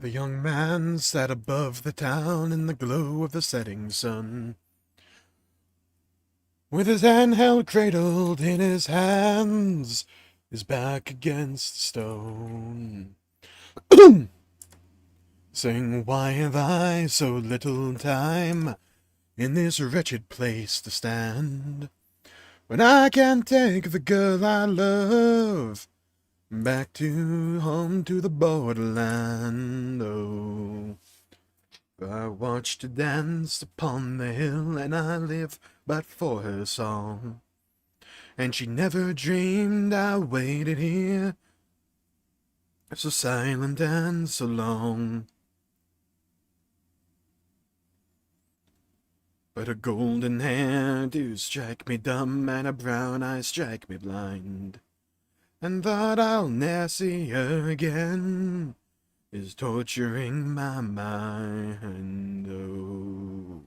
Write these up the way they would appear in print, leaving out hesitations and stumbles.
The young man sat above the town in the glow of the setting sun, with his handheld cradled in his hands, his back against the stone. Saying, why have I so little time in this wretched place to stand, when I can take the girl I love back to home, to the borderland? Oh, I watched her dance upon the hill, and I live but for her song. And she never dreamed I waited here, so silent and so long. But her golden hair do strike me dumb, and her brown eyes strike me blind, and thought I'll ne'er see her again is torturing my mind. Oh,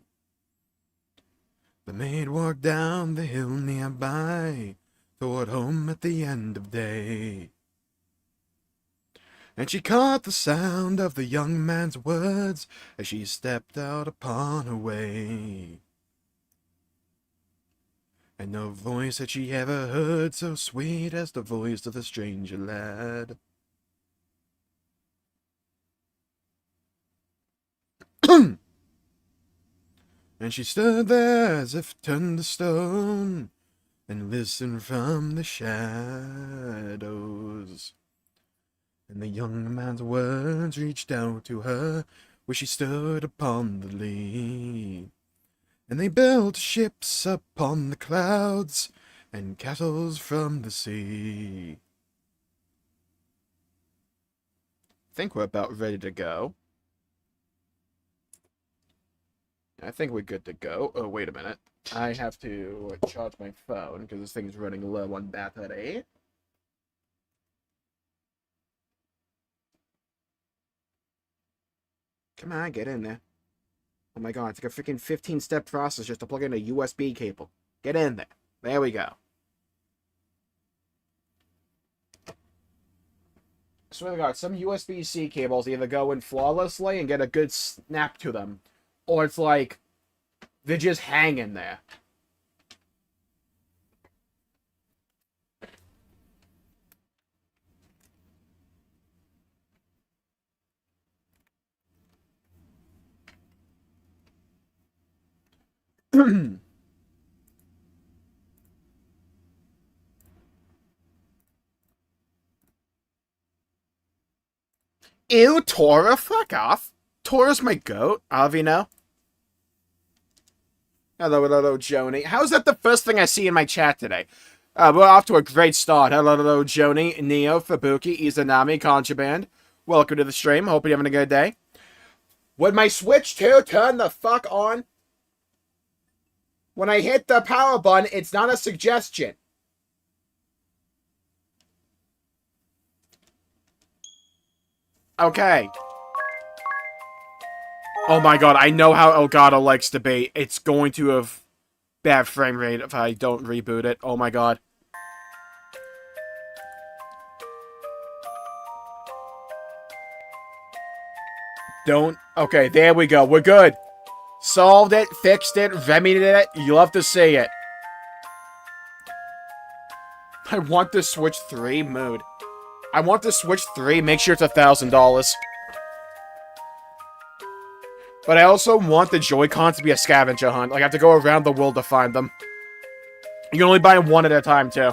the maid walked down the hill nearby, toward home at the end of day, and she caught the sound of the young man's words as she stepped out upon her way. And no voice had she ever heard so sweet as the voice of the stranger lad. And she stood there as if turned to stone, and listened from the shadows. And the young man's words reached out to her, where she stood upon the lea. And they built ships upon the clouds, and castles from the sea. I think we're about ready to go. I think we're good to go. Oh, wait a minute. I have to charge my phone, because this thing's running low on battery. Come on, get in there. Oh my god, it's like a freaking 15-step process just to plug in a USB cable. Get in there. There we go. I swear to god, some USB-C cables either go in flawlessly and get a good snap to them, or it's like, they're just hanging there. Ew, Tora, fuck off. Tora's my goat, Avino. Hello, Joni. How's that the first thing I see in my chat today? We're off to a great start. Hello, Joni, Neo, Fubuki, Izanami, Contraband. Welcome to the stream. Hope you're having a good day. Would my Switch 2 turn the fuck on? When I hit the power button, it's not a suggestion. Okay. Oh my god, I know how Elgato likes to be. It's going to have bad frame rate if I don't reboot it. Oh my god. Don't. Okay, there we go. We're good. Solved it, fixed it, remedied it. You love to see it. I want the Switch 3 mood. I want the Switch 3. Make sure it's $1,000. But I also want the Joy-Con to be a scavenger hunt. Like, I have to go around the world to find them. You can only buy them one at a time, too.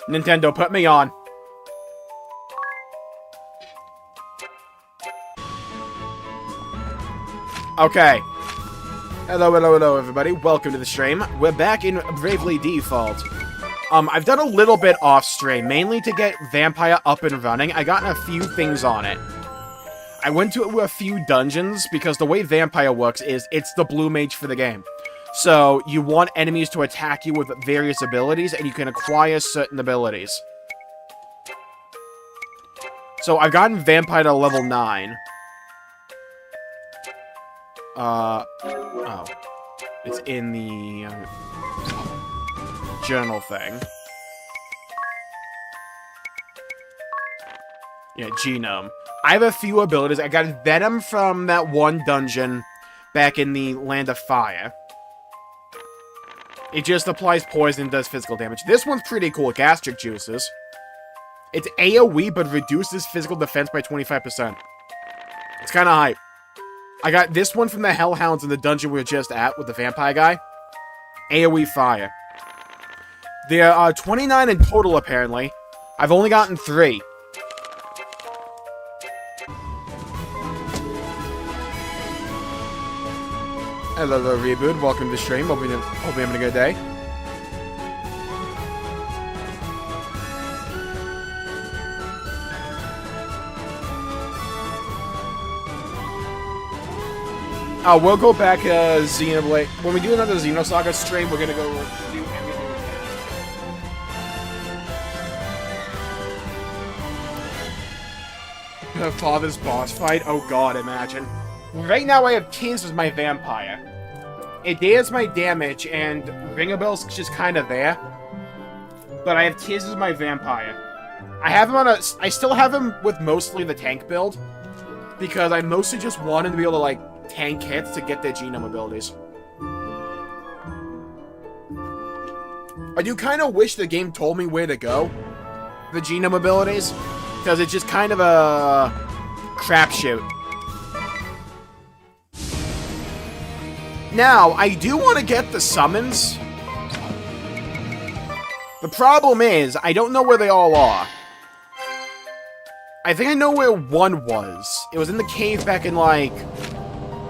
Nintendo, put me on. Okay. Hello, everybody. Welcome to the stream. We're back in Bravely Default. I've done a little bit off-stream, mainly to get Vampire up and running. I gotten a few things on it. I went to a few dungeons, because the way Vampire works is, it's the blue mage for the game. So, you want enemies to attack you with various abilities, and you can acquire certain abilities. So, I've gotten Vampire to level 9. Oh. It's in the journal thing. Yeah, genome. I have a few abilities. I got Venom from that one dungeon back in the Land of Fire. It just applies poison and does physical damage. This one's pretty cool. Gastric Juices. It's AoE, but reduces physical defense by 25%. It's kind of hype. I got this one from the Hellhounds in the dungeon we were just at with the vampire guy. AoE Fire. There are 29 in total, apparently. I've only gotten 3. Hello, Reboot. Welcome to the stream. Hope you're having a good day. We'll go back to Xenoblade. When we do another Xenosaga stream, we're gonna go do everything we can. Father's boss fight? Oh god, imagine. Right now I have Tiz as my vampire. It does my damage, and Ringabel's just kind of there. But I have Tiz as my vampire. I have him on a... I still have him with mostly the tank build. Because I mostly just want him to be able to, like, tank hits to get their genome abilities. I do kind of wish the game told me where to go. The genome abilities. Because it's just kind of a... crapshoot. Now, I do want to get the summons. The problem is, I don't know where they all are. I think I know where one was. It was in the cave back in, like,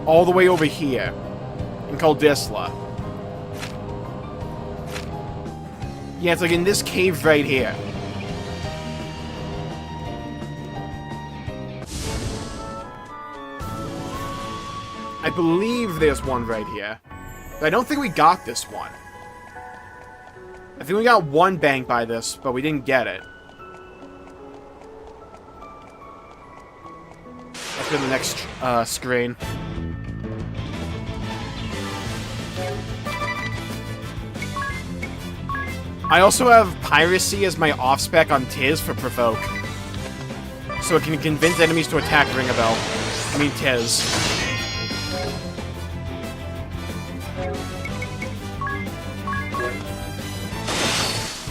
all the way over here. In Kuldisla. Yeah, it's like in this cave right here. I believe there's one right here. But I don't think we got this one. I think we got one bank by this, but we didn't get it. Let's go to the next screen. I also have Piracy as my off-spec on Tiz for Provoke. So it can convince enemies to attack Ringabel. I mean Tiz.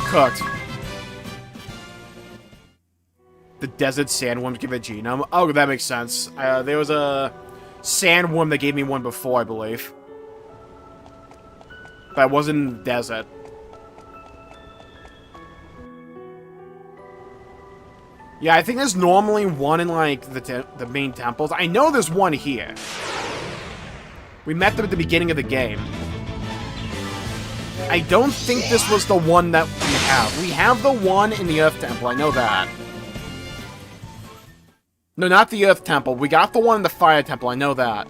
Cooked. The desert sandworms give a genome. Oh, that makes sense. There was a sandworm that gave me one before, I believe. But I wasn't in the desert. Yeah, I think there's normally one in, like, the main temples. I know there's one here. We met them at the beginning of the game. I don't think this was the one that we have. We have the one in the Earth Temple, I know that. No, not the Earth Temple. We got the one in the Fire Temple, I know that.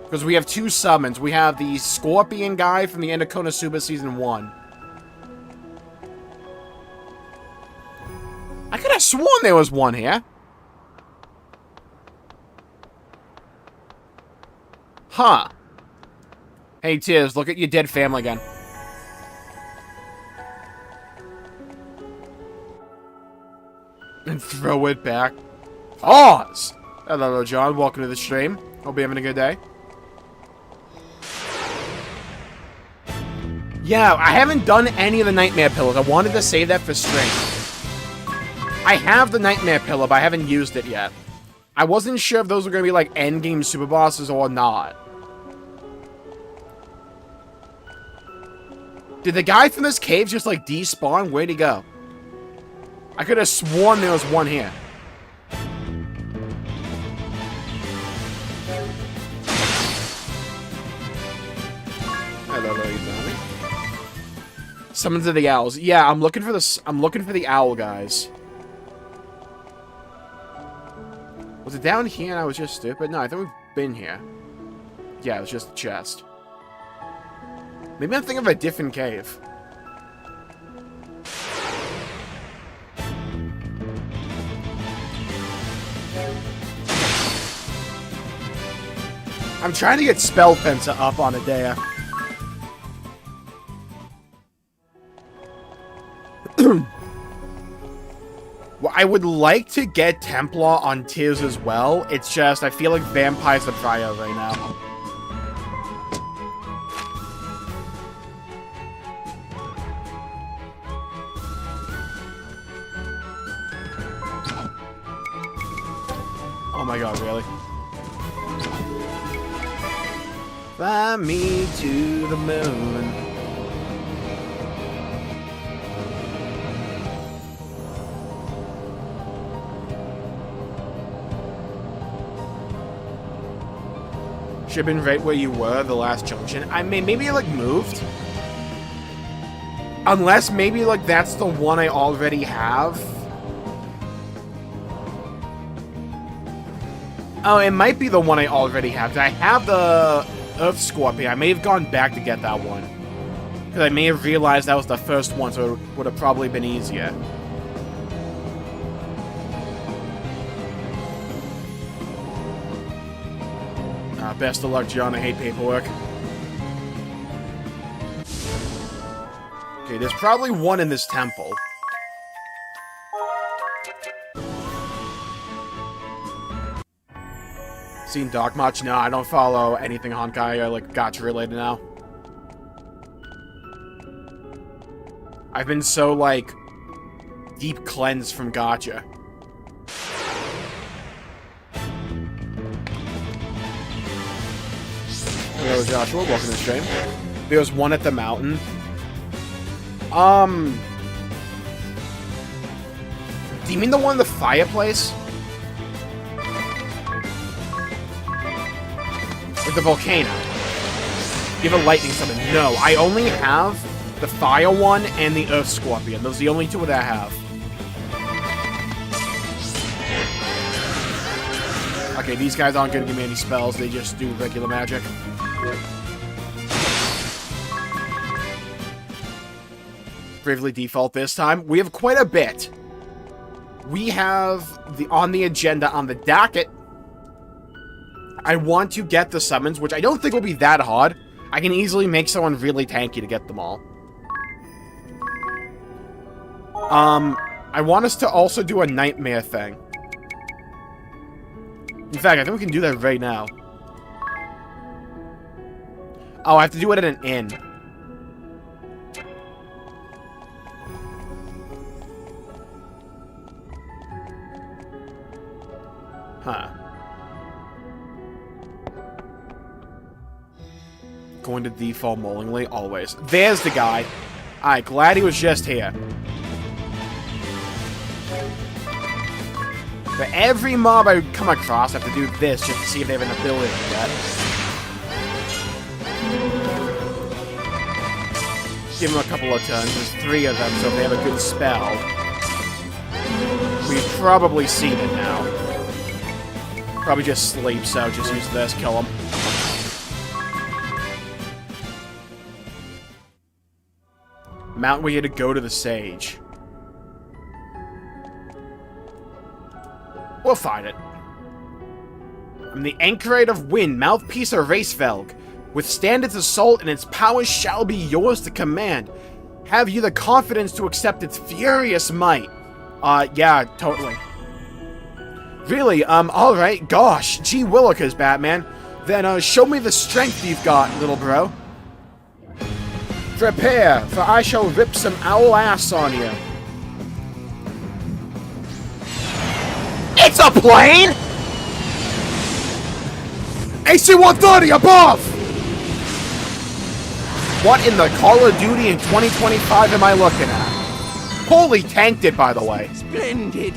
Because we have 2 summons. We have the Scorpion guy from the end of Konosuba Season 1. I could have sworn there was one here. Huh. Hey, Tiz, look at your dead family again. And throw it back. Pause! Hello, John. Welcome to the stream. Hope you're having a good day. Yeah, I haven't done any of the Nightmare Pillows. I wanted to save that for stream. I have the Nightmare Pillow, but I haven't used it yet. I wasn't sure if those were going to be, like, endgame super bosses or not. Did the guy from this cave just, like, despawn? Where'd he go? I could have sworn there was one here. Hello, zombie. Summons of the owls. Yeah, I'm looking for this. I'm looking for the owl guys. Was it down here and I was just stupid? No, I think we've been here. Yeah, it was just a chest. Maybe I'm thinking of a different cave. I'm trying to get Spell Fencer up on Adea. Well, I would like to get Templar on Tears as well. It's just, I feel like Vampire's the prior right now. Oh my god, really? Fly me to the moon. Should have been right where you were, the last junction. I mean, maybe it, like, moved? Unless maybe, like, that's the one I already have. Oh, it might be the one I already have. I have the Earth Scorpion. I may have gone back to get that one. Because I may have realized that was the first one, so it would have probably been easier. Best of luck, John. I hate paperwork. Okay, there's probably one in this temple. Seen Dark much? No, I don't follow anything Honkai or, like, gacha related now. I've been so, like, deep cleansed from gacha. Hello, Joshua. Welcome to the stream. There's one at the mountain. Do you mean the one in the fireplace? Or the volcano? You have a lightning summon. No, I only have the fire one and the earth scorpion. Those are the only two that I have. Okay, these guys aren't going to give me any spells. They just do regular magic. Bravely default this time. We have quite a bit. We have on the agenda on the docket. I want to get the summons, which I don't think will be that hard. I can easily make someone really tanky to get them all. I want us to also do a nightmare thing. In fact, I think we can do that right now. Oh, I have to do it at an inn. Huh. Going to default Mollingly, always. There's the guy. Alright, glad he was just here. For every mob I come across, I have to do this just to see if they have an ability yet. Give them a couple of turns. There's 3 of them, so if they have a good spell, we've probably seen it now. Probably just sleep, so just use this, kill him. Mountain we had to go to the Sage. We'll find it. I'm the Anchorite of Wind, mouthpiece of Racevelg. Withstand its assault, and its powers shall be yours to command. Have you the confidence to accept its furious might? Yeah, totally. Really? Alright, gosh. Gee willikers, Batman. Then, show me the strength you've got, little bro. Prepare, for I shall rip some owl ass on you. It's a plane?! AC-130 above! What in the Call of Duty in 2025 am I looking at? Holy tanked it, by the way. Splendid.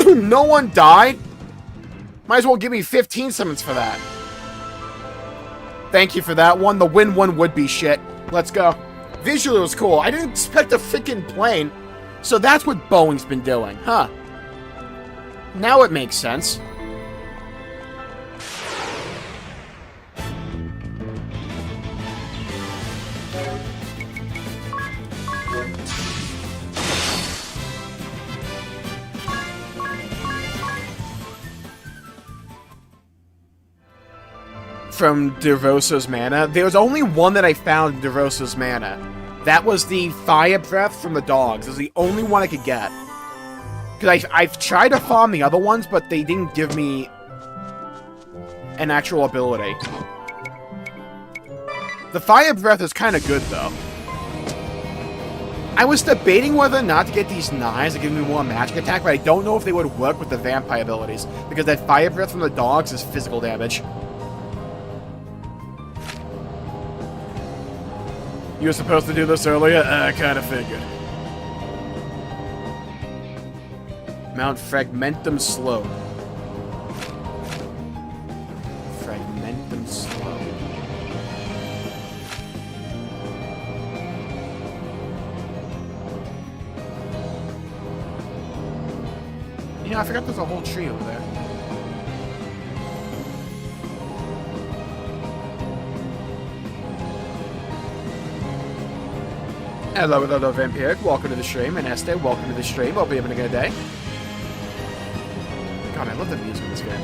No one died? Might as well give me 15 summons for that. Thank you for that one. The win one would be shit. Let's go. Visually it was cool. I didn't expect a freaking plane. So that's what Boeing's been doing, huh? Now it makes sense. From DeRosa's Mana. There's only one that I found in DeRosa's Mana. That was the Fire Breath from the dogs. It was the only one I could get. Because Because I've tried to farm the other ones, but they didn't give me an actual ability. The Fire Breath is kind of good, though. I was debating whether or not to get these knives to give me more magic attack, but I don't know if they would work with the vampire abilities, because that Fire Breath from the dogs is physical damage. You were supposed to do this earlier? I kind of figured. Mount Fragmentum Slope. Fragmentum Slope. Yeah, I forgot there's a whole tree over there. Hello, Vampiric. Welcome to the stream. And Esther, welcome to the stream. Hope you're having a good day. God, I love the music in this game.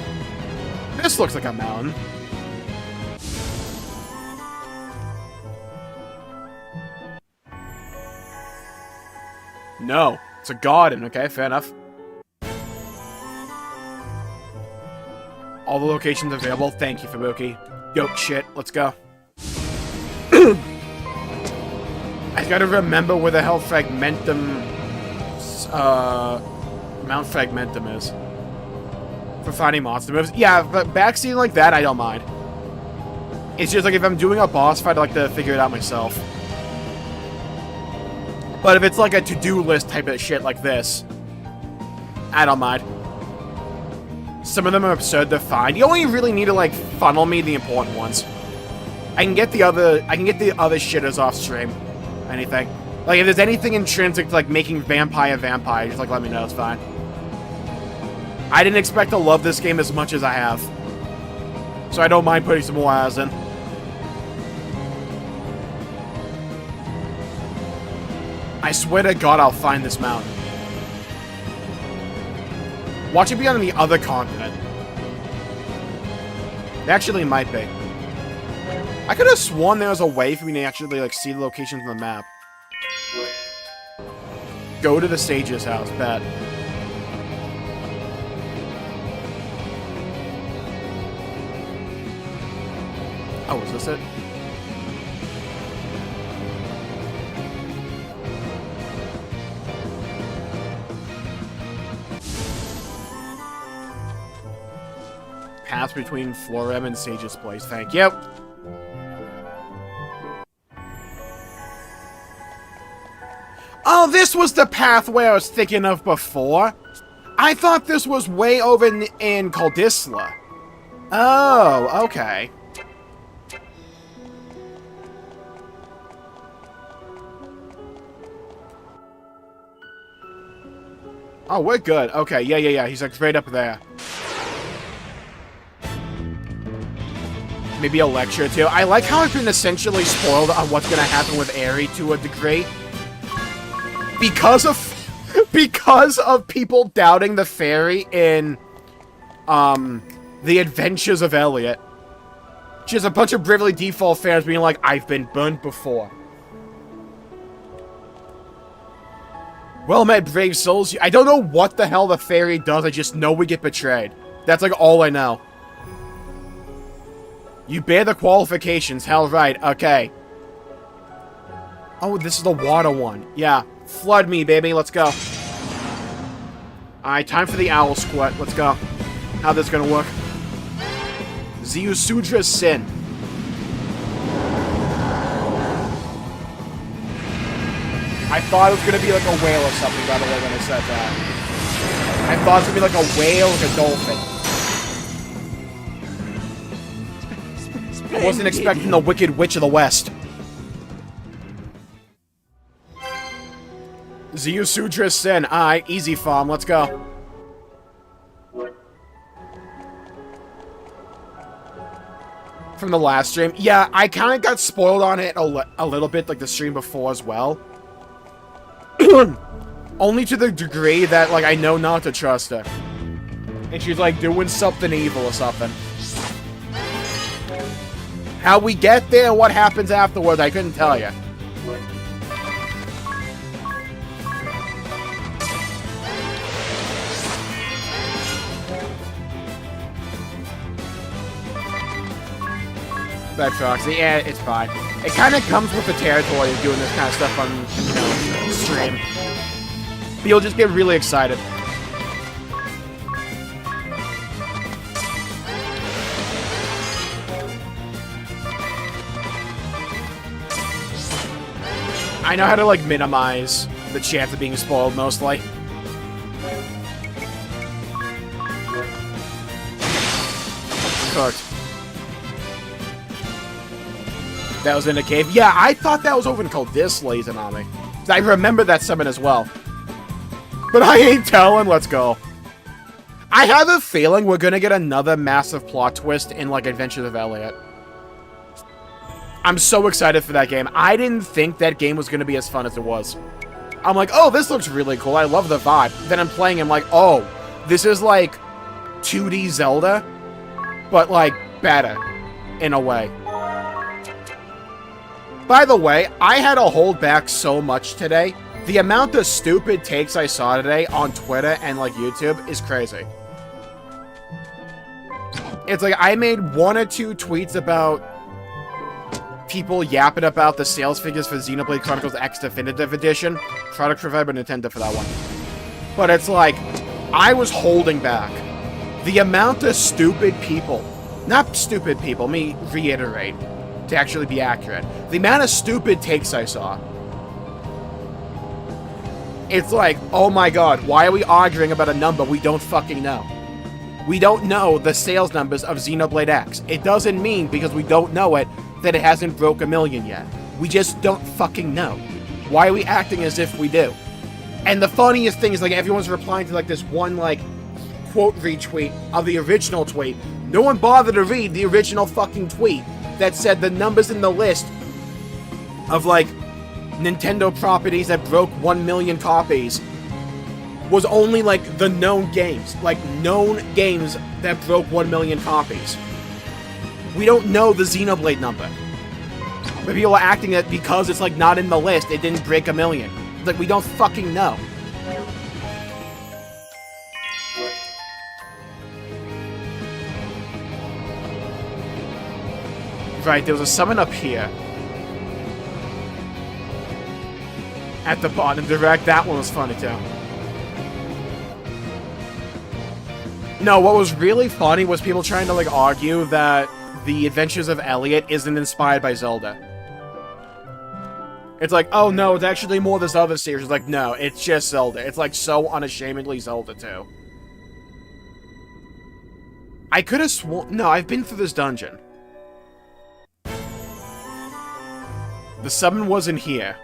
This looks like a mountain. No. It's a garden. Okay, fair enough. All the locations available. Thank you, Fabuki. Yoke shit. Let's go. I gotta remember where the hell Fragmentum... Mount Fragmentum is. For finding monster moves. Yeah, but backseating like that, I don't mind. It's just like if I'm doing a boss fight, I like to figure it out myself. But if it's like a to-do list type of shit like this, I don't mind. Some of them are absurd to find. You only really need to like funnel me the important ones. I can get the other shitters off stream. Anything. Like if there's anything intrinsic to like making vampire, just like let me know, it's fine. I didn't expect to love this game as much as I have. So I don't mind putting some more hours in. I swear to God I'll find this mountain. Watch it be on the other continent. It actually might be. I could have sworn there was a way for me to actually like see the locations on the map. Go to the sage's house, bet. Oh, is this it? Path between Florem and Sage's place. Thank you. Oh, this was the pathway I was thinking of before. I thought this was way over in Caldisla. Oh, okay. Oh, we're good. Okay, yeah. He's like right up there. Maybe a lecture too. I like how I've been essentially spoiled on what's gonna happen with Aerie to a degree. Because of people doubting the fairy in The Adventures of Elliot. Just a bunch of Bravely Default fans being like, I've been burned before. Well met, brave souls. I don't know what the hell the fairy does, I just know we get betrayed. That's like all I know. You bear the qualifications, hell right, okay. Oh, this is the water one. Yeah. Flood me, baby, let's go. Alright, time for the owl squirt, let's go. How this gonna work? Zyusudra's Sin. I thought it was gonna be like a whale or something, by the way, when I said that. I thought it was gonna be like a whale, like a dolphin. I wasn't expecting the Wicked Witch of the West. Zyusudra's Sin. Alright, easy farm, let's go. From the last stream. Yeah, I kind of got spoiled on it a little bit, like the stream before as well. Only to the degree that, like, I know not to trust her. And she's, like, doing something evil or something. How we get there and what happens afterwards, I couldn't tell you. Bad proxy. Yeah, it's fine. It kind of comes with the territory of doing this kind of stuff on, you know, stream. But you'll just get really excited. I know how to, like, minimize the chance of being spoiled, mostly. Cooked. That was in a cave? Yeah, I thought that was over in Coldis, Izanami. I remember that summon as well. But I ain't telling, let's go. I have a feeling we're gonna get another massive plot twist in, like, Adventures of Elliot. I'm so excited for that game. I didn't think that game was gonna be as fun as it was. I'm like, oh, this looks really cool. I love the vibe. Then I'm playing, I'm like, oh, this is like 2D Zelda, but like better in a way. By the way, I had to hold back so much today. The amount of stupid takes I saw today on Twitter and like YouTube is crazy. It's like I made 1 or 2 tweets about people yapping about the sales figures for Xenoblade Chronicles X Definitive Edition. Product provided by Nintendo for that one. But it's like, I was holding back. The amount of stupid people, not stupid people, let me reiterate, to actually be accurate. The amount of stupid takes I saw. It's like, oh my god, why are we arguing about a number we don't fucking know? We don't know the sales numbers of Xenoblade X. It doesn't mean, because we don't know it, that it hasn't broke 1 million yet. We just don't fucking know. Why are we acting as if we do? And the funniest thing is, like, everyone's replying to, like, this one, like, quote retweet of the original tweet. No one bothered to read the original fucking tweet that said the numbers in the list of, like, Nintendo properties that broke 1 million copies was only, like, the known games. Like, known games that broke 1 million copies. We don't know the Xenoblade number. But people are acting that because it's, like, not in the list, it didn't break 1 million. It's like, we don't fucking know. Right, there was a summon up here. At the bottom direct, that one was funny too. No, what was really funny was people trying to, like, argue that The Adventures of Elliot isn't inspired by Zelda. It's like, oh no, it's actually more this other series. It's like, no, it's just Zelda. It's like so unashamedly Zelda too. I could have sworn... No, I've been through this dungeon. The summon wasn't here.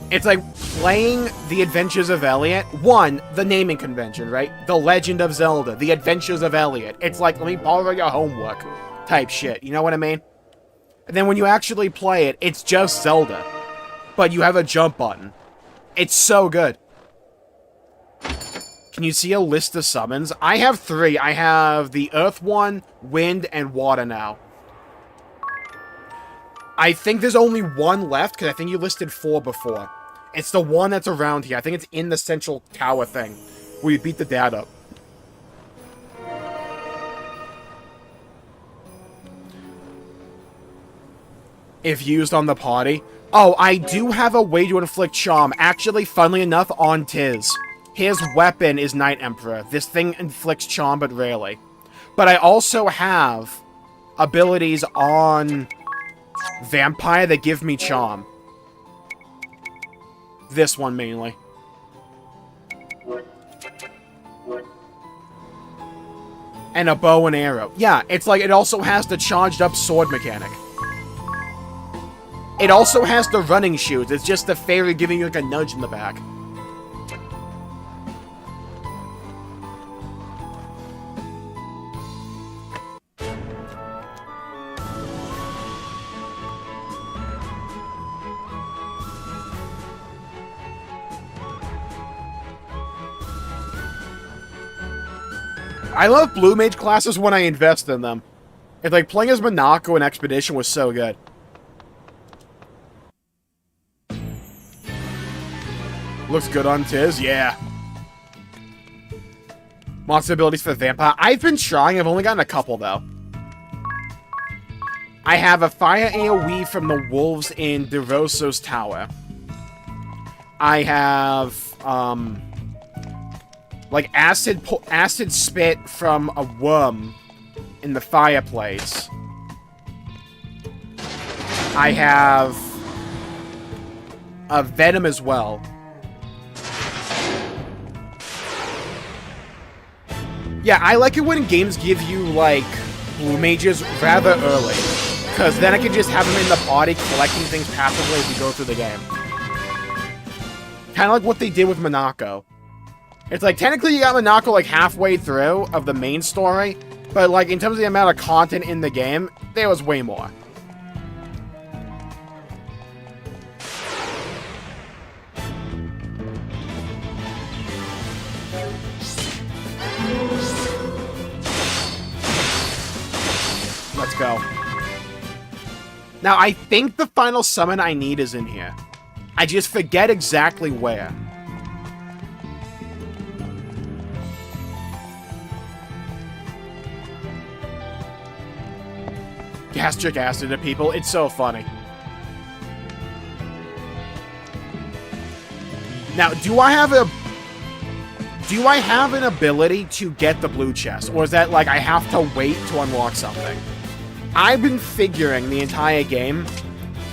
It's like playing The Adventures of Elliot. One, the naming convention, right? The Legend of Zelda, The Adventures of Elliot. It's like, let me borrow your homework type shit. You know what I mean? And then when you actually play it, it's just Zelda. But you have a jump button. It's so good. Can you see a list of summons? I have 3. I have the Earth one, Wind, and Water now. I think there's only 1 left, because I think you listed 4 before. It's the one that's around here. I think it's in the central tower thing, where you beat the dad up. If used on the party. Oh, I do have a way to inflict charm. Actually, funnily enough, on Tiz. His weapon is Night Emperor. This thing inflicts charm, but rarely. But I also have abilities on Vampire that give me charm. This one, mainly. And a bow and arrow. Yeah, it's like it also has the charged up sword mechanic. It also has the running shoes. It's just the fairy giving you like a nudge in the back. I love Blue Mage classes when I invest in them. It's like playing as Monako in Expedition was so good. looks good on Tiz, yeah. Monster abilities for Vampire. I've been trying, I've only gotten a couple, though. I have a fire AoE from the wolves in DeRoso's tower. I have, like, acid spit from a worm in the fireplace. I have a venom as well. Yeah, I like it when games give you, like, blue mages rather early. Because then I can just have them in the party collecting things passively as we go through the game. Kind of like what they did with Monaco. It's like, technically you got Monaco, like, halfway through of the main story. But, like, in terms of the amount of content in the game, there was way more. Let's go. Now, I think the final summon I need is in here. I just forget exactly where. Gastric acid to people. It's so funny. Now, do I have an ability to get the blue chest? Or is that like I have to wait to unlock something? I've been figuring the entire game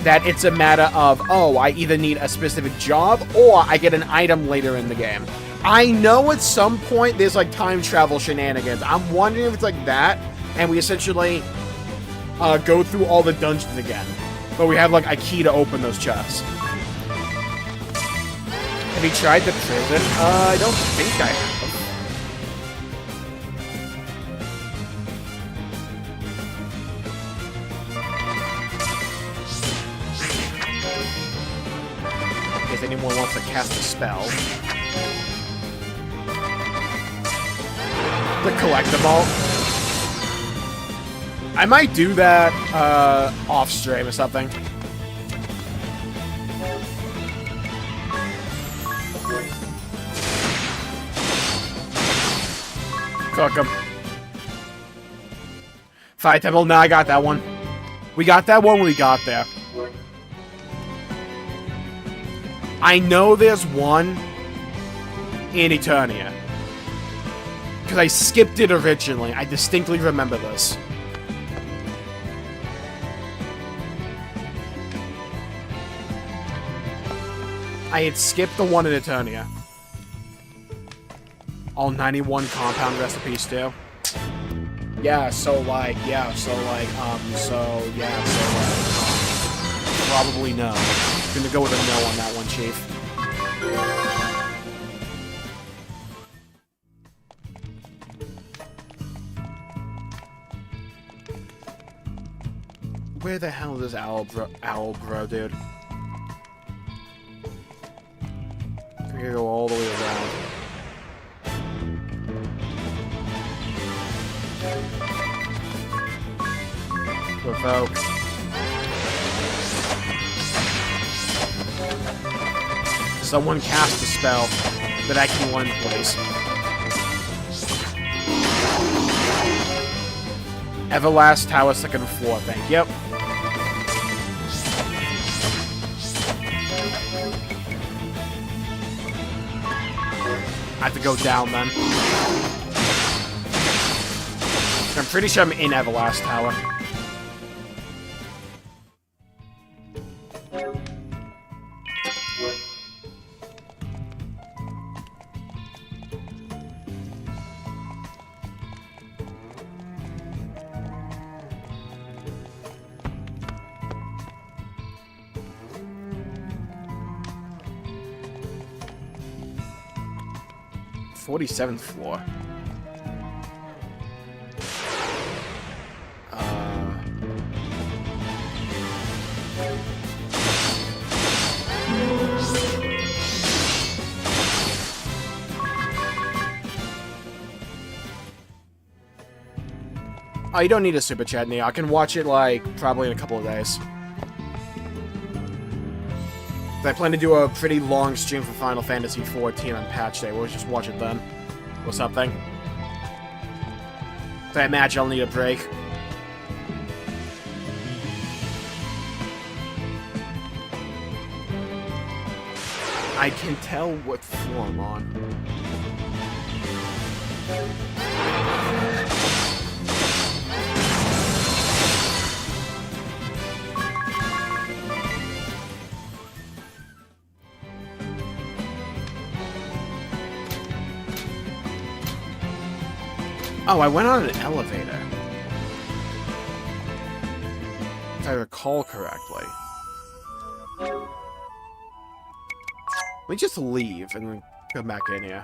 that it's a matter of, oh, I either need a specific job or I get an item later in the game. I know at some point there's like time travel shenanigans. I'm wondering if it's like that and we essentially go through all the dungeons again. But we have like a key to open those chests. Have you tried the prison? I don't think I have. If anyone wants to cast a spell. The collectible. I might do that off stream or something. Cook him. Fire Temple. No, I got that one. We got that one when we got there. I know there's one in Eternia. Because I skipped it originally. I distinctly remember this. I had skipped the one in Eternia. All 91 compound recipes too. Probably no. Gonna go with a no on that one, Chief. Where the hell does owl grow, dude? We're gonna go all the way around. Provoke. Someone cast a spell that I can one place. Everlast Tower, second floor, thank you. I have to go down then. I'm pretty sure I'm in Everlast Tower. '47th floor. Oh, you don't need a super chat, Neo. I can watch it, like, probably in a couple of days. I plan to do a pretty long stream for Final Fantasy XIV on patch day. We'll just watch it then. Or something. So I imagine I'll need a break. I can tell what floor I'm on. Oh, I went on an elevator. If I recall correctly. Let me just leave and then come back in here.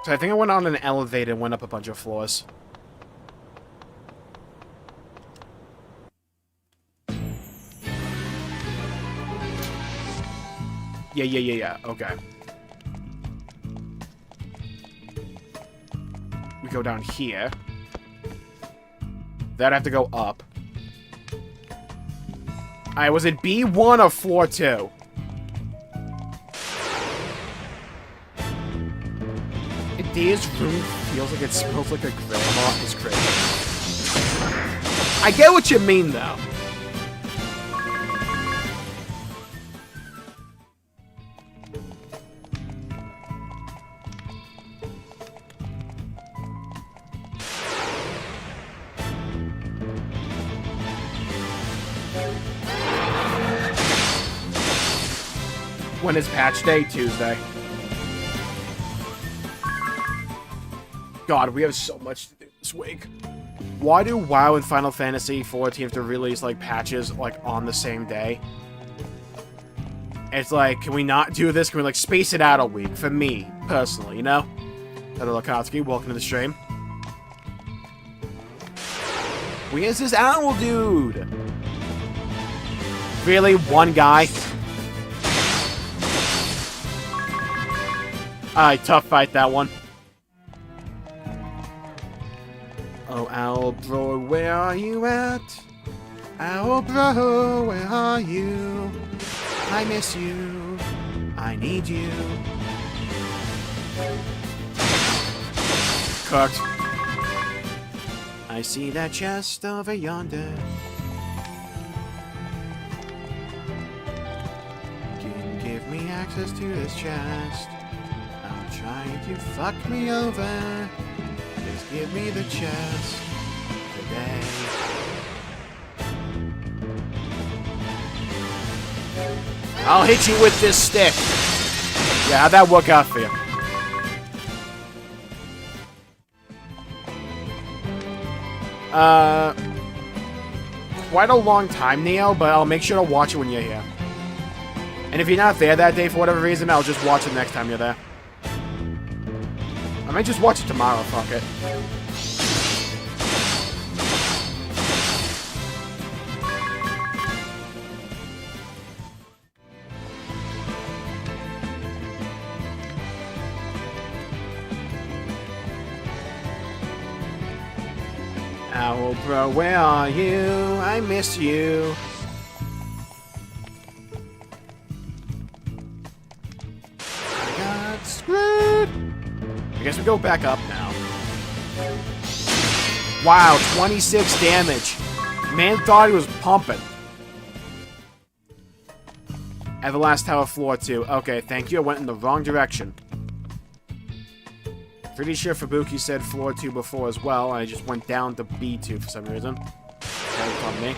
So I think I went on an elevator and went up a bunch of floors. Yeah. Okay. We go down here. Then I have to go up. Alright, was it B1 or floor 2? This room feels like it smells like a grandma is crazy. I get what you mean, though. When is patch day? Tuesday. God, we have so much to do this week. Why do WoW and Final Fantasy XIV have to release, like, patches, like, on the same day? It's like, can we not do this? Can we, like, space it out a week? For me, personally, you know? Hello, Lakowski. Welcome to the stream. Where's this owl dude? Really? One guy? Alright, tough fight, that one. Oh, Owl Bro, where are you at? Owl Bro, where are you? I miss you. I need you. Cooked. I see that chest over yonder. Can you give me access to this chest? I'm trying to fuck me over. Just give me the chest today. I'll hit you with this stick. Yeah, how'd that work out for you? Quite a long time, Neo, but I'll make sure to watch it when you're here. And if you're not there that day for whatever reason, I'll just watch it next time you're there. I might just watch it tomorrow, fuck it. Owl Bro, where are you? I miss you. I got screwed. I guess we go back up now. Wow, 26 damage. Man thought he was pumping. Everlast Tower floor 2. Okay, thank you. I went in the wrong direction. Pretty sure Fubuki said floor 2 before as well, and I just went down to B2 for some reason. That's on me.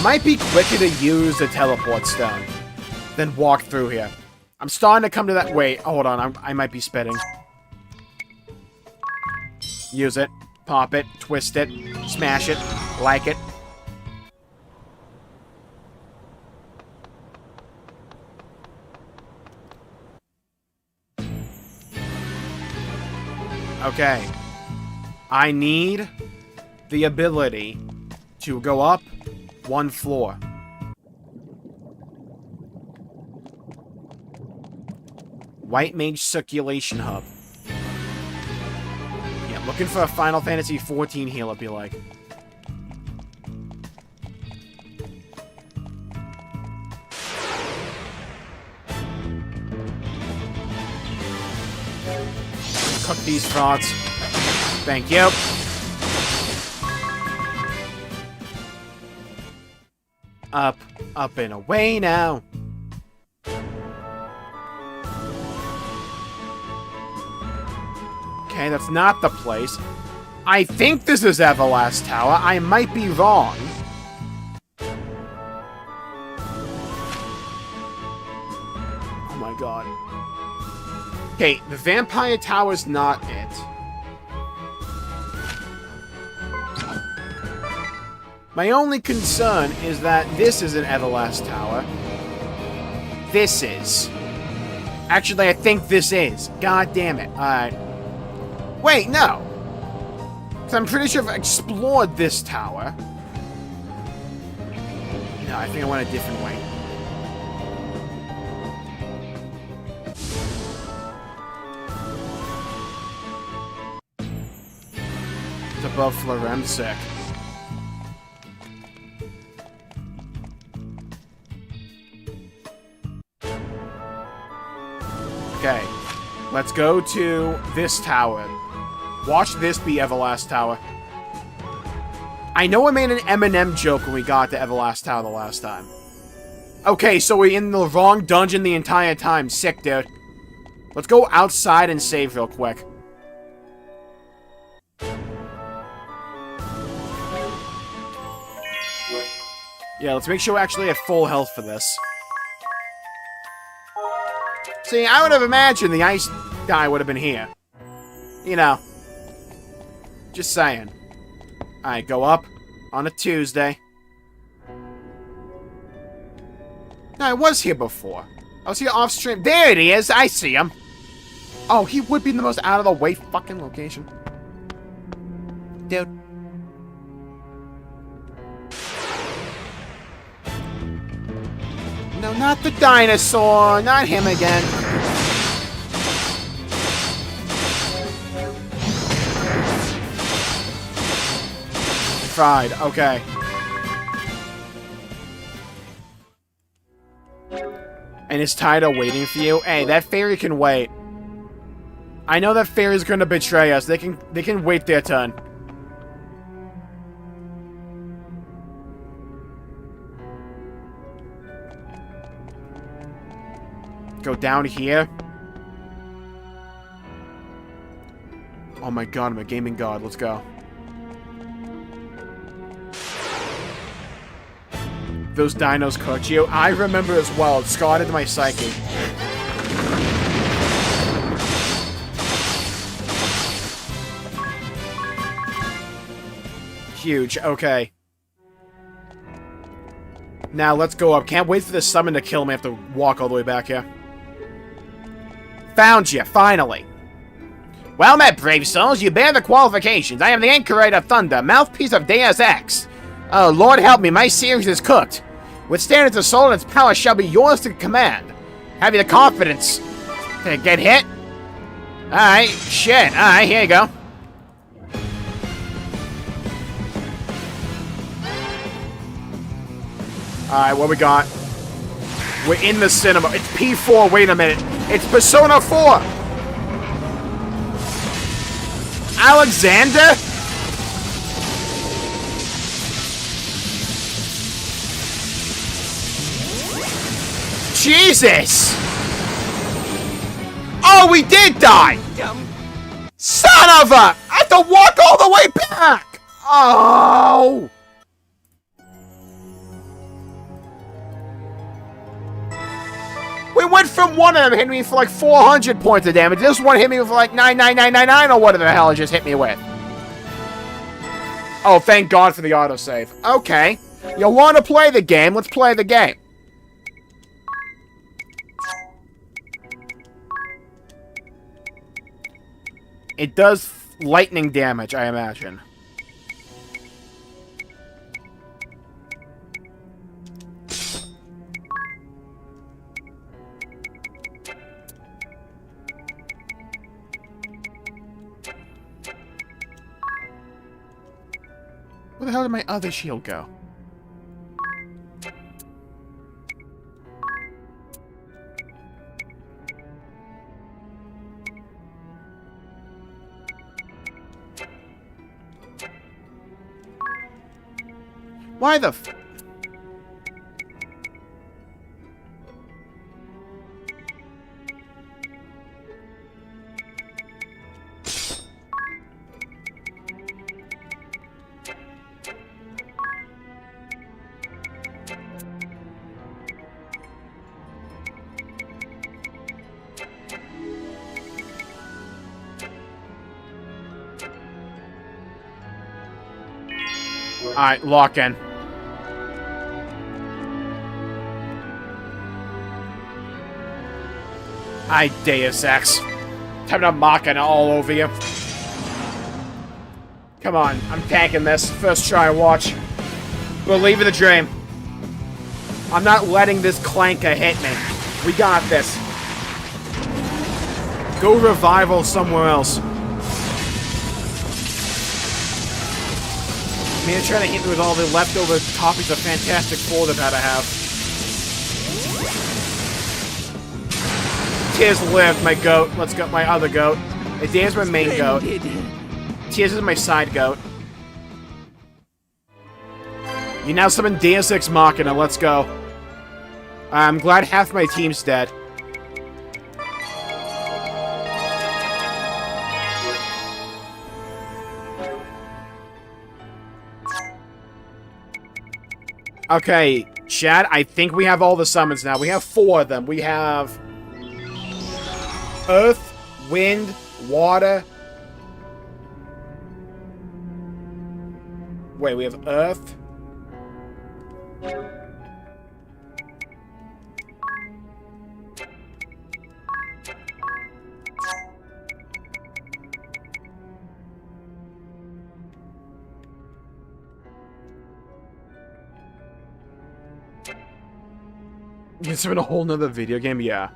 Might be quicker to use the teleport stone than walk through here. I'm starting to come to that. Wait, hold on. I might be spitting. Use it. Pop it. Twist it. Smash it. Like it. Okay. I need the ability to go up one floor. White Mage Circulation Hub. Yeah, Looking for a Final Fantasy 14 heal, it'd be like. Cook these frauds. Thank you. Up, up and away now. Okay, that's not the place. I think this is Everlast Tower. I might be wrong. Oh my god. Okay, the Vampire Tower's not it. My only concern is that this is an Everlast Tower. This is. Actually, I think this is. God damn it. Alright. Wait, no. Because I'm pretty sure I've explored this tower. No, I think I went a different way. It's above Floremsic. Okay, let's go to this tower. Watch this be Everlast Tower. I know I made an Eminem joke when we got to Everlast Tower the last time. Okay, so we're in the wrong dungeon the entire time. Sick, dude. Let's go outside and save real quick. Yeah, let's make sure we actually have full health for this. See, I would have imagined the ice guy would have been here. You know. Just saying. Alright, go up on a Tuesday. No, I was here before. I was here off stream. There he is! I see him! Oh, he would be in the most out-of-the-way fucking location. Dude. No, not the dinosaur! Not him again! Fried, okay. And is Tida waiting for you? Hey, that fairy can wait. I know that fairy's gonna betray us. They can wait their turn. Go down here. Oh my god, I'm a gaming god. Let's go. Those dinos cooked you. I remember as well. It scarred into my psyche. Huge. Okay. Now, let's go up. Can't wait for this summon to kill me. I have to walk all the way back here. Found you, finally. Well met, brave souls. You bear the qualifications. I am the Anchorite of Thunder, mouthpiece of Deus Ex. Oh, Lord help me, my series is cooked. With standards of soul and its power shall be yours to command. Have you the confidence to get hit? Alright, shit. Alright, here you go. Alright, what we got? We're in the cinema. It's P4, wait a minute. It's Persona 4! Alexander? Jesus! Oh, we did die! Son of a! I have to walk all the way back! Oh! We went from one of them hitting me for like 400 points of damage. This one hit me with like 99999 or whatever the hell it just hit me with. Oh, thank God for the autosave. Okay. You want to play the game? Let's play the game. It does lightning damage, I imagine. Where the hell did my other shield go? Why the f- Alright, lock in. I Deus Ex. Time to mock it all over you. Come on, I'm tanking this. First try, watch. Believe in the dream. I'm not letting this clanker hit me. We got this. Go revival somewhere else. Man, they're trying to hit me with all the leftover copies of Fantastic Four they've had to have. Tears lived, my goat. Let's go, my other goat. Dan's my main goat. Tears is my side goat. You now summon Deus Ex Machina, let's go. I'm glad half my team's dead. Okay, Chad, I think we have all the summons now. We have 4 of them. We have Earth, Wind, Water. Wait, we have Earth. Is there a whole nother video game? Yeah.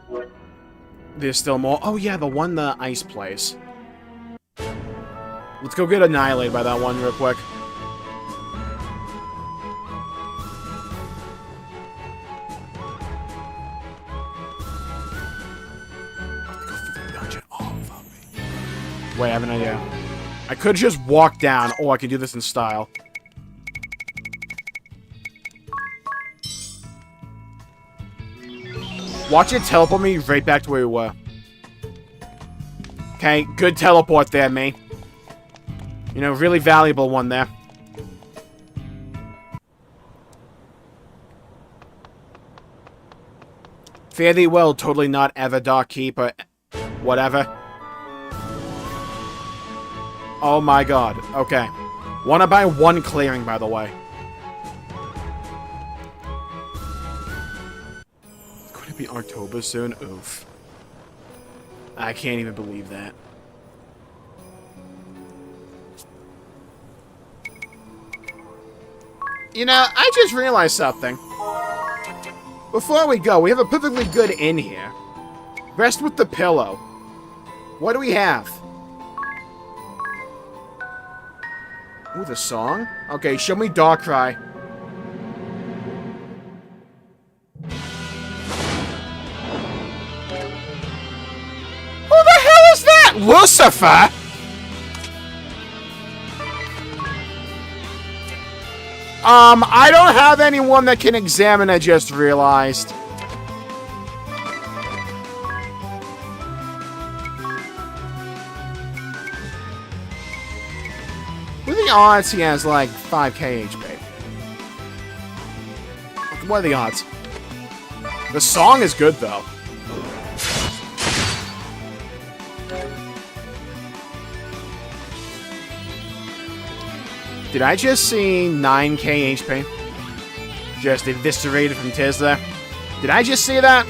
There's still more. Oh yeah, the one the ice plays. Let's go get annihilated by that one real quick. Go through the dungeon all of me. Wait, I have an idea. I could just walk down, or I could do this in style. Watch it teleport me right back to where we were. Okay, good teleport there, mate. You know, really valuable one there. Fare thee well, totally not ever Dark Keeper. Whatever. Oh my god. Okay. Wanna buy 1 clearing, by the way. Could it be October soon? Oof. I can't even believe that. You know, I just realized something. Before we go, we have a perfectly good inn here. Rest with the pillow. What do we have? Ooh, the song? Okay, show me Darkrai. Who the hell is that? Lucifer? I don't have anyone that can examine, I just realized. What are the odds he has, like, 5k HP? What are the odds? The song is good, though. Did I just see 9k HP? Just eviscerated from Tiz there. Did I just see that?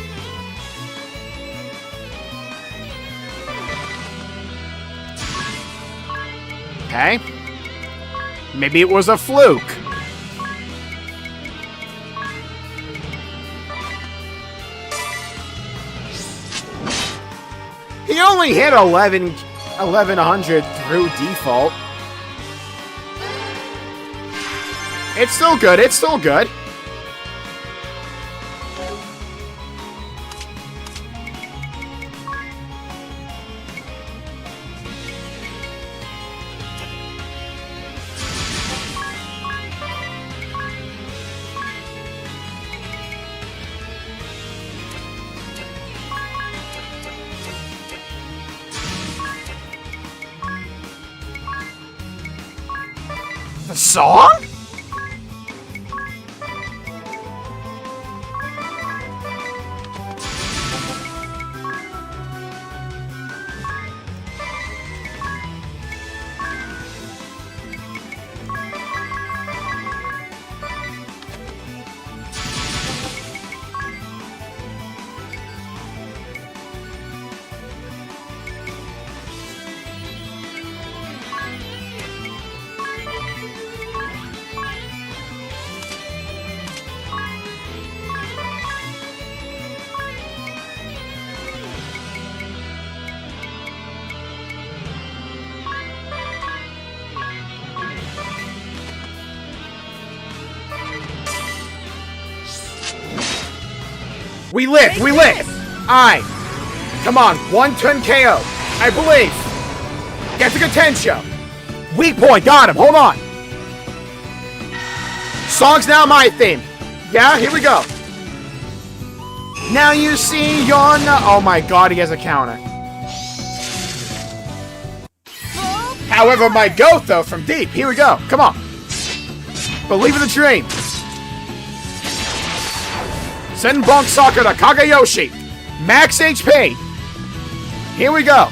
Okay. Maybe it was a fluke. He only hit 1100 through default. It's still good. It's still good. The song? We live! We live! Aye. Come on, one turn KO. I believe. Get the Tensho. Weak point, got him, hold on. Song's now my theme. Yeah, here we go. Now you see you're no— oh my god, he has a counter. However, my goat, though, from deep. Here we go. Come on. Believe in the dream. Send Bonk Soccer to Kagayoshi. Max HP. Here we go.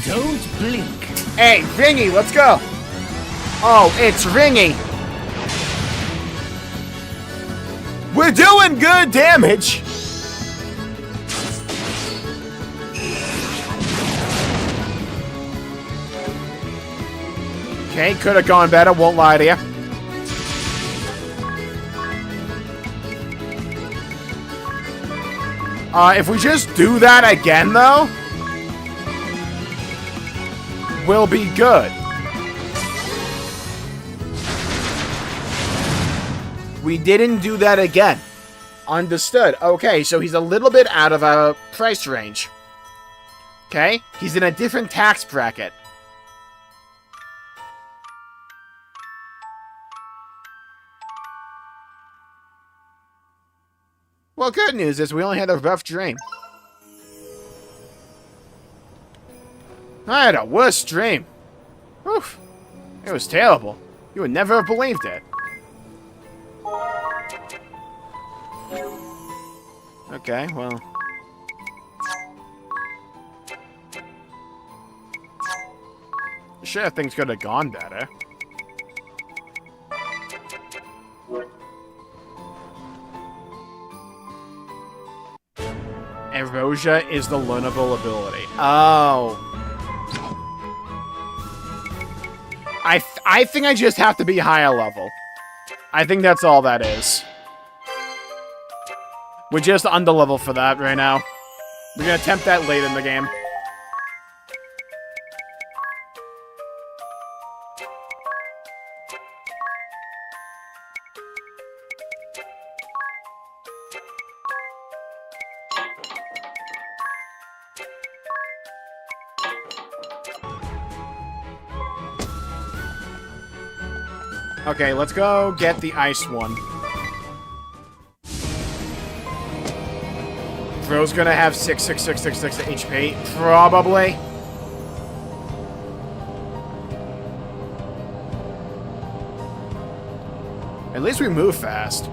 Don't blink. Hey, Ringy, let's go. Oh, it's Ringy. We're doing good damage. Okay, could have gone better, won't lie to you. If we just do that again, though, we'll be good. We didn't do that again. Understood. Okay, so he's a little bit out of our price range. Okay? He's in a different tax bracket. Well, good news is we only had a rough dream. I had a worse dream. Oof. It was terrible. You would never have believed it. Okay, well. Sure, things could have gone better. Erosia is the learnable ability. Oh. I think I just have to be higher level. I think that's all that is. We're just under level for that right now. We're gonna attempt that late in the game. Okay, let's go get the ice one. Bro's gonna have 66666 HP, probably. At least we move fast.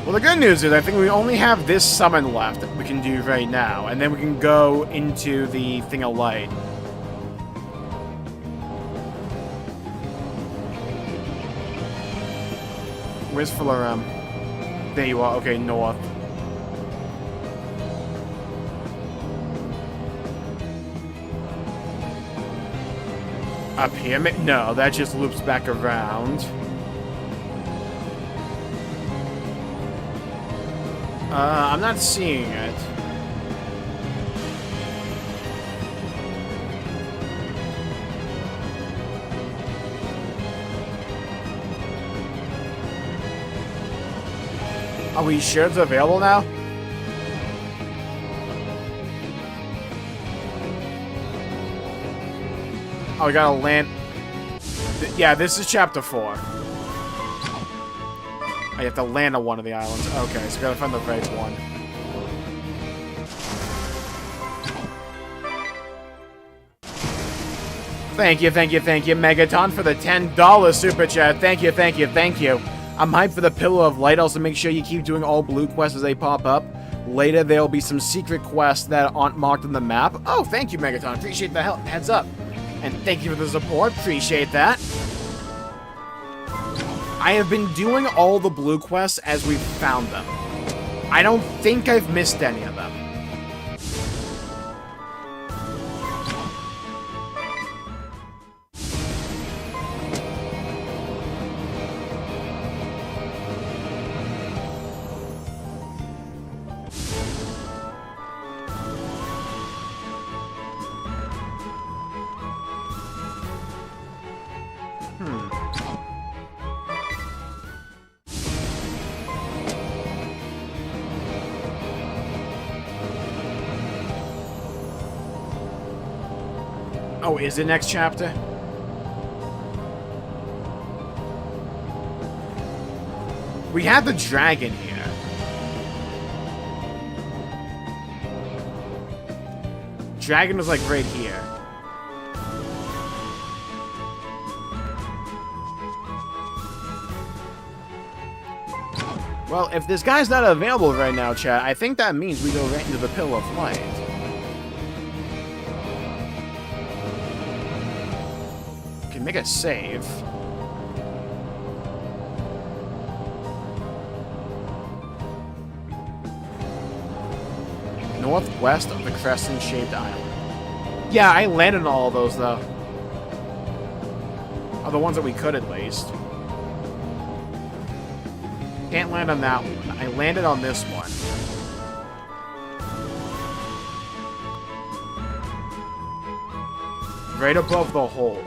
Well, the good news is I think we only have this summon left that we can do right now, and then we can go into the Thing of Light. Where's Florem? There you are. Okay, north. Up here? No, that just loops back around. I'm not seeing it. Are we sure it's available now? Oh, we gotta land... Yeah, this is chapter 4. I have to land on one of the islands. Okay, so we gotta find the right one. Thank you, Megaton, for the $10 super chat. Thank you. I'm hyped for the Pillar of Light. Also, make sure you keep doing all blue quests as they pop up. Later, there'll be some secret quests that aren't marked on the map. Oh, thank you, Megaton. Appreciate the help. Heads up. And thank you for the support. Appreciate that. I have been doing all the blue quests as we've found them. I don't think I've missed any of them. Oh, is it next chapter? We have the dragon here. Dragon was like right here. Well, if this guy's not available right now, chat, I think that means we go right into the Pillar of Light. Make a save. Northwest of the crescent-shaped island. Yeah, I landed on all of those, though. Are the ones that we could, at least. Can't land on that one. I landed on this one. Right above the hole.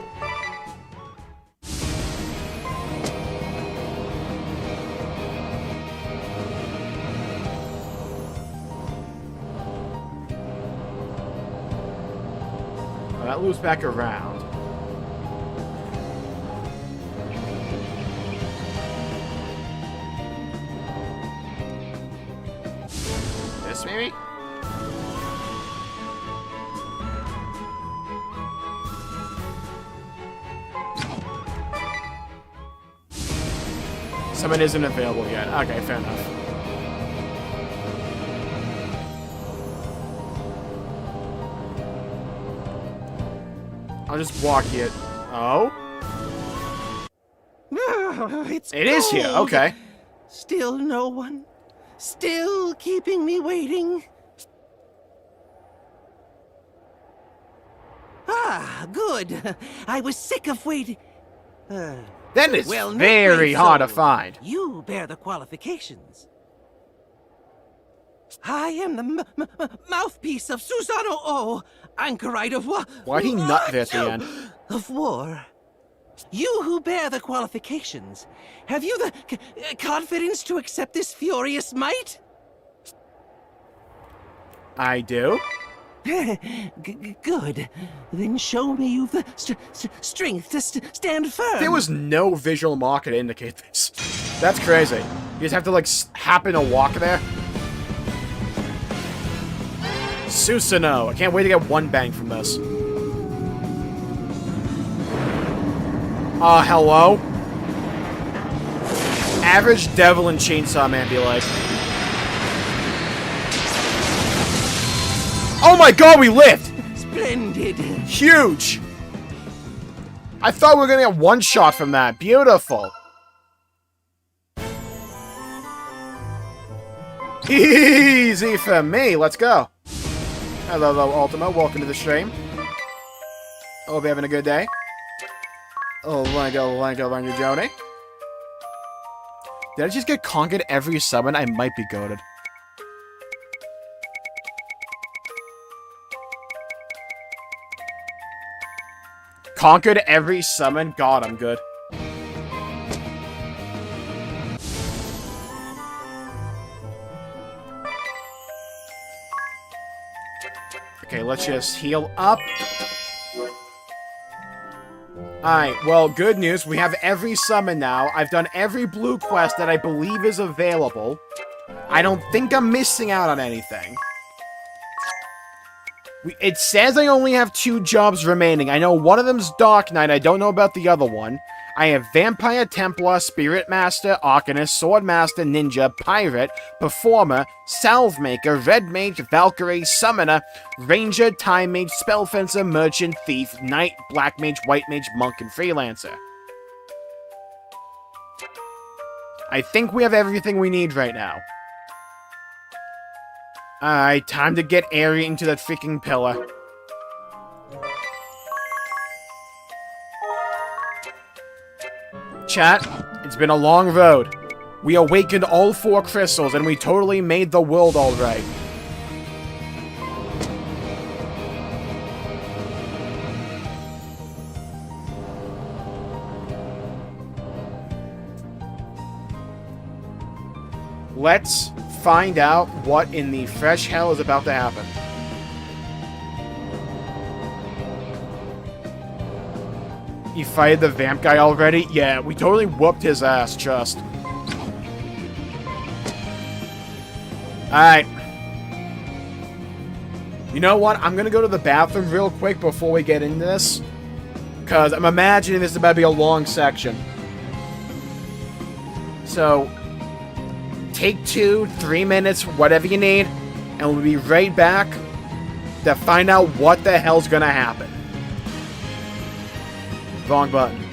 That loops back around. This, maybe? Summon isn't available yet. Okay, fair enough. I'll just walk it. Oh? It is here. Okay. Still no one. Still keeping me waiting. Ah, good. I was sick of waiting. That is Well, very not hard to so. find. You bear the qualifications. I am the mouthpiece of Susano O, anchorite of war. Why'd he nut there at the end? Of war. You who bear the qualifications, have you the confidence to accept this furious might? I do. Good. Then show me you've the strength to stand firm. There was no visual marker to indicate this. That's crazy. You just have to, like, happen to walk there. Susanoo. I can't wait to get one bang from this. Hello? Average Devil and Chainsaw Man be like. Oh my god, we lived! Splendid. Huge! I thought we were gonna get one shot from that. Beautiful. Easy for me. Let's go. Hello, Ultima. Welcome to the stream. Hope you're having a good day. Oh, Lango, Joni. Did I just get conquered every summon? I might be goated. Conquered every summon? God, I'm good. Okay, let's just heal up. Alright, well, good news. We have every summon now. I've done every blue quest that I believe is available. I don't think I'm missing out on anything. It says I only have 2 jobs remaining. I know one of them's Dark Knight. I don't know about the other one. I have Vampire, Templar, Spirit Master, Arcanist, Sword Master, Ninja, Pirate, Performer, Salve Maker, Red Mage, Valkyrie, Summoner, Ranger, Time Mage, Spellfencer, Merchant, Thief, Knight, Black Mage, White Mage, Monk, and Freelancer. I think we have everything we need right now. Alright, time to get Aerie into that freaking pillar. Chat, it's been a long road. We awakened all 4 crystals, and we totally made the world alright. Let's find out what in the fresh hell is about to happen. You fired the vamp guy already? Yeah, we totally whooped his ass, just. Alright. You know what? I'm gonna go to the bathroom real quick before we get into this. Because I'm imagining this is about to be a long section. So, take 2, 3 minutes, whatever you need, and we'll be right back to find out what the hell's gonna happen. Wrong button.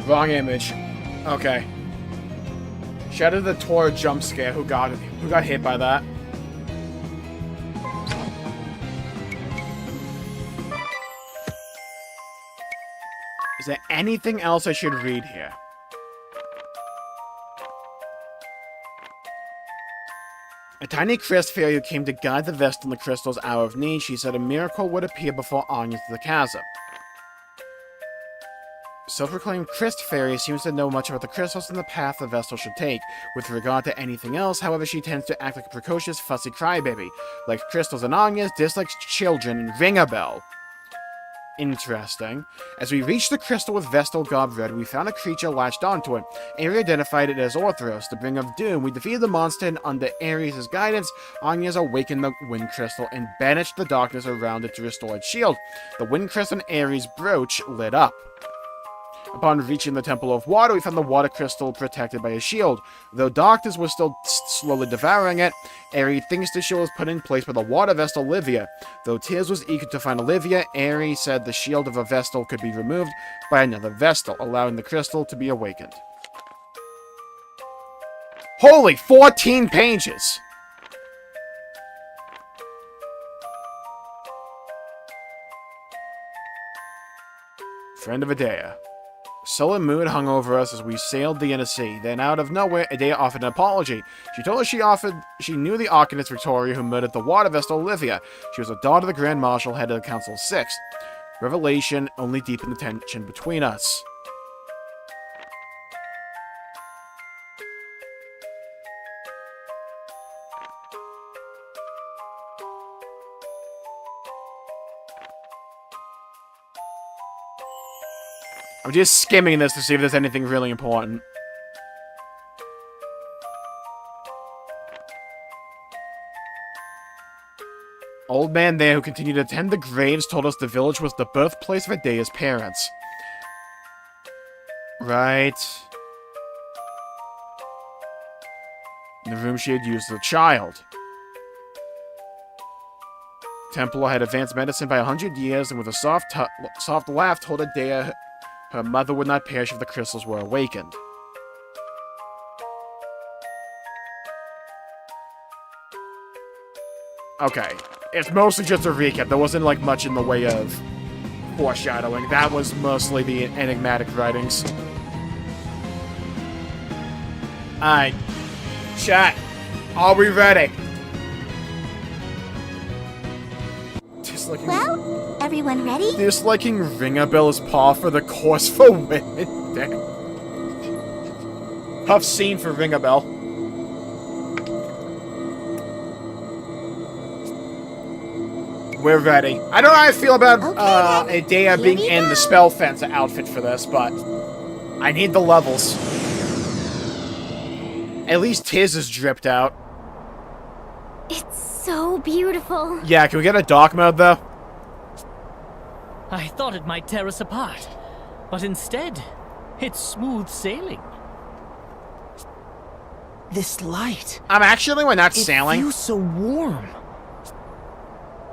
Wrong image. Okay. Shadow the Tor jump scare. Who got hit by that? Is there anything else I should read here? A tiny crest fairy who came to guide the Vestal in the crystal's hour of need. She said a miracle would appear before Anya to the chasm. Self-proclaimed Crest Fairy seems to know much about the crystals and the path the Vestal should take. With regard to anything else, however, she tends to act like a precocious, fussy crybaby. Like crystals and Anya's, dislikes children, and ring a bell. Interesting. As we reached the crystal with Vestal Gob Red, we found a creature latched onto it, and we identified it as Walkthroughs, the Bringer of Doom. We defeated the monster, and under Ares' guidance, Anya's awakened the Wind Crystal and banished the darkness around it to restore its shield. The Wind Crystal and Ares' brooch lit up. Upon reaching the Temple of Water, we found the water crystal protected by a shield. Though darkness was still slowly devouring it, Ares thinks the shield was put in place by the water Vestal Olivia. Though Tears was eager to find Olivia, Ares said the shield of a Vestal could be removed by another Vestal, allowing the crystal to be awakened. Holy 14 pages! Friend of Adea. Sullen mood hung over us as we sailed the inner sea. Then, out of nowhere, Adea offered an apology. She told us she knew the Arcanist Victoria who murdered the water Vestal Olivia. She was a daughter of the Grand Marshal, head of the Council of Six. Revelation only deepened the tension between us. I'm just skimming this to see if there's anything really important. Old man there who continued to tend the graves told us the village was the birthplace of Adea's parents. Right. In the room she had used as a child. Temple had advanced medicine by 100 years, and with a soft laugh told Adea her mother would not perish if the crystals were awakened. Okay. It's mostly just a recap. There wasn't, like, much in the way of foreshadowing. That was mostly the enigmatic writings. Alright. Chat. Are we ready? Well, everyone ready? Disliking Ringabel's paw for the course for women. Damn. Tough scene for Ringabel. We're ready. I don't know how I feel about Adea being in the Spell Fencer outfit for this, but I need the levels. At least Tiz is dripped out. It's so beautiful. Yeah, can we get a dark mode, though? I thought it might tear us apart, but instead, it's smooth sailing. This light. We're not sailing. It feels so warm.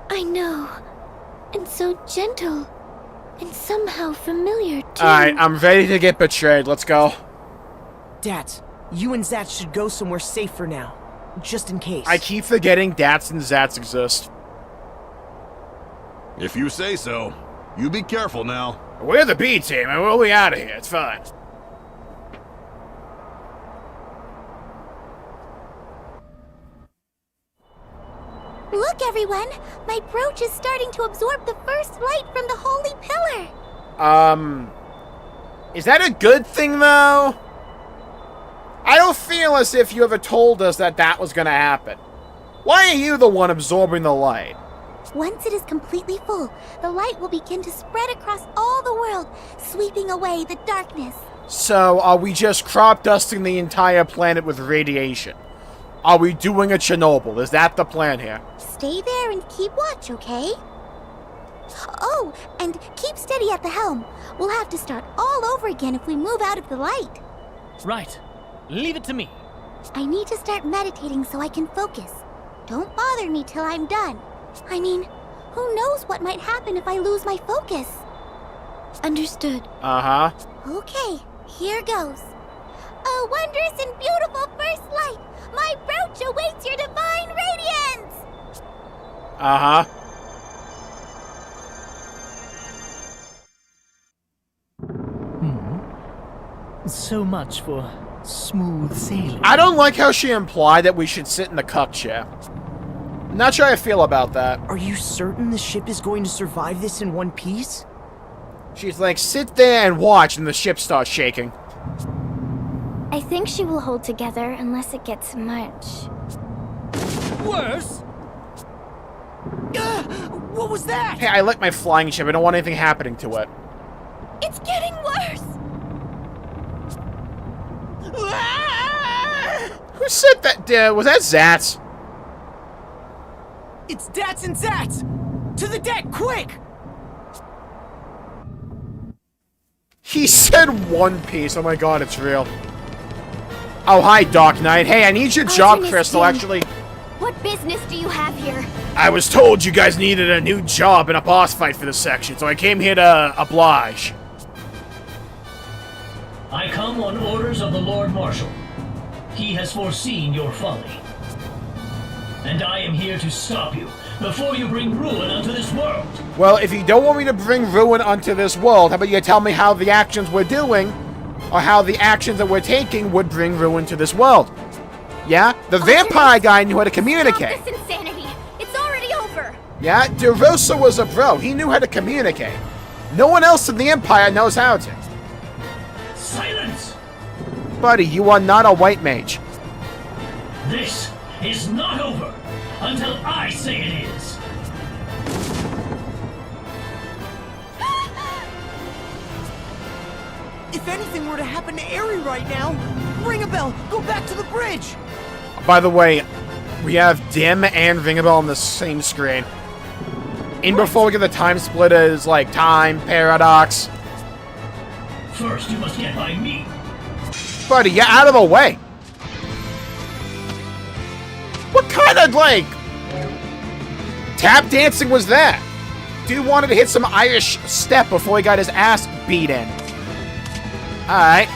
I know. And so gentle. And somehow familiar, too. Alright, I'm ready to get betrayed. Let's go. Dad, you and Zat should go somewhere safe for now. Just in case. I keep forgetting Dats and Zats exist. If you say so. You be careful now. We're the B team, and we'll be out of here. It's fine. Look, everyone! My brooch is starting to absorb the first light from the holy pillar! Is that a good thing, though? I don't feel as if you ever told us that that was gonna happen. Why are you the one absorbing the light? Once it is completely full, the light will begin to spread across all the world, sweeping away the darkness. So, are we just crop dusting the entire planet with radiation? Are we doing a Chernobyl? Is that the plan here? Stay there and keep watch, okay? Oh, and keep steady at the helm. We'll have to start all over again if we move out of the light. Right. Leave it to me. I need to start meditating so I can focus. Don't bother me till I'm done. I mean, who knows what might happen if I lose my focus? Understood. Uh-huh. Okay, Here goes. A wondrous and beautiful first light! My brooch awaits your divine radiance! Uh-huh. So much for smooth sailing. I don't like how she implied that we should sit in the cuck chair. Not sure how I feel about that. Are you certain the ship is going to survive this in one piece? She's like, sit there and watch, and the ship starts shaking. I think she will hold together unless it gets much. Worse? What was that? Hey, I like my flying ship. I don't want anything happening to it. It's getting worse! Who said that? Was that Zats? It's Dats and Zats! To the deck, quick! He said One Piece. Oh my god, it's real. Oh, hi, Doc Knight. Hey, I need your job, Artemis Crystal, King. actually. What business do you have here? I was told you guys needed a new job in a boss fight for this section, so I came here to oblige. I come on orders of the Lord Marshal. He has foreseen your folly. And I am here to stop you before you bring ruin unto this world. Well, if you don't want me to bring ruin onto this world, how about you tell me how the actions we're doing, or how the actions that we're taking would bring ruin to this world? Yeah? The vampire guy knew how to communicate. Stop this insanity! It's already over! Yeah? DeRosa was a bro. He knew how to communicate. No one else in the Empire knows how to. Silence! Buddy, you are not a white mage. This is not over until I say it is. If anything were to happen to Aerie right now, ring a bell, go back to the bridge! By the way, we have Dim and Ringabel on the same screen. And before we get the time splitters, like time, paradox. First, you must get by me. Buddy, get out of the way! What kind of, like, tap dancing was that? Dude wanted to hit some Irish step before he got his ass beat in. Alright.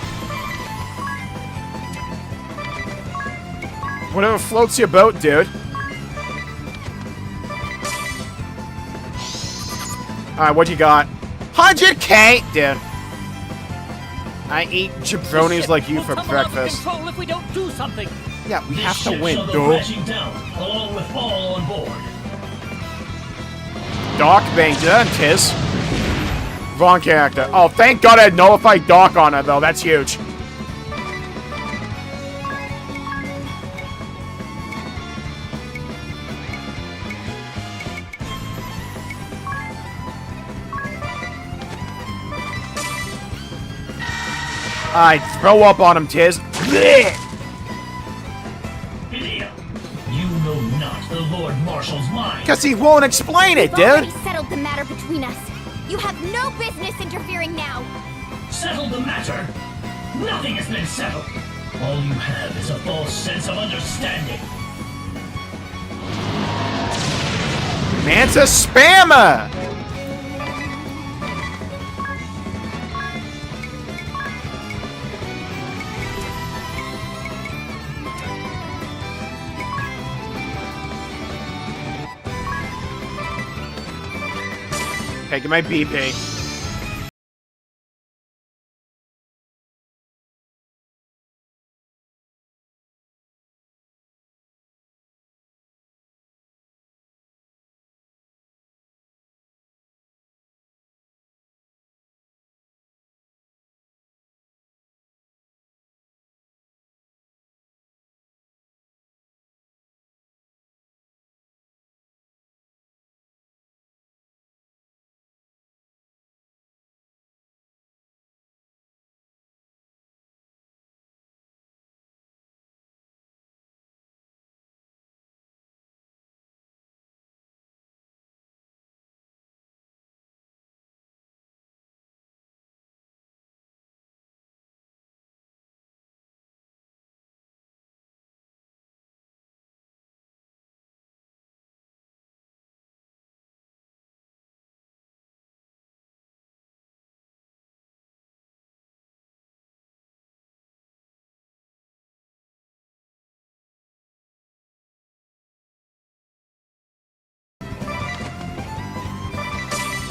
Whatever floats your boat, dude. Alright, what you got? 100K? Dude. I eat jabronis like you for breakfast. Control if we don't do something. Yeah, we This have to ship win, shall go dude. crashing down, along with all on board. Doc banged it, Tiz. Wrong character. Oh, thank God I had nullified Doc on her, though. That's huge. Alright, throw up on him, Tiz. Blech! Idiot! You know not the Lord Marshal's mind. Because he won't explain it, We've already dude. settled the matter between us. You have no business interfering now. Settled the matter? Nothing has been settled. All you have is a false sense of understanding. Man's a spammer! Hey, get my BP.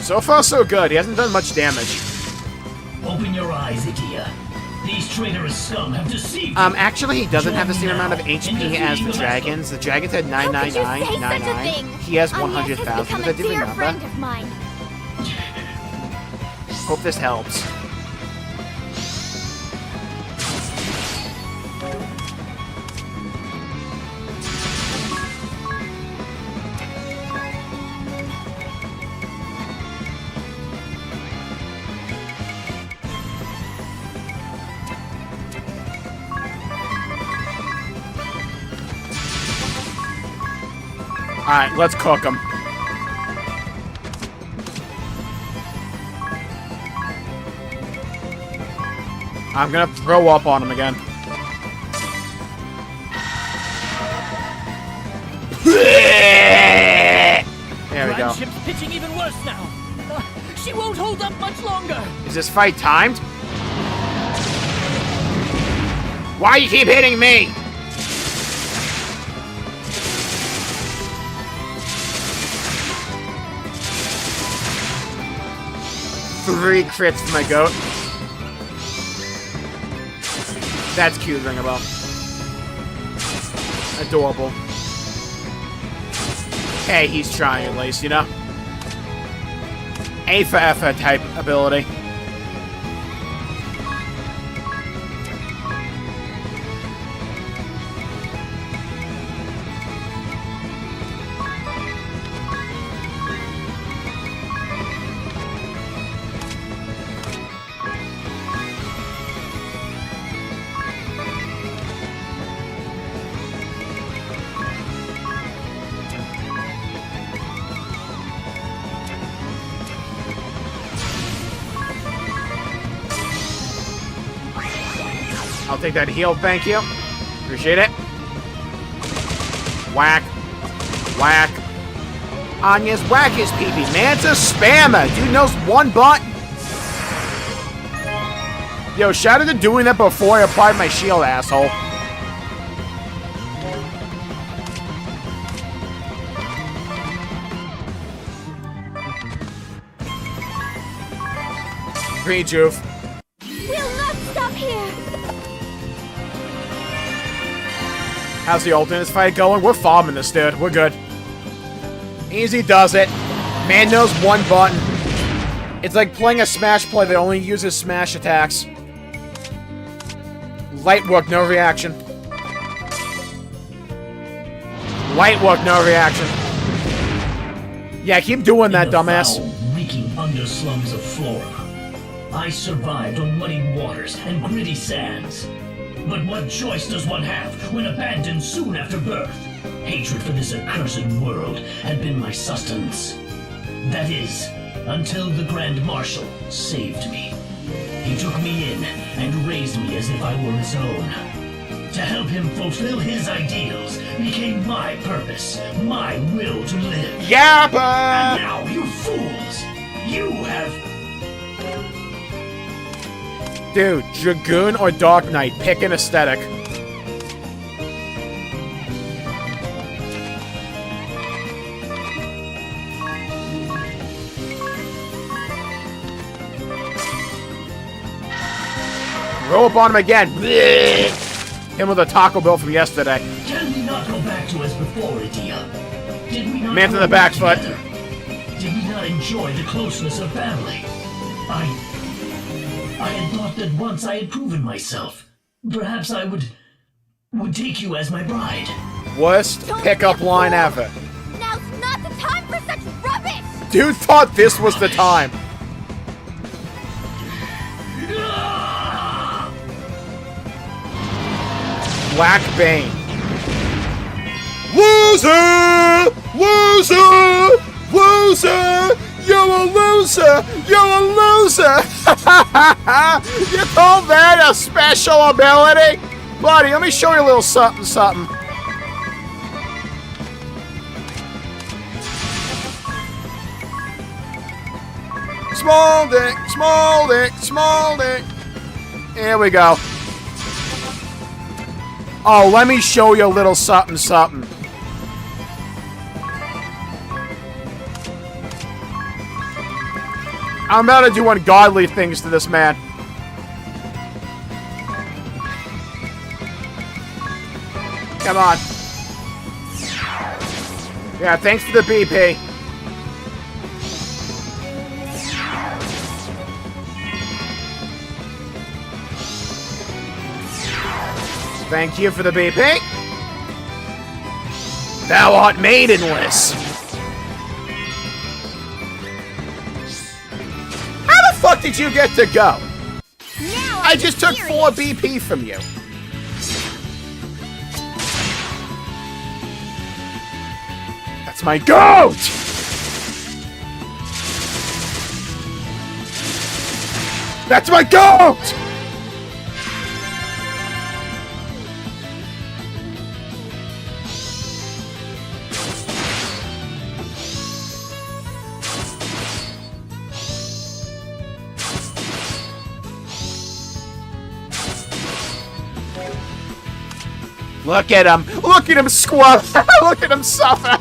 So far, so good. He hasn't done much damage. Open your eyes, Idia. These traitorous scum have deceived you. Actually, he doesn't have the same Join me amount of now in HP as the defeating dragons. The dragons had How could you say such a 999. thing? He has Agnes 100,000. has become I a didn't dear remember. friend of mine. Hope this helps. Alright, let's cook him. I'm gonna throw up on him again. There we go. Ship's pitching even worse now. She won't hold up much longer. Is this fight timed? Why you keep hitting me? Three crits for my goat. That's cute, ring a bell. Adorable. Hey, he's trying at least, you know? A for effort type ability. I'll take that heal, thank you. Appreciate it. Whack. Whack. Anya's whack his pee-pee. Man's a spammer. Dude knows one button. Yo, shout out to doing that before I applied my shield, asshole. Green Juve. We'll not stop here. How's the ultimate fight going? We're farming this, dude. We're good. Easy does it. Man knows one button. It's like playing a Smash play that only uses Smash attacks. Light work, no reaction. Light work, no reaction. Yeah, keep doing that, dumbass. In the foul, reeking underslums of Flora, I survived on muddy waters and gritty sands. But what choice does one have when abandoned soon after birth? Hatred for this accursed world had been my sustenance. That is, until the Grand Marshal saved me. He took me in and raised me as if I were his own. To help him fulfill his ideals became my purpose, my will to live. Yappa! And now, you fools, you have... Dude, Dragoon or Dark Knight, pick an aesthetic. Roll up on him again. Blech. Him with a Taco Bell from yesterday. Can we not go back to as before, Idia? Did we not Man to grow the back foot. together? Did we not enjoy the closeness of family? I had thought that once I had proven myself, perhaps I would take you as my bride. Worst pickup line ever. Now's not the time for such rubbish. Dude thought this was the time. Black Bane. Loser! Loser! Loser! You're a loser! You're a loser! You call that a special ability? Buddy, let me show you a little something, something. Small dick, small dick, small dick. Here we go. Oh, let me show you a little something, something. I'm about to do ungodly things to this man. Come on. Yeah, thanks for the BP. Thank you for the BP. Thou art maidenless. How the fuck did you get to go? Now I just took 4 BP from you. That's my goat! That's my goat! Look at him! Look at him squat! Look at him suffer!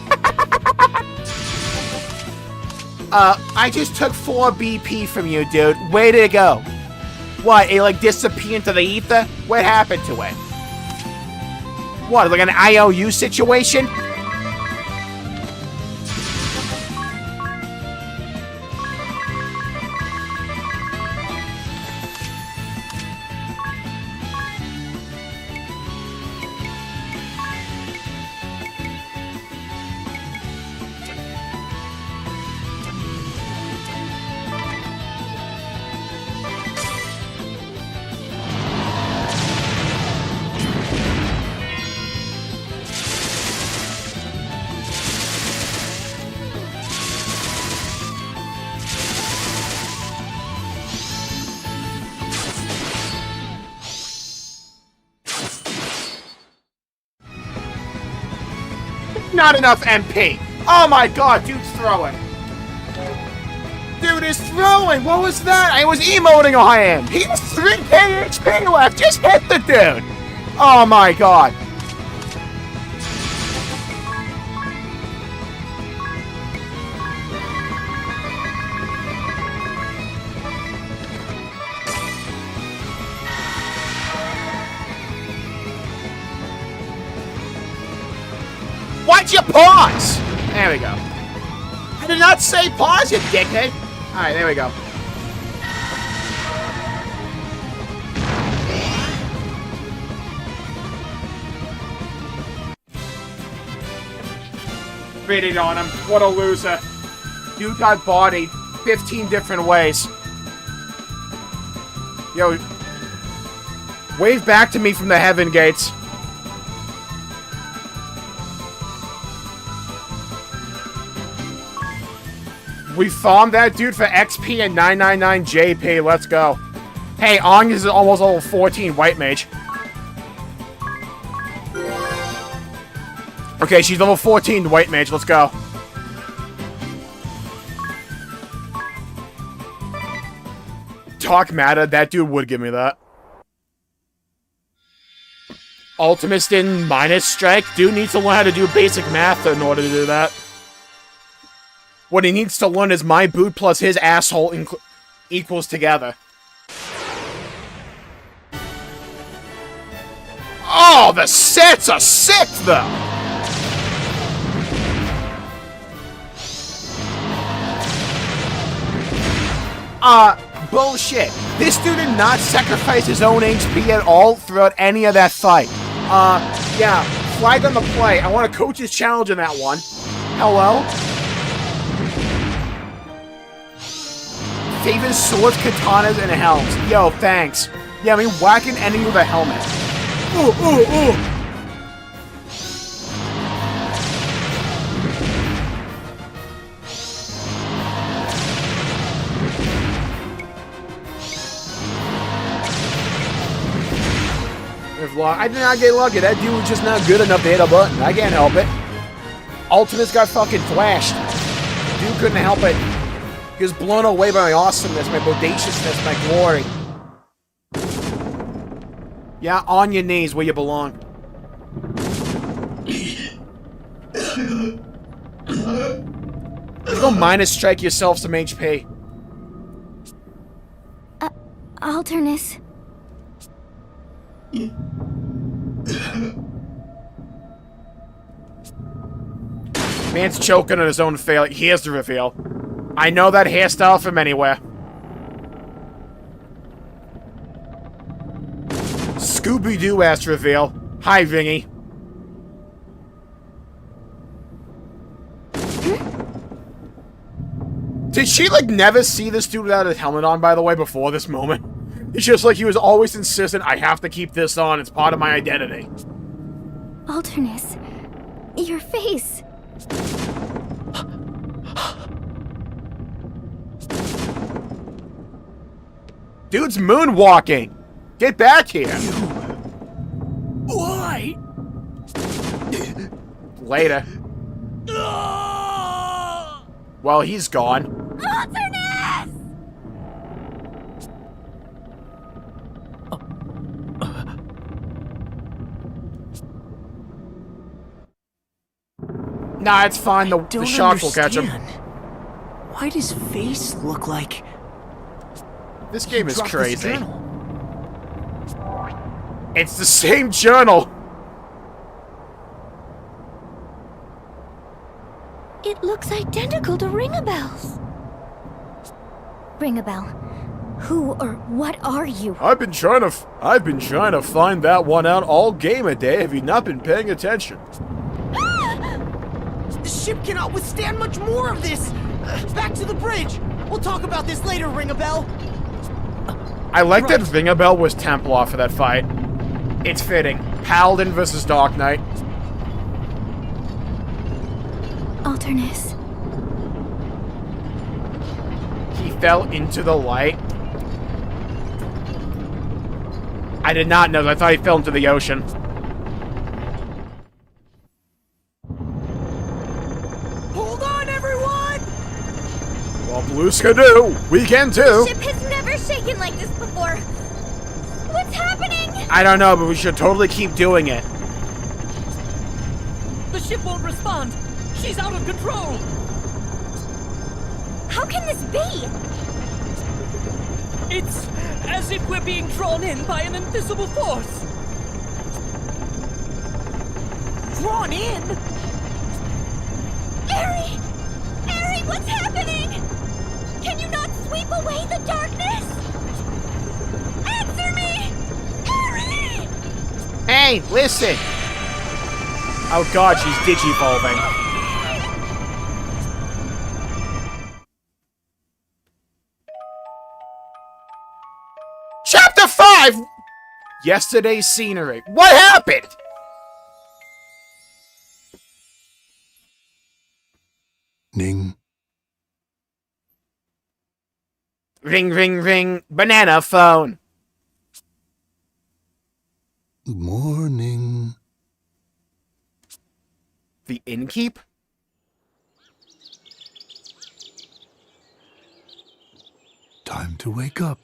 I just took 4 BP from you, dude. Way to go. What, it like disappeared into the ether? What happened to it? What, like an IOU situation? Not enough MP. Oh my god, dude's throwing. Dude is throwing. What was that? I was emoting on him. He has 3k HP left. Just hit the dude. Oh my god. Why'd you pause? There we go. I did not say pause, you dickhead. Alright, there we go. Spit on him. What a loser. Dude got bodied 15 different ways. Yo. Wave back to me from the heaven gates. We farmed that dude for XP and 999 JP. Let's go. Hey, Ong is almost level 14 white mage. Okay, she's level 14 white mage. Let's go. Talk matter. That dude would give me that. Ultimate in minus strike. Dude needs to learn how to do basic math in order to do that. What he needs to learn is my boot plus his asshole equals together. Oh, the sets are sick, though! Bullshit. This dude did not sacrifice his own HP at all throughout any of that fight. Yeah, flag on the play. I want to coach his challenge in that one. Hello? Favors swords, katanas, and helms. Yo, thanks. Yeah, I mean, whacking enemy with a helmet. Ooh, ooh, ooh. I did not get lucky. That dude was just not good enough to hit a button. I can't help it. Ultimates got fucking flashed. Dude couldn't help it. He was blown away by my awesomeness, my bodaciousness, my glory. Yeah, on your knees where you belong. Go minus strike yourself some HP. Alternus. Man's choking on his own failure. Here's the reveal. I know that hairstyle from anywhere. Scooby-Doo ass reveal. Hi, Vingy. Did she, like, never see this dude without his helmet on, by the way, before this moment? It's just like he was always insistent, I have to keep this on, it's part of my identity. Alternus. Your face. Dude's moonwalking! Get back here! Why? Later. Well, he's gone. Alternus! Nah, it's fine. The Don't shark will catch him. understand. Why'd his face look like... This game is dropped this crazy. journal? It's the same journal! It looks identical to Ringabel's. Ringabel, who or what are you? I've been trying to find that one out all game a day. Have you not been paying attention? The ship cannot withstand much more of this! Back to the bridge! We'll talk about this later, Ringabel! I like that Ringabel was Templar for that fight. It's fitting. Paladin versus Dark Knight. Alternus. He fell into the light. I did not know that. I thought he fell into the ocean. Hold on, everyone! Well, Blues can do. We can too. Ship has never shaken like this before. What's happening? I don't know, but we should totally keep doing it. The ship won't respond. She's out of control. How can this be? It's as if we're being drawn in by an invisible force. Drawn in? Eri! Eri, what's happening? Can you not sweep away the darkness? Answer me! Eri! Hey, listen. Oh god, she's digivolving. Chapter 5! Yesterday's scenery. What happened? Ning. Ring, ring, ring. Banana phone. Morning. The innkeep? Time to wake up.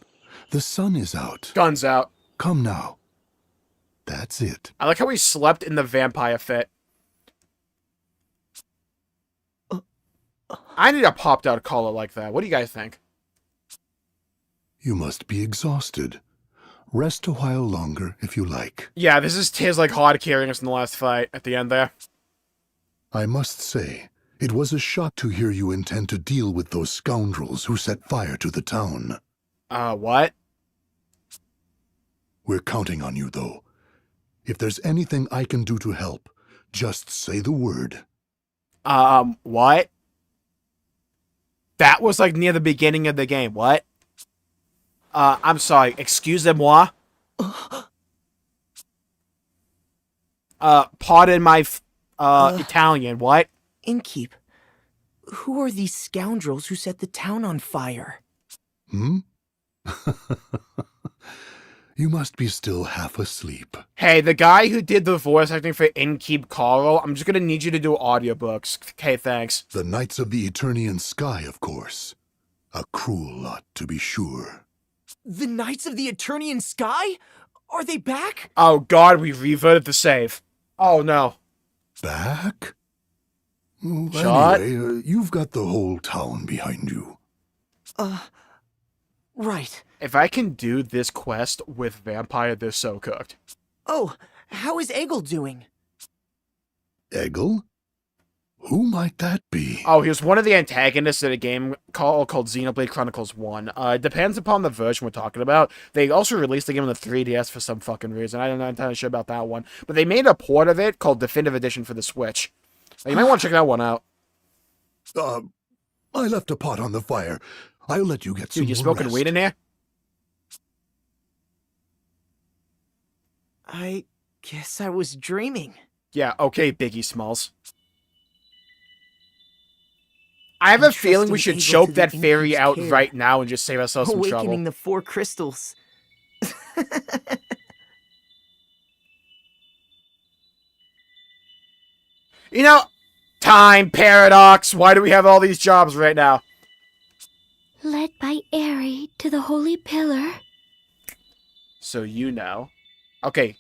The sun is out. Guns out. Come now. That's it. I like how he slept in the vampire fit. I need a popped out collar like that. What do you guys think? You must be exhausted. Rest a while longer if you like. Yeah, this is Tiz like hard carrying us in the last fight at the end there. I must say, it was a shock to hear you intend to deal with those scoundrels who set fire to the town. What? We're counting on you, though. If there's anything I can do to help, just say the word. What? That was like near the beginning of the game. What? I'm sorry. Excusez-moi. Pardon my, Italian. What? Innkeep, who are these scoundrels who set the town on fire? Hmm? You must be still half asleep. Hey, the guy who did the voice acting for Innkeep Carl, I'm just gonna need you to do audiobooks. Okay, thanks. The Knights of the Eternian Sky, of course. A cruel lot, to be sure. The Knights of the Eternian Sky? Are they back? Oh god, we reverted the save. Oh no. Back? Oh, Shot? anyway, you've got the whole town behind you. Right. If I can do this quest with Vampire, they're so cooked. Oh, how is Eggle doing? Eggle? Who might that be? Oh, he was one of the antagonists in a game called Xenoblade Chronicles 1. It depends upon the version we're talking about. They also released the game on the 3DS for some fucking reason. I'm not entirely sure about that one. But they made a port of it called Definitive Edition for the Switch. You might want to check that one out. I left a pot on the fire. I'll let you get some Dude, you more smoking rest. weed in here? I guess I was dreaming. Yeah, okay, Biggie Smalls. I have a feeling we should Entrusting choke Eggle to that the fairy Infinite's out care. right now and just save ourselves some trouble. Awakening the 4 crystals. You know, time paradox. Why do we have all these jobs right now? Led by Airy to the Holy Pillar. So you know. Okay.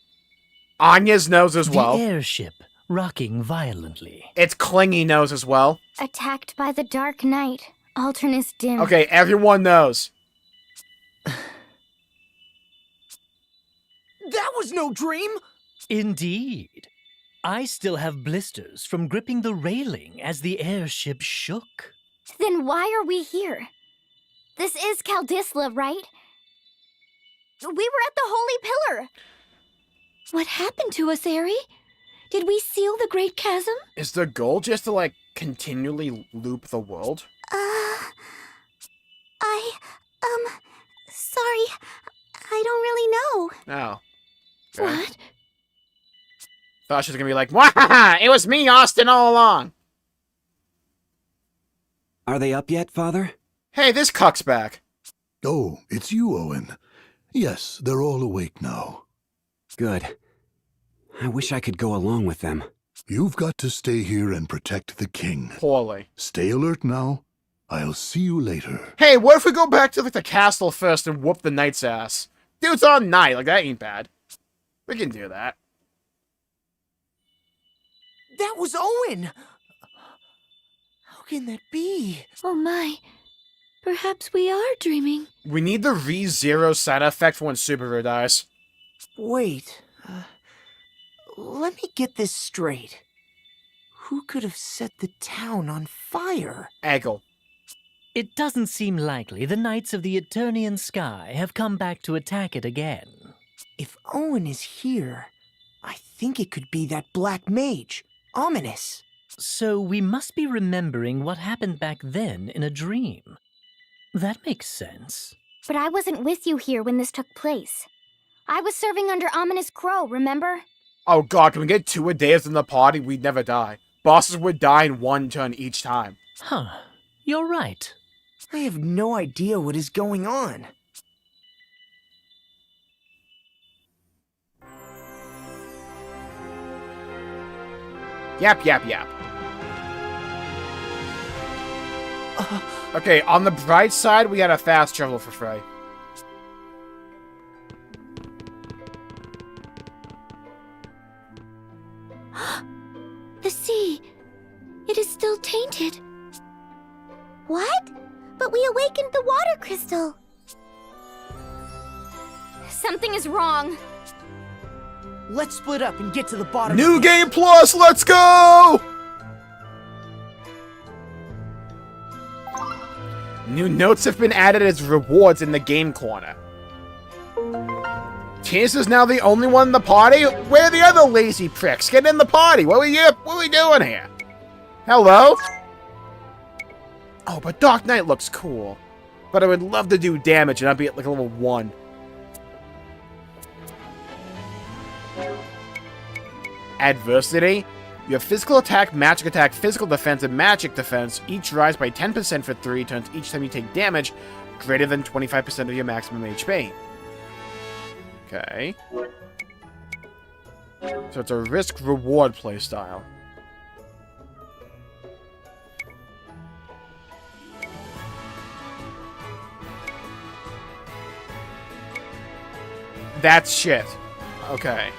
Anya's knows as well. The airship rocking violently. It's Clingy knows as well. Attacked by the Dark Knight. Alternus dim. Okay, everyone knows. That was no dream! Indeed. I still have blisters from gripping the railing as the airship shook. Then why are we here? This is Caldisla, right? We were at the Holy Pillar. What happened to us, Airy? Did we seal the Great Chasm? Is the goal just to, like, continually loop the world? Sorry. I don't really know. No. What? Thought she was gonna be like, Wahaha! It was me, Austin, all along! Are they up yet, Father? Hey, this cuck's back. Oh, it's you, Owen. Yes, they're all awake now. Good. I wish I could go along with them. You've got to stay here and protect the king. Poorly. Stay alert now. I'll see you later. Hey, what if we go back to, like, the castle first and whoop the knight's ass? Dude's on night, like, that ain't bad. We can do that. That was Owen! How can that be? Oh my. Perhaps we are dreaming. We need the re-zero sound effect for when Superhero dies. Wait. Let me get this straight. Who could have set the town on fire? Eggle. It doesn't seem likely the Knights of the Eternian Sky have come back to attack it again. If Owen is here, I think it could be that black mage, Ominous. So we must be remembering what happened back then in a dream. That makes sense. But I wasn't with you here when this took place. I was serving under Ominous Crow, remember? Oh god, can we get 2 a days in the party? We'd never die. Bosses would die in 1 turn each time. Huh. You're right. I have no idea what is going on. Yap, yap, yap. Okay, on the bright side, we got a fast travel for Frey. The sea. It is still tainted. What? But we awakened the water crystal. Something is wrong. Let's split up and get to the bottom. New of this. Game Plus, let's go! New notes have been added as rewards in the game corner. Tiz is now the only one in the party? Where are the other lazy pricks? Get in the party! What are we doing here? Hello? Oh, but Dark Knight looks cool. But I would love to do damage and I'd be at like a level 1. Adversity. Your physical attack, physical defense, and magic defense each rise by 10% for 3 turns each time you take damage greater than 25% of your maximum HP. Okay. So it's a risk-reward playstyle. That's shit. Okay.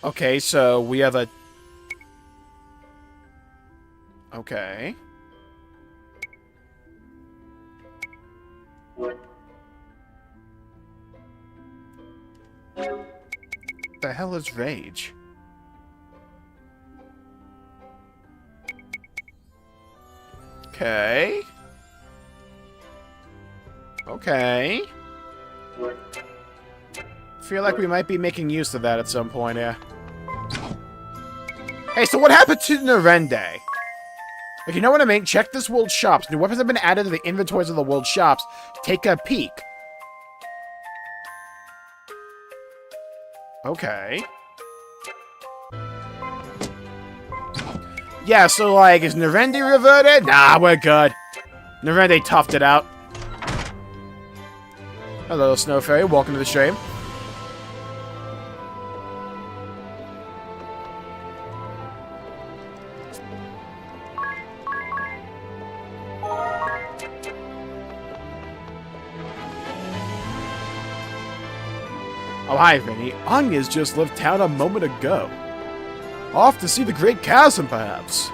Okay, so we have a... Okay. The hell is rage? Okay. Okay. Feel like we might be making use of that at some point here. Hey, so what happened to Nerende? Like, you know what I mean? Check this world shops. New weapons have been added to the inventories of the world shops. Take a peek. Okay. Yeah, so, like, is Nerende reverted? Nah, we're good. Nerende toughed it out. Hello, Snow Fairy. Welcome to the stream. Oh, hi, Vinny. Anya's just left town a moment ago. Off to see the Great Chasm, perhaps.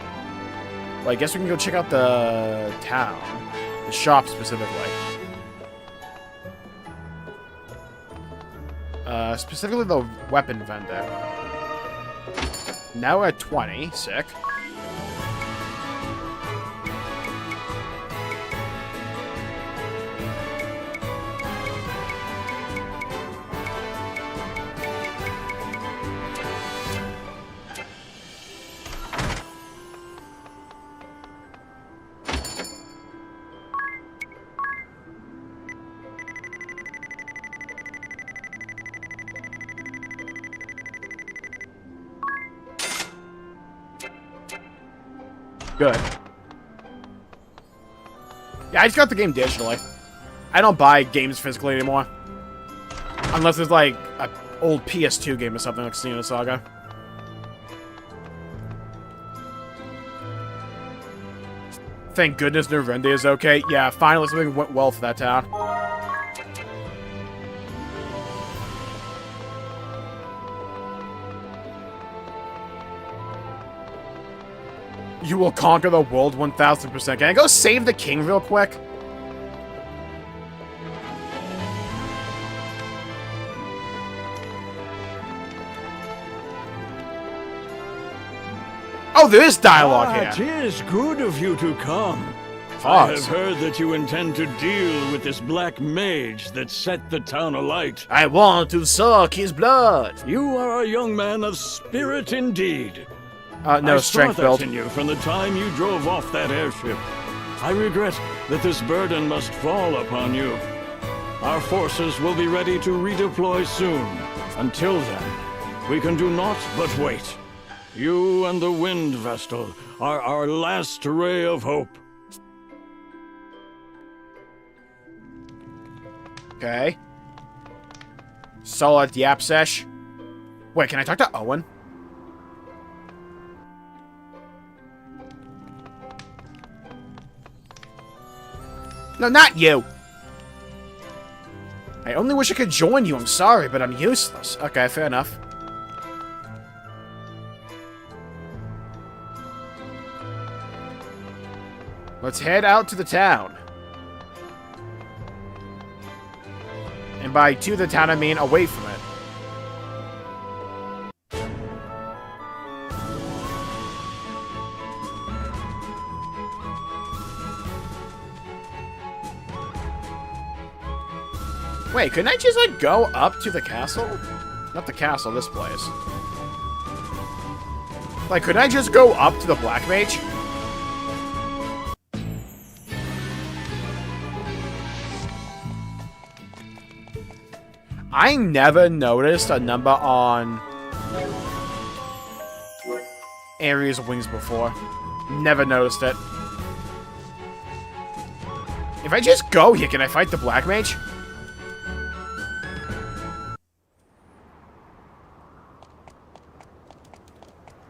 Well, I guess we can go check out the town. The shop, specifically. Specifically the weapon vendor. Now we're at 20. Sick. Good. Yeah, I just got the game digitally. I don't buy games physically anymore. Unless it's like an old PS2 game or something like Xenosaga Saga. Thank goodness Nerende is okay. Yeah, finally something went well for that town. You will conquer the world 1000%. Can I go save the king real quick? Oh, there is dialogue here. It is good of you to come. Pause. I have heard that you intend to deal with this black mage that set the town alight. I want to suck his blood. You are a young man of spirit indeed. No, I strength saw build. that in you from the time you drove off that airship. I regret that this burden must fall upon you. Our forces will be ready to redeploy soon. Until then, we can do naught but wait. You and the Wind Vestal are our last ray of hope. Okay. Solid Yapsesh. Wait, can I talk to Owen? No, not you! I only wish I could join you, I'm sorry, but I'm useless. Okay, fair enough. Let's head out to the town. And by to the town, I mean away from it. Wait, couldn't I just, like, go up to the castle? Not the castle, this place. Like, couldn't I just go up to the Black Mage? I never noticed a number on Ares' wings before. Never noticed it. If I just go here, can I fight the Black Mage?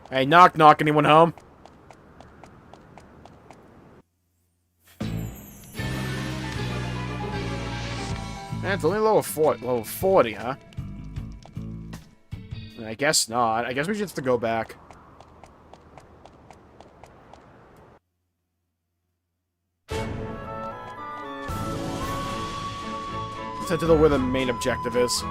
Hey, knock knock, anyone home? It's only level 40, huh? I guess not. I guess we just have to go back. head to where the main objective is.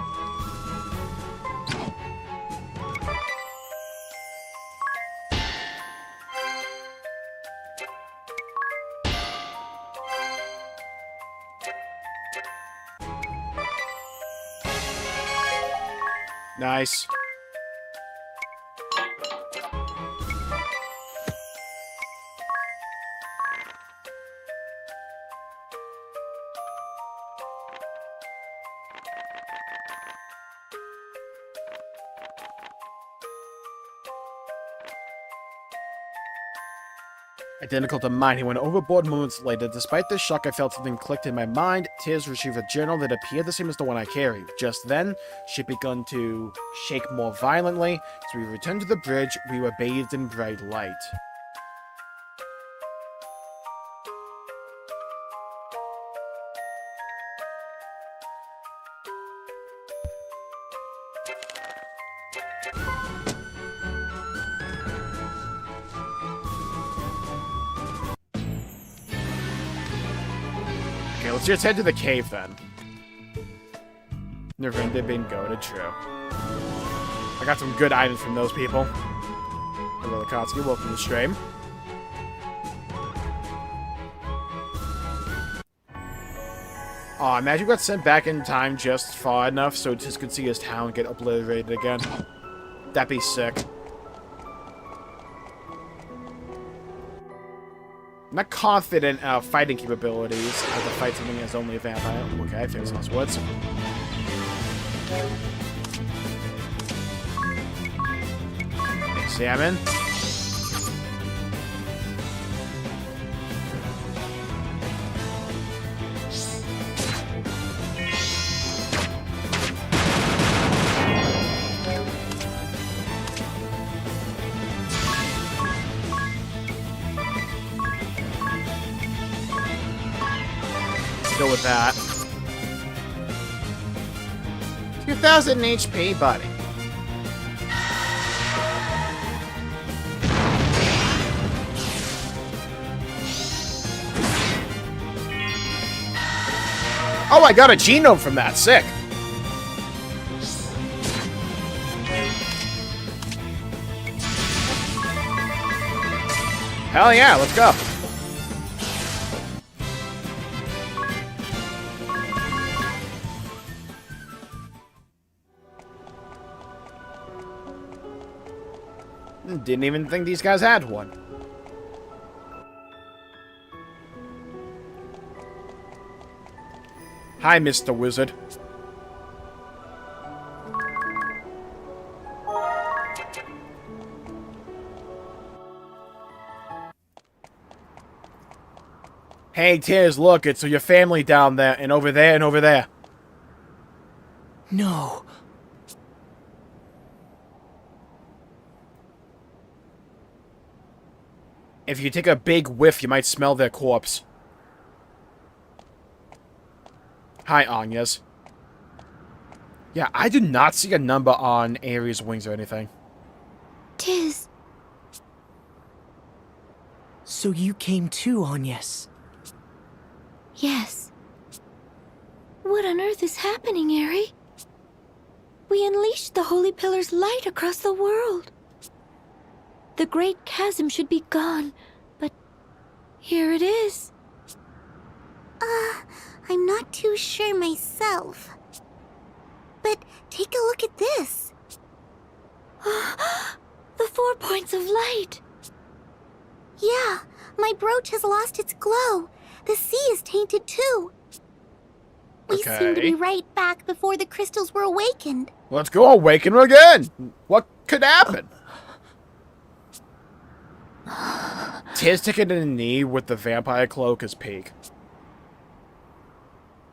Nice. Identical to mine, he went overboard moments later. Despite this shock, I felt something clicked in my mind. Tears retrieved a journal that appeared the same as the one I carried. Just then, she began to shake more violently. As we returned to the bridge, we were bathed in bright light. Okay, let's just head to the cave then. Nervinda Bingo to true. I got some good items from those people. Hello, Lakotski, welcome to the stream. Aw, imagine we got sent back in time just far enough so Tiz could see his town get obliterated again. That'd be sick. I'm not confident in our fighting capabilities. How to fight something as only a vampire. Okay, famous last words. Salmon. Go with that. 2,000 HP, buddy. Oh, I got a genome from that. Sick. Hell yeah, let's go. Didn't even think these guys had one. Hi, Mr. Wizard. Hey, Tiz, look, it's your family down there, and over there, and over there. No. If you take a big whiff, you might smell their corpse. Hi, Anyas. Yeah, I do not see a number on Ares' wings or anything. Tiz. So you came too, Agnes. Yes. What on earth is happening, Ari? We unleashed the Holy Pillar's light across the world. The Great Chasm should be gone, but here it is. I'm not too sure myself. But take a look at this. The 4 points of light. Yeah, my brooch has lost its glow. The sea is tainted too. We seem to be right back before the crystals were awakened. Let's go awaken again. What could happen? Tiz taking a knee with the vampire cloak as peak.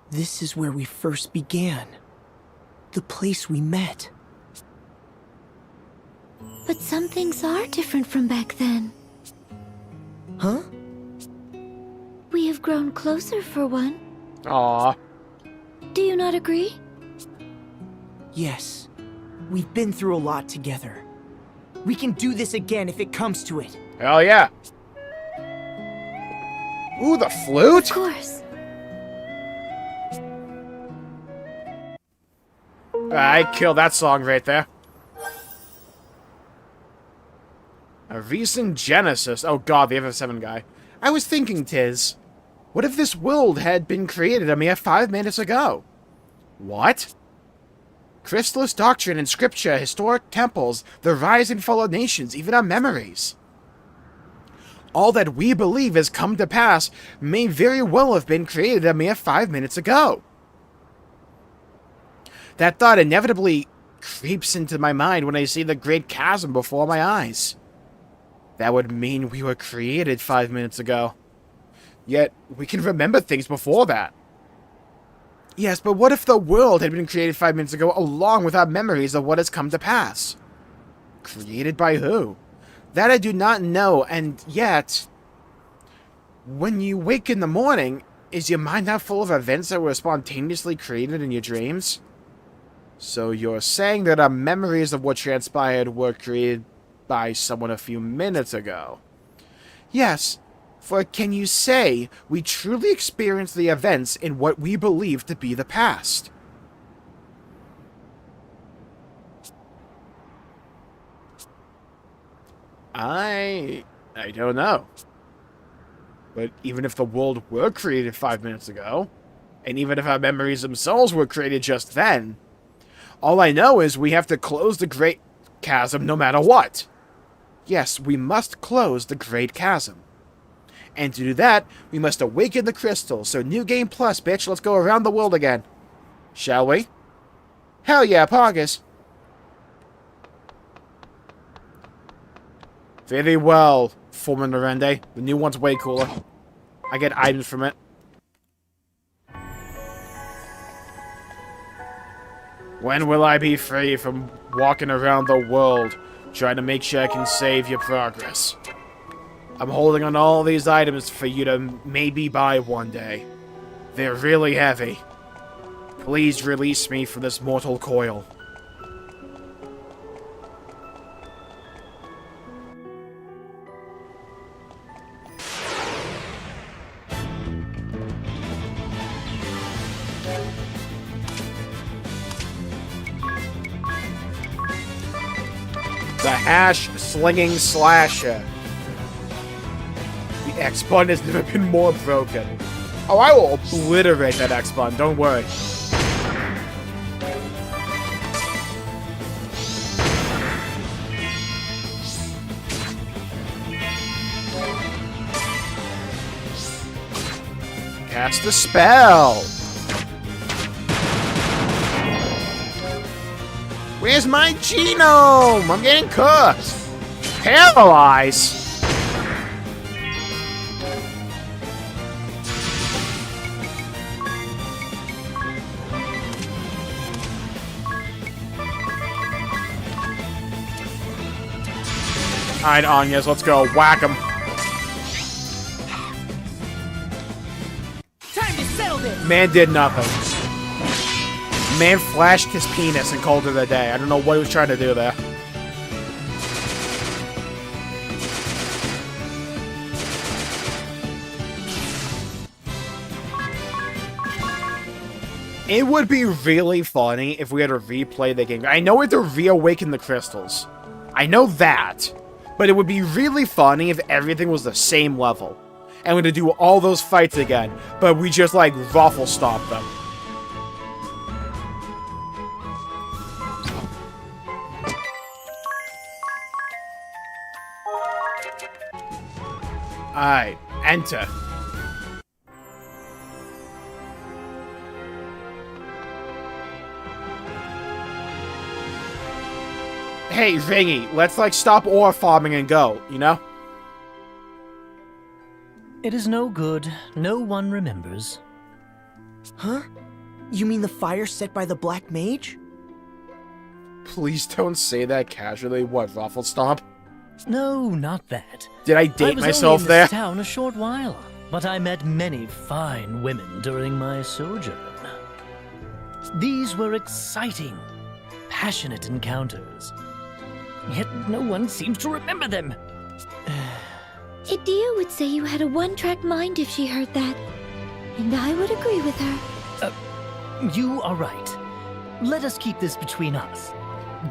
This is where we first began. The place we met. But some things are different from back then. Huh? We have grown closer for one. Aww. Do you not agree? Yes. We've been through a lot together. We can do this again if it comes to it. Hell yeah. Ooh, the flute? Of course. I killed that song right there. A recent Genesis. Oh god, the FF7 guy. I was thinking, Tiz, what if this world had been created a mere 5 minutes ago? What? Crystalist doctrine and scripture, historic temples, the rise and fall of nations, even our memories. All that we believe has come to pass may very well have been created a mere 5 minutes ago. That thought inevitably creeps into my mind when I see the great chasm before my eyes. That would mean we were created 5 minutes ago. Yet, we can remember things before that. Yes, but what if the world had been created 5 minutes ago along with our memories of what has come to pass? Created by who? That I do not know, and yet... When you wake in the morning, is your mind not full of events that were spontaneously created in your dreams? So you're saying that our memories of what transpired were created by someone a few minutes ago? Yes, for can you say we truly experienced the events in what we believe to be the past? I don't know. But even if the world were created 5 minutes ago, and even if our memories themselves were created just then, all I know is we have to close the Great Chasm no matter what. Yes, we must close the Great Chasm. And to do that, we must awaken the crystal. So New Game Plus, bitch, let's go around the world again. Shall we? Hell yeah, Pogus. Very well, Foreman Mirende. The new one's way cooler. I get items from it. When will I be free from walking around the world trying to make sure I can save your progress? I'm holding on all these items for you to maybe buy one day. They're really heavy. Please release me from this mortal coil. The hash-slinging slasher. The X button has never been more broken. Oh, I will obliterate that X button, don't worry. Cast a spell. Where's my genome? I'm getting cooked. Paralyzed. Alright, Anyas, let's go. Whack him. Time to settle this. Man did nothing. Man flashed his penis and called it a day. I don't know what he was trying to do there. It would be really funny if we had to replay the game. I know we had to reawaken the crystals. I know that. But it would be really funny if everything was the same level. And we had to do all those fights again. But we just, like, raffle stomp them. Alright, enter. Hey, Ringy, let's like stop ore farming and go, you know? It is no good. No one remembers. Huh? You mean the fire set by the Black Mage? Please don't say that casually. What, Raffle Stomp? No, not that. Did I date myself there? I was only in there? this town a short while, but I met many fine women during my sojourn. These were exciting, passionate encounters. Yet no one seems to remember them. Idia would say you had a one-track mind if she heard that. And I would agree with her. You are right. let us keep this between us.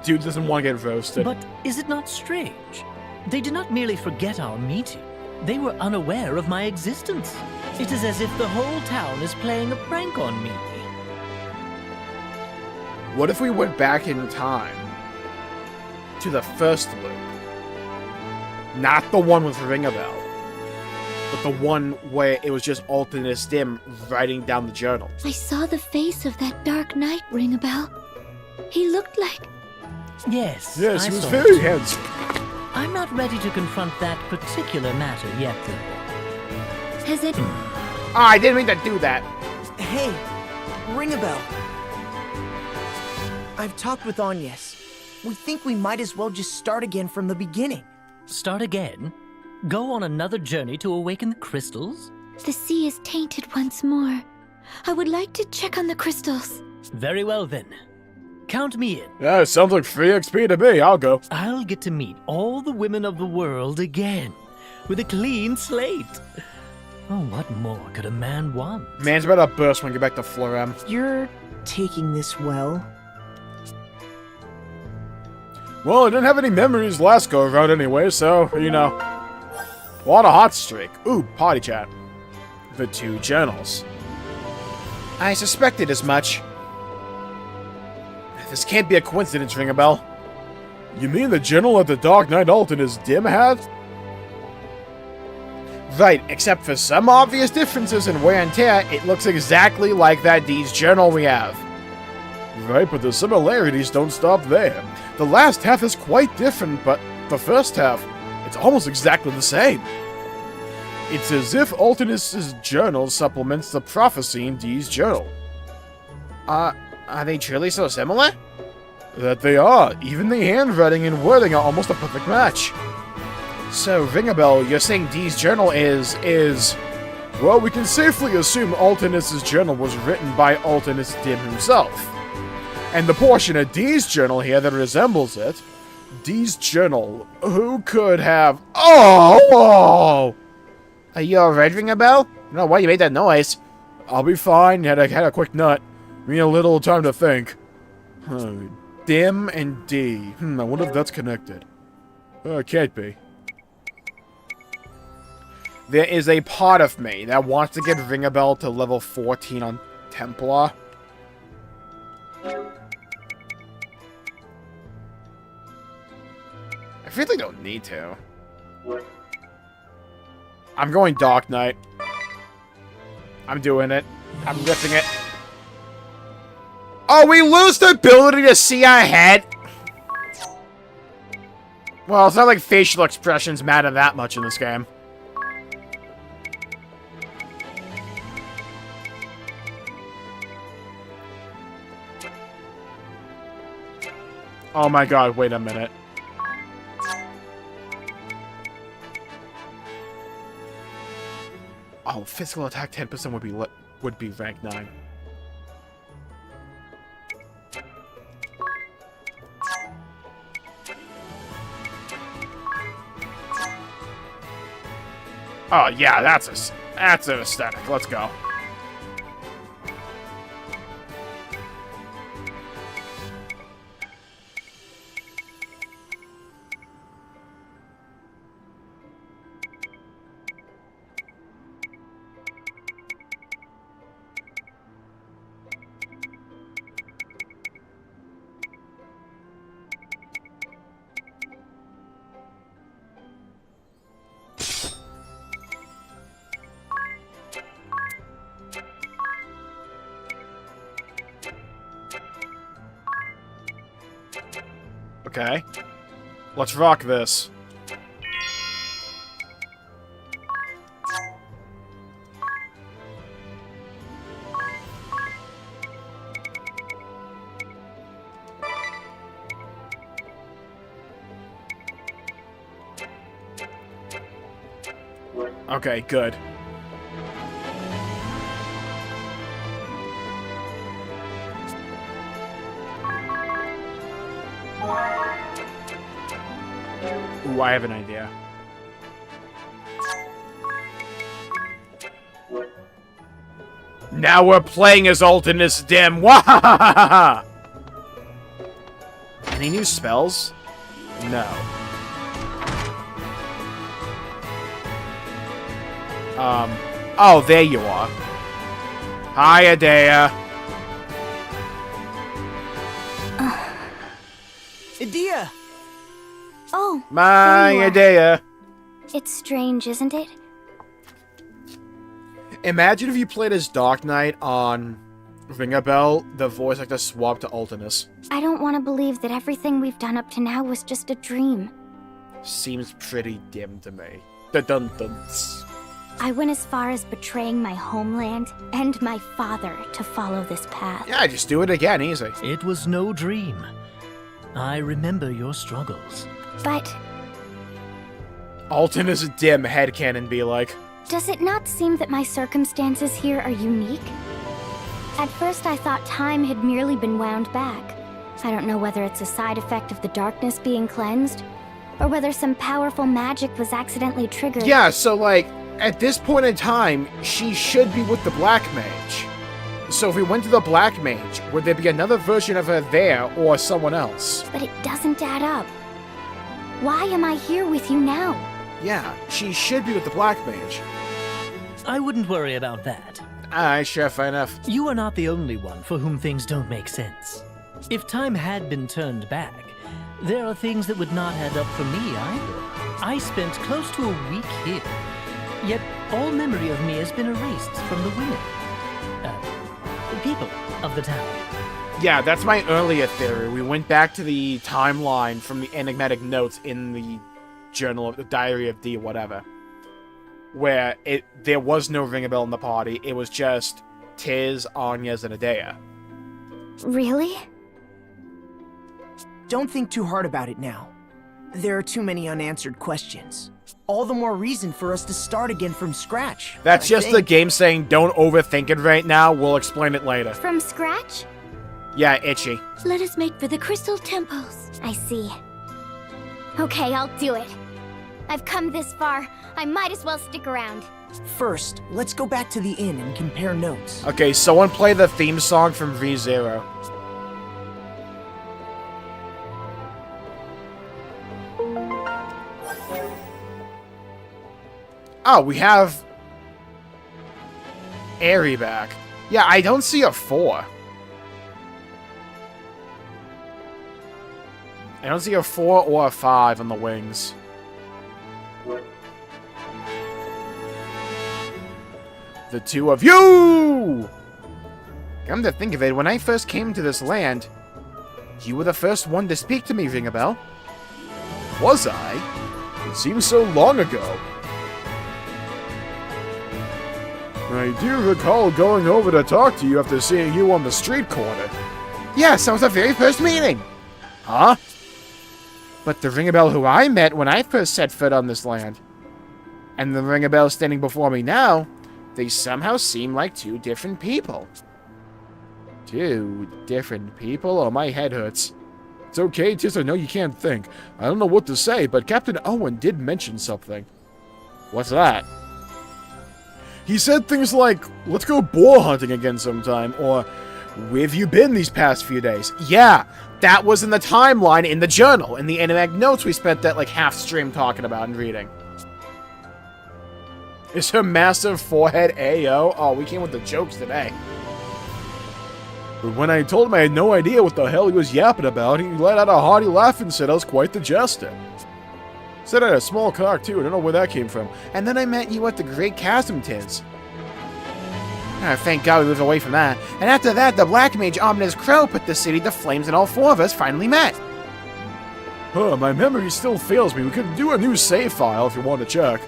Dude doesn't want to get roasted. But is it not strange? They did not merely forget our meeting. They were unaware of my existence. It is as if the whole town is playing a prank on me. What if we went back in time to the first loop? Not the one with Ring a Bell, but the one where it was just Alternus Dim writing down the journal. I saw the face of that dark knight ring a bell. He looked like... Yes, Yes, I he was saw very it. handsome. I'm not ready to confront that particular matter yet, though. Has it... Ah, I didn't mean to do that. Hey, ring a bell. I've talked with Agnes. We think we might as well just start again from the beginning. Start again? Go on another journey to awaken the crystals? The sea is tainted once more. I would like to check on the crystals. Very well then. Count me in. Yeah, it sounds like free XP to me. I'll go. I'll get to meet all the women of the world again, with a clean slate. Oh, what more could a man want? Man's about to burst when we get back to Florem. You're taking this well. Well, I didn't have any memories last go around anyway, so, you know. On a hot streak. Ooh, party chat. The two journals. I suspected as much. This can't be a coincidence, Ring a Bell. You mean the journal that the Dark Knight Alternus Dim had? Right, except for some obvious differences in wear and tear, it looks exactly like that Dee's journal we have. Right, but the similarities don't stop there. The last half is quite different, but the first half, it's almost exactly the same. It's as if Alternus's journal supplements the prophecy in Dee's journal. Are they truly so similar? That they are. Even the handwriting and wording are almost a perfect match. So, Ring a Bell, you're saying Dee's journal is... Well, we can safely assume Alternus's journal was written by Alternus Dim himself. And the portion of Dee's journal here that resembles it... Dee's journal, who could have... Oh! Are you alright, Ring a Bell? No, why you made that noise? I'll be fine. Had a quick nut. Give me a little time to think. Dim and D. I wonder if that's connected. It can't be. There is a part of me that wants to get Ring a Bell to level 14 on Templar. I really don't need to. I'm going Dark Knight. I'm doing it. I'm ripping it. Oh, we lose the ability to see ahead? Well, it's not like facial expressions matter that much in this game. Oh my god, wait a minute. Oh, physical attack 10% would be rank 9. Oh yeah, that's an aesthetic. Let's go. Okay. Let's rock this. Okay, good. Ooh, I have an idea. Now we're playing as Alternus Dim. Wahahaha! Any new spells? No. Oh, there you are. Hi, Adea. Idea! Oh, My there you are. Adea. It's strange, isn't it? Imagine if you played as Dark Knight on Ringabel, the voice actor swapped to Altinus. I don't want to believe that everything we've done up to now was just a dream. Seems pretty dim to me. The dun-duns. I went as far as betraying my homeland and my father to follow this path. Yeah, just do it again, easy. It was no dream. I remember your struggles. But Altinus dim, headcanon be like. does it not seem that my circumstances here are unique? At first I thought time had merely been wound back. I don't know whether it's a side effect of the darkness being cleansed, or whether some powerful magic was accidentally triggered. Yeah, so like, at this point in time, she should be with the Black Mage. So if we went to the Black Mage, would there be another version of her there, or someone else? But it doesn't add up. Why am I here with you now? Yeah, she should be with the Black Mage. I wouldn't worry about that. Alright, sure, fair enough. You are not the only one for whom things don't make sense. If time had been turned back, there are things that would not add up for me either. I spent close to a week here, yet all memory of me has been erased from the women. The people of the town. Yeah, that's my earlier theory. We went back to the timeline from the enigmatic notes in the journal of the Diary of D, whatever, where there was no Ringabel in the party. It was just Tiz, Anya's, and Adea. Really? Don't think too hard about it now. There are too many unanswered questions. All the more reason for us to start again from scratch. That's I just think. the game saying, don't overthink it right now. We'll explain it later. From scratch? Yeah, itchy. Let us make for the crystal temples. I see. Okay, I'll do it. I've come this far. I might as well stick around. First, let's go back to the inn and compare notes. Okay, someone play the theme song from ReZero. Oh, we have Aerie back. Yeah, I don't see a 4. I don't see a 4 or a 5 on the wings. The two of you! Come to think of it, when I first came to this land, you were the first one to speak to me, Ringabel. Was I? It seems so long ago. I do recall going over to talk to you after seeing you on the street corner. Yes, that was the very first meeting. Huh? But the Ringabel who I met when I first set foot on this land, and the Ringabel standing before me now, they somehow seem like two different people. Two different people? Oh, my head hurts. It's okay, Tiz, I know you can't think. I don't know what to say, but Captain Owen did mention something. What's that? He said things like, let's go boar hunting again sometime, or, where have you been these past few days? Yeah, that was in the timeline in the journal, in the animatic notes we spent that, like, half stream talking about and reading. Is her massive forehead AO? Oh, we came with the jokes today. But when I told him I had no idea what the hell he was yapping about, he let out a hearty laugh and said I was quite the jester. Said I had a small cock, too. I don't know where that came from. And then I met you at the Great Chasm, Tiz. Thank God we lived away from that. And after that, the Black Mage Ominous Crow put the city to flames and all four of us finally met. Huh, my memory still fails me. We could do a new save file if you want to check.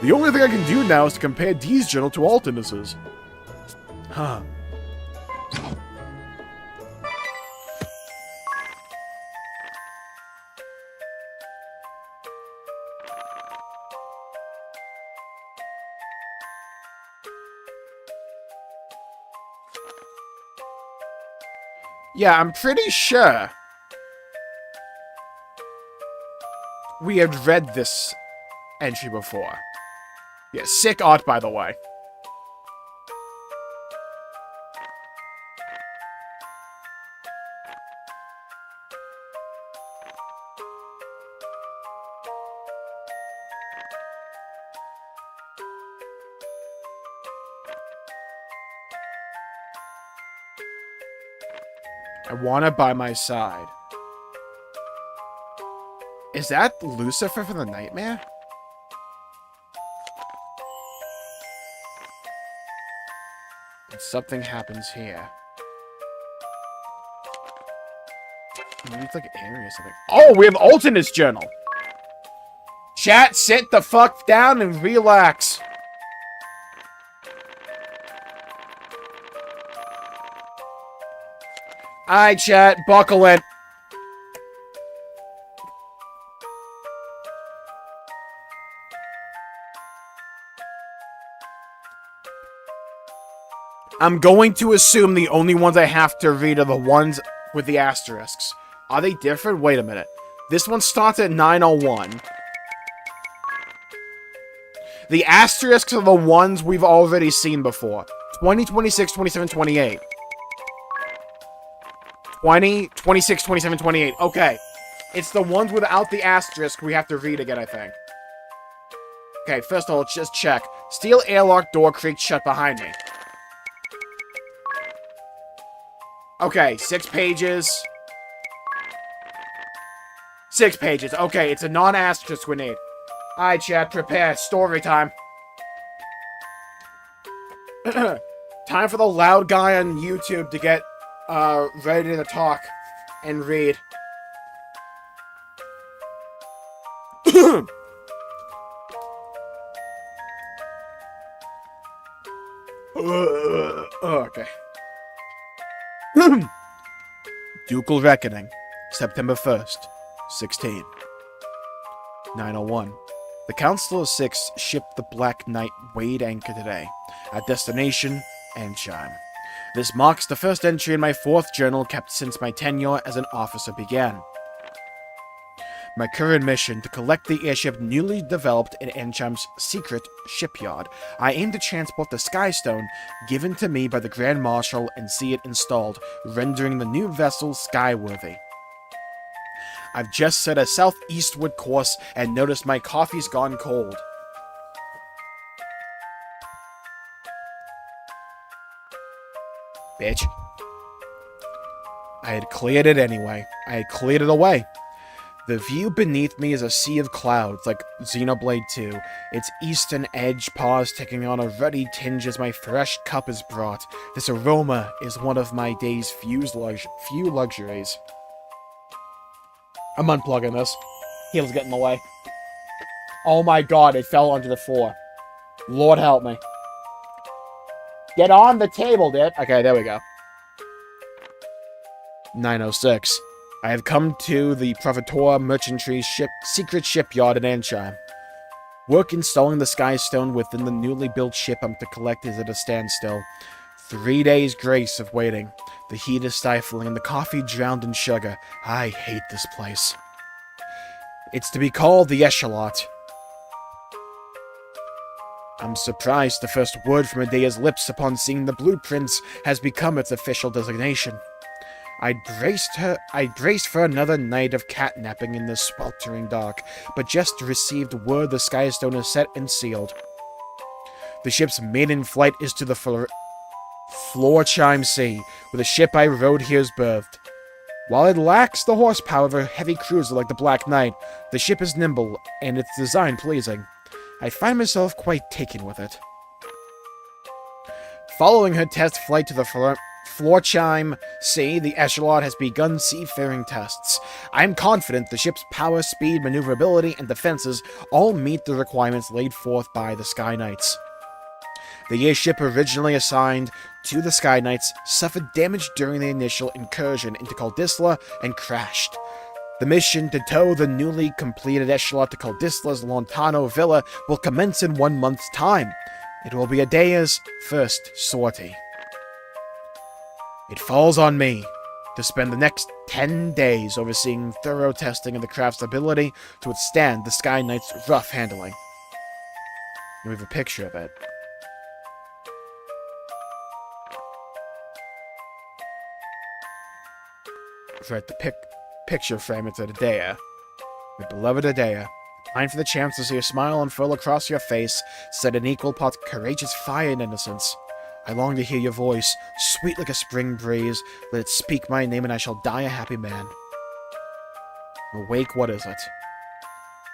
The only thing I can do now is to compare Dee's journal to Altinus's. Huh. Yeah, I'm pretty sure we had read this entry before. Yeah, sick art, by the way. I want her by my side. Is that Lucifer from the nightmare? And something happens here. Maybe it's like area or something. Oh, we have Alton's journal. Chat, sit the fuck down and relax. Alright, chat, buckle in. I'm going to assume the only ones I have to read are the ones with the asterisks. Are they different? Wait a minute. This one starts at 9:01. The asterisks are the ones we've already seen before. 20, 26, 27, 28. 20, 26, 27, 28. Okay. It's the ones without the asterisk we have to read again, I think. Okay, first of all, let's just check. Steel airlock door creaked shut behind me. Okay, 6 pages. 6 pages. Okay, it's a non-asterisk we need. Alright, chat, prepare. Story time. Time for the loud guy on YouTube to get ready to talk and read. Okay. Ducal Reckoning, September 1st, 16. 9:01. The Council of Six ship the Black Knight weighed anchor today. At destination, Enchime. This marks the first entry in my 4th journal kept since my tenure as an officer began. My current mission to collect the airship newly developed in Enchime's secret shipyard. I aim to transport the Skystone given to me by the Grand Marshal and see it installed, rendering the new vessel skyworthy. I've just set a southeastward course and noticed my coffee's gone cold. Bitch. I had cleared it anyway. I had cleared it away. The view beneath me is a sea of clouds, like Xenoblade 2. Its eastern edge paws taking on a ruddy tinge as my fresh cup is brought. This aroma is one of my day's few luxuries. I'm unplugging this. Heel's getting in the way. Oh my god, it fell onto the floor. Lord help me. Get on the table, dude. Okay, there we go. 9:06. I have come to the Provitora Merchantry's secret shipyard in Enchime. Work installing the Skystone within the newly built ship I'm to collect is at a standstill. 3 days' grace of waiting. The heat is stifling and the coffee drowned in sugar. I hate this place. It's to be called the Echelot. I'm surprised the first word from Adea's lips upon seeing the blueprints has become its official designation. I braced for another night of catnapping in the sweltering dark, but just received word the Skystone is set and sealed. The ship's maiden flight is to the Floorchime Sea, where the ship I rode here is berthed. While it lacks the horsepower of a heavy cruiser like the Black Knight, the ship is nimble and its design pleasing. I find myself quite taken with it. Following her test flight to the Floorchime Sea, the Echelot has begun seafaring tests. I am confident the ship's power, speed, maneuverability, and defenses all meet the requirements laid forth by the Sky Knights. The airship originally assigned to the Sky Knights suffered damage during the initial incursion into Caldisla and crashed. The mission to tow the newly completed Echelot to Caldisla's Lontano Villa will commence in 1 month's time. It will be Adea's first sortie. It falls on me to spend the next 10 days overseeing thorough testing of the craft's ability to withstand the Sky Knight's rough handling. We have a picture of it. Right, the picture frame, it's at Adea. My beloved Adea. Time for the chance to see a smile unfurl across your face, set an equal pot courageous fire and innocence. I long to hear your voice, sweet like a spring breeze. Let it speak my name, and I shall die a happy man. Awake, what is it?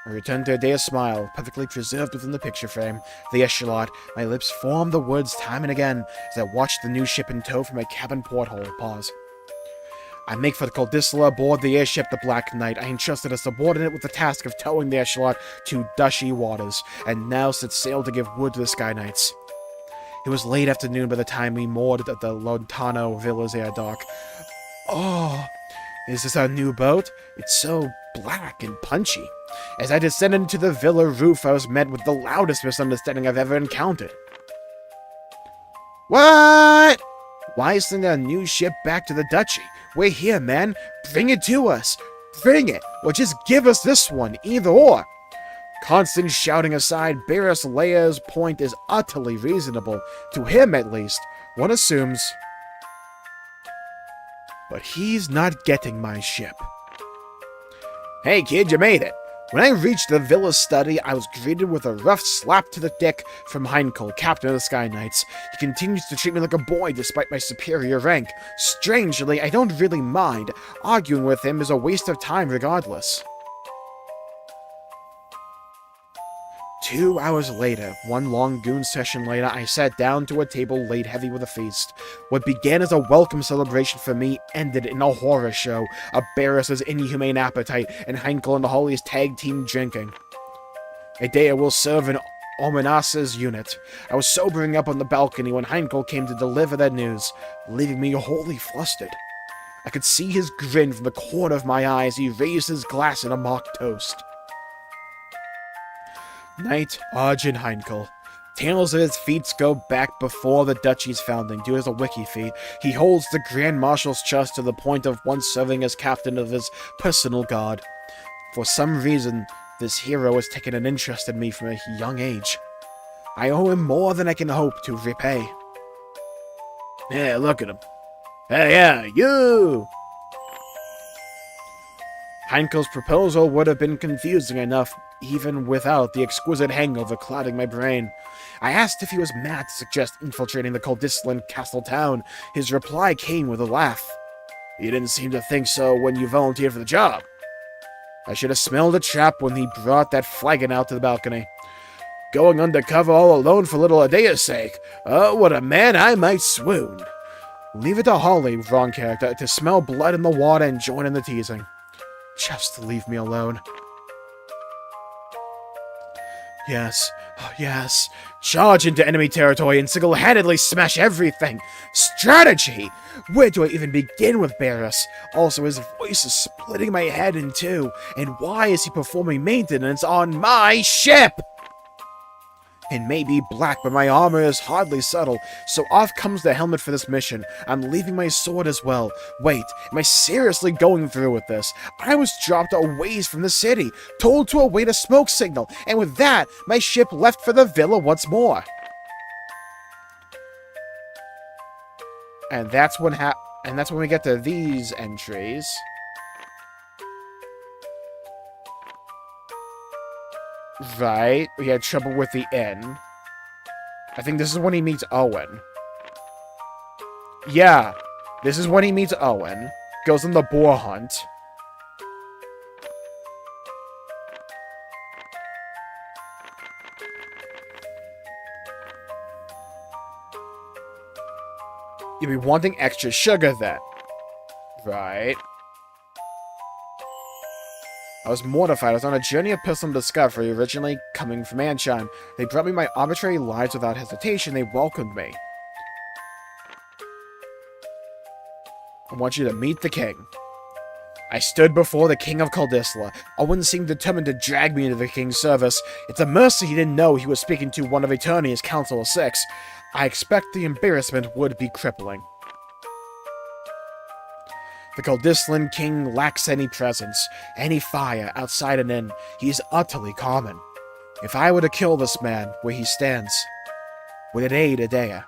I return to Adea's smile, perfectly preserved within the picture frame. The echelot, my lips form the words time and again as I watch the new ship in tow from my cabin porthole. Pause. I make for the Coldisla aboard the airship the Black Knight. I entrusted a subordinate with the task of towing the echelot to Dushy waters, and now set sail to give wood to the Sky Knights. It was late afternoon by the time we moored at the Lontano Villa's air dock. Oh, is this our new boat? It's so black and punchy. As I descended into the villa roof, I was met with the loudest misunderstanding I've ever encountered. What? Why send a new ship back to the Duchy? We're here, man. Bring it to us. Bring it, or just give us this one, either or. Constant shouting aside, Barris Leia's point is utterly reasonable. To him, at least. One assumes. But he's not getting my ship. Hey, kid, you made it. When I reached the villa's study, I was greeted with a rough slap to the dick from Heinkel, captain of the Sky Knights. He continues to treat me like a boy despite my superior rank. Strangely, I don't really mind. Arguing with him is a waste of time regardless. 2 hours later, one long goon session later, I sat down to a table laid heavy with a feast. What began as a welcome celebration for me ended in a horror show of Barris's inhumane appetite and Heinkel and the Holly's tag team drinking. Adea will serve in Ominas's unit. I was sobering up on the balcony when Heinkel came to deliver that news, leaving me wholly flustered. I could see his grin from the corner of my eye as he raised his glass in a mock toast. Knight Arjun Heinkel. Tales of his feats go back before the duchy's founding. Due as a wiki feat, he holds the Grand Marshal's trust to the point of once serving as captain of his personal guard. For some reason, this hero has taken an interest in me from a young age. I owe him more than I can hope to repay. Yeah, look at him. Hey, yeah, you! Heinkel's proposal would have been confusing enough, even without the exquisite hangover clouding my brain. I asked if he was mad to suggest infiltrating the Coldislan castle town. His reply came with a laugh. You didn't seem to think so when you volunteered for the job. I should have smelled a trap when he brought that flagon out to the balcony. Going undercover all alone for little Adea's sake. Oh, what a man, I might swoon. Leave it to Holly, wrong character, to smell blood in the water and join in the teasing. Just leave me alone. Yes, oh yes. Charge into enemy territory and single-handedly smash everything. Strategy! Where do I even begin with Barris? Also, his voice is splitting my head in two. And why is he performing maintenance on my ship? It may be black, but my armor is hardly subtle, so off comes the helmet for this mission. I'm leaving my sword as well. Wait, am I seriously going through with this? I was dropped a ways from the city, told to await a smoke signal, and with that, my ship left for the villa once more. And that's when we get to these entries. Right, we had trouble with the inn. I think this is when he meets Owen. Yeah, this is when he meets Owen. Goes on the boar hunt. You'll be wanting extra sugar then. Right. I was mortified. I was on a journey of personal discovery, originally coming from Anshan. They brought me my arbitrary lives without hesitation. They welcomed me. I want you to meet the king. I stood before the king of Coldisla. Owen seemed determined to drag me into the king's service. It's a mercy he didn't know he was speaking to one of Eternia's Council of Six. I expect the embarrassment would be crippling. The Coldislan king lacks any presence, any fire outside an inn. He's utterly common. If I were to kill this man where he stands, would it aid Adea?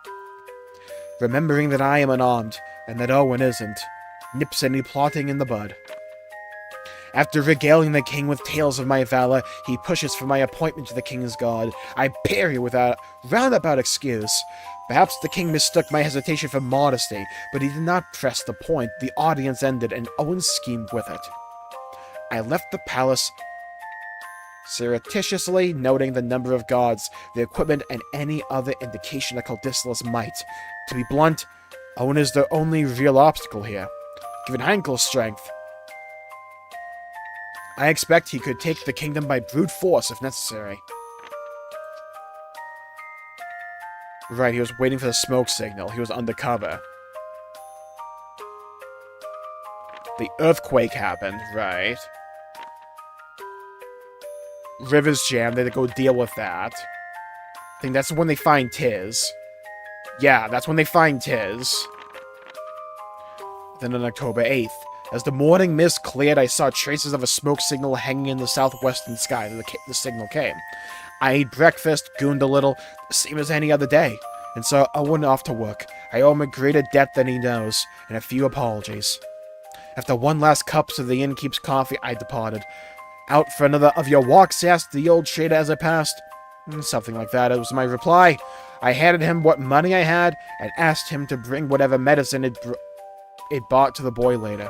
Remembering that I am unarmed, and that Owen isn't, nips any plotting in the bud. After regaling the king with tales of my valor, he pushes for my appointment to the king's guard. I parry without roundabout excuse. Perhaps the king mistook my hesitation for modesty, but he did not press the point. The audience ended, and Owen schemed with it. I left the palace surreptitiously, noting the number of guards, the equipment, and any other indication of Caldisla's might. To be blunt, Owen is the only real obstacle here. Given Heinkel's strength, I expect he could take the kingdom by brute force if necessary. Right, he was waiting for the smoke signal. He was undercover. The earthquake happened, right? Rivers jammed, they had to go deal with that. I think that's when they find Tiz. Yeah, that's when they find Tiz. Then on October 8th, as the morning mist cleared, I saw traces of a smoke signal hanging in the southwestern sky. The signal came. I ate breakfast, gooned a little, the same as any other day, and so I went off to work. I owe him a greater debt than he knows, and a few apologies. After one last cup of the innkeep's coffee, I departed. Out for another of your walks? Asked the old trader as I passed. Something like that, it was my reply. I handed him what money I had, and asked him to bring whatever medicine it bought to the boy later.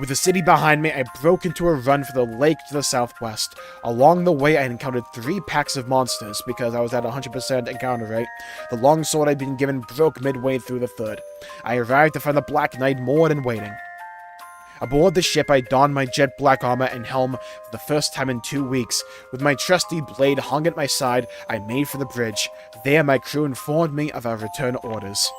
With the city behind me, I broke into a run for the lake to the southwest. Along the way, I encountered 3 packs of monsters, because I was at 100% encounter rate. The longsword I'd been given broke midway through the 3rd. I arrived to find the Black Knight moored and waiting. Aboard the ship, I donned my jet black armor and helm for the first time in 2 weeks. With my trusty blade hung at my side, I made for the bridge. There, my crew informed me of our return orders.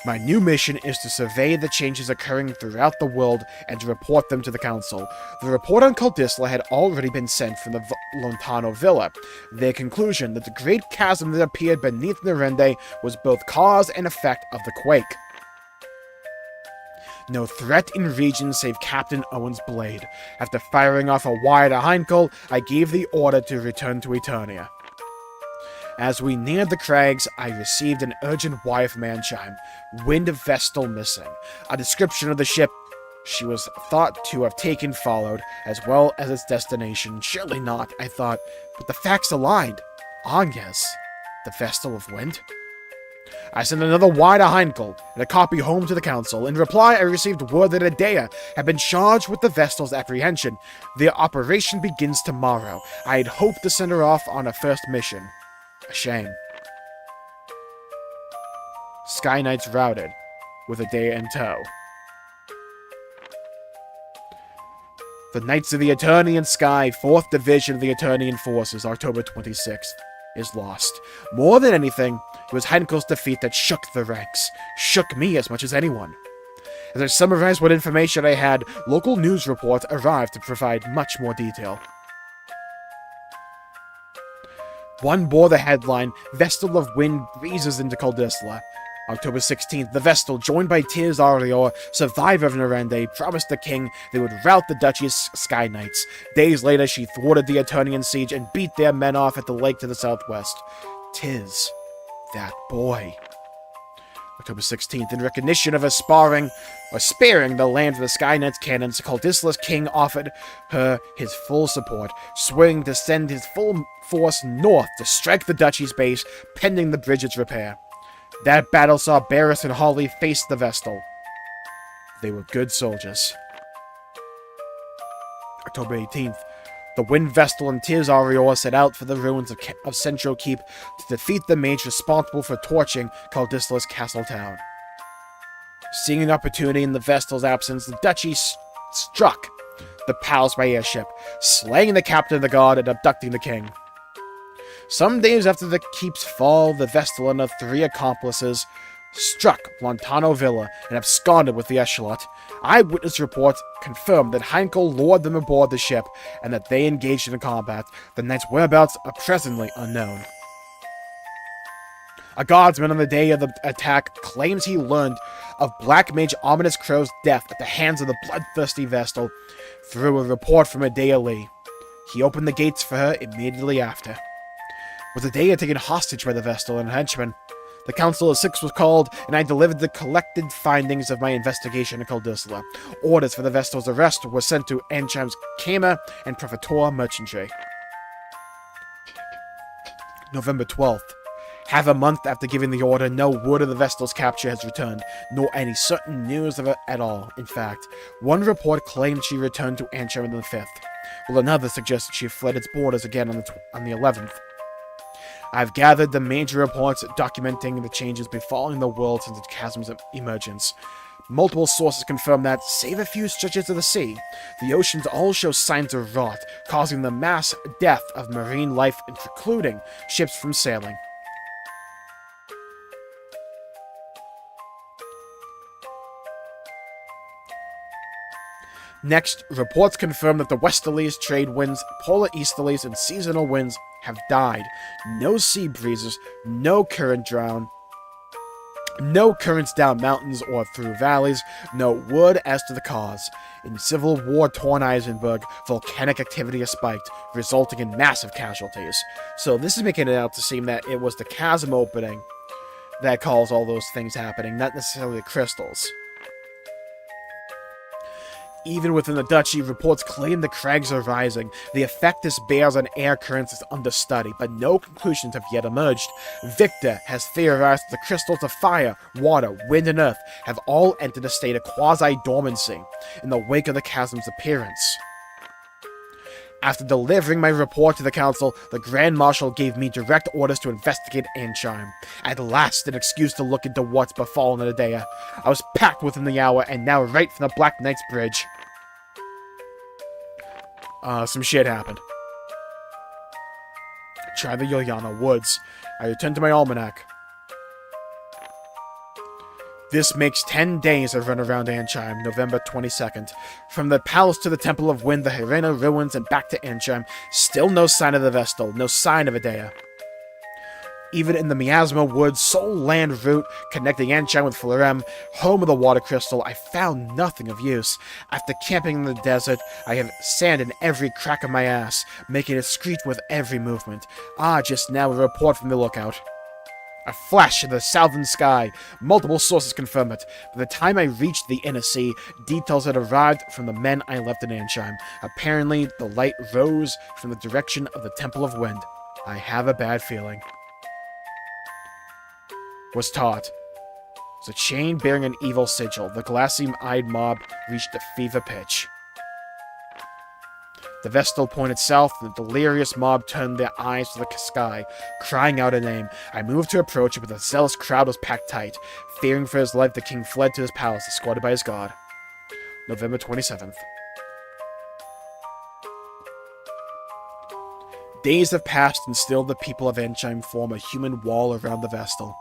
My new mission is to survey the changes occurring throughout the world and to report them to the council. The report on Caldisla had already been sent from the Lontano villa. Their conclusion that the great chasm that appeared beneath Nerende was both cause and effect of the quake. No threat in region save Captain Owen's blade. After firing off a wire to Heinkel, I gave the order to return to Eternia. As we neared the crags, I received an urgent wire from Anchime. Wind Vestal missing. A description of the ship she was thought to have taken followed, as well as its destination. Surely not, I thought, but the facts aligned. Agnes, the Vestal of Wind? I sent another wire to Heinkel, and a copy home to the council. In reply, I received word that Adea had been charged with the Vestal's apprehension. Their operation begins tomorrow. I had hoped to send her off on a first mission. A shame. Sky Knights routed, with Adea in tow. The Knights of the Eternian Sky, 4th Division of the Eternian Forces, October 26th, is lost. More than anything, it was Heinkel's defeat that shook the ranks. Shook me as much as anyone. As I summarized what information I had, local news reports arrived to provide much more detail. One bore the headline, Vestal of Wind breezes into Caldisla. October 16th, the Vestal, joined by Tiz Arior, survivor of Nerende, promised the king they would rout the Duchy's Sky Knights. Days later, she thwarted the Eternian siege and beat their men off at the lake to the southwest. Tiz, that boy. October 16th, in recognition of her sparing the land for the Sky Knights cannons, Caldisla's king offered her his full support, swearing to send his full force north to strike the Duchy's base, pending the bridge's repair. That battle saw Barris and Hawley face the Vestal. They were good soldiers. October 18th, the Wind Vestal and Tiz Arior set out for the ruins of Central Keep to defeat the mage responsible for torching Caldisla's castle town. Seeing an opportunity in the Vestal's absence, the Duchy struck the palace by airship, slaying the captain of the guard and abducting the king. Some days after the keep's fall, the Vestal and her 3 accomplices struck Lontano Villa and absconded with the echelot. Eyewitness reports confirmed that Heinkel lured them aboard the ship and that they engaged in a combat. The knight's whereabouts are presently unknown. A guardsman on the day of the attack claims he learned of Black Mage Ominous Crow's death at the hands of the bloodthirsty Vestal through a report from Adea Lee. He opened the gates for her immediately after. Was Adea taken hostage by the Vestal and henchmen? The Council of Six was called, and I delivered the collected findings of my investigation in Kaldisla. Orders for the vessel's arrest were sent to Ansheim's Kama and Prefectura Merchantry. November 12th. Half a month after giving the order, no word of the vessel's capture has returned, nor any certain news of it at all. In fact, one report claimed she returned to Ansheim on the 5th, while another suggested she fled its borders again on the 11th. I've gathered the major reports documenting the changes befalling the world since the chasm's emergence. Multiple sources confirm that, save a few stretches of the sea, the oceans all show signs of rot, causing the mass death of marine life and precluding ships from sailing. Next, reports confirm that the westerlies, trade winds, polar easterlies, and seasonal winds have died. No sea breezes, no currents down mountains or through valleys, no word as to the cause. In civil war-torn Eisenberg, volcanic activity has spiked, resulting in massive casualties. So this is making it out to seem that it was the chasm opening that caused all those things happening, not necessarily the crystals. Even within the duchy, reports claim the crags are rising. The effect this bears on air currents is under study, but no conclusions have yet emerged. Victor has theorized that the crystals of fire, water, wind, and earth have all entered a state of quasi-dormancy in the wake of the chasm's appearance. After delivering my report to the council, the Grand Marshal gave me direct orders to investigate Ansheim. At last, an excuse to look into what's befallen Adea. I was packed within the hour, and now right from the Black Knight's Bridge. Some shit happened. Try the Yoyana Woods. I returned to my almanac. This makes 10 days I've run around Ansheim, November 22nd. From the palace to the Temple of Wind, the Hirena ruins, and back to Ansheim, still no sign of the Vestal, no sign of Adea. Even in the Miasma Woods, sole land route connecting Ansheim with Florem, home of the Water Crystal, I found nothing of use. After camping in the desert, I have sand in every crack of my ass, making it screech with every movement. Just now a report from the lookout. A flash in the southern sky. Multiple sources confirm it. By the time I reached the inner sea, details had arrived from the men I left in Ansheim. Apparently, the light rose from the direction of the Temple of Wind. I have a bad feeling. Was taught. It was a chain bearing an evil sigil. The glassy-eyed mob reached a fever pitch. The Vestal pointed south, and the delirious mob turned their eyes to the sky, crying out a name. I moved to approach it, but the zealous crowd was packed tight. Fearing for his life, the king fled to his palace, escorted by his guard. November 27th. Days have passed, and still the people of Ansheim form a human wall around the Vestal.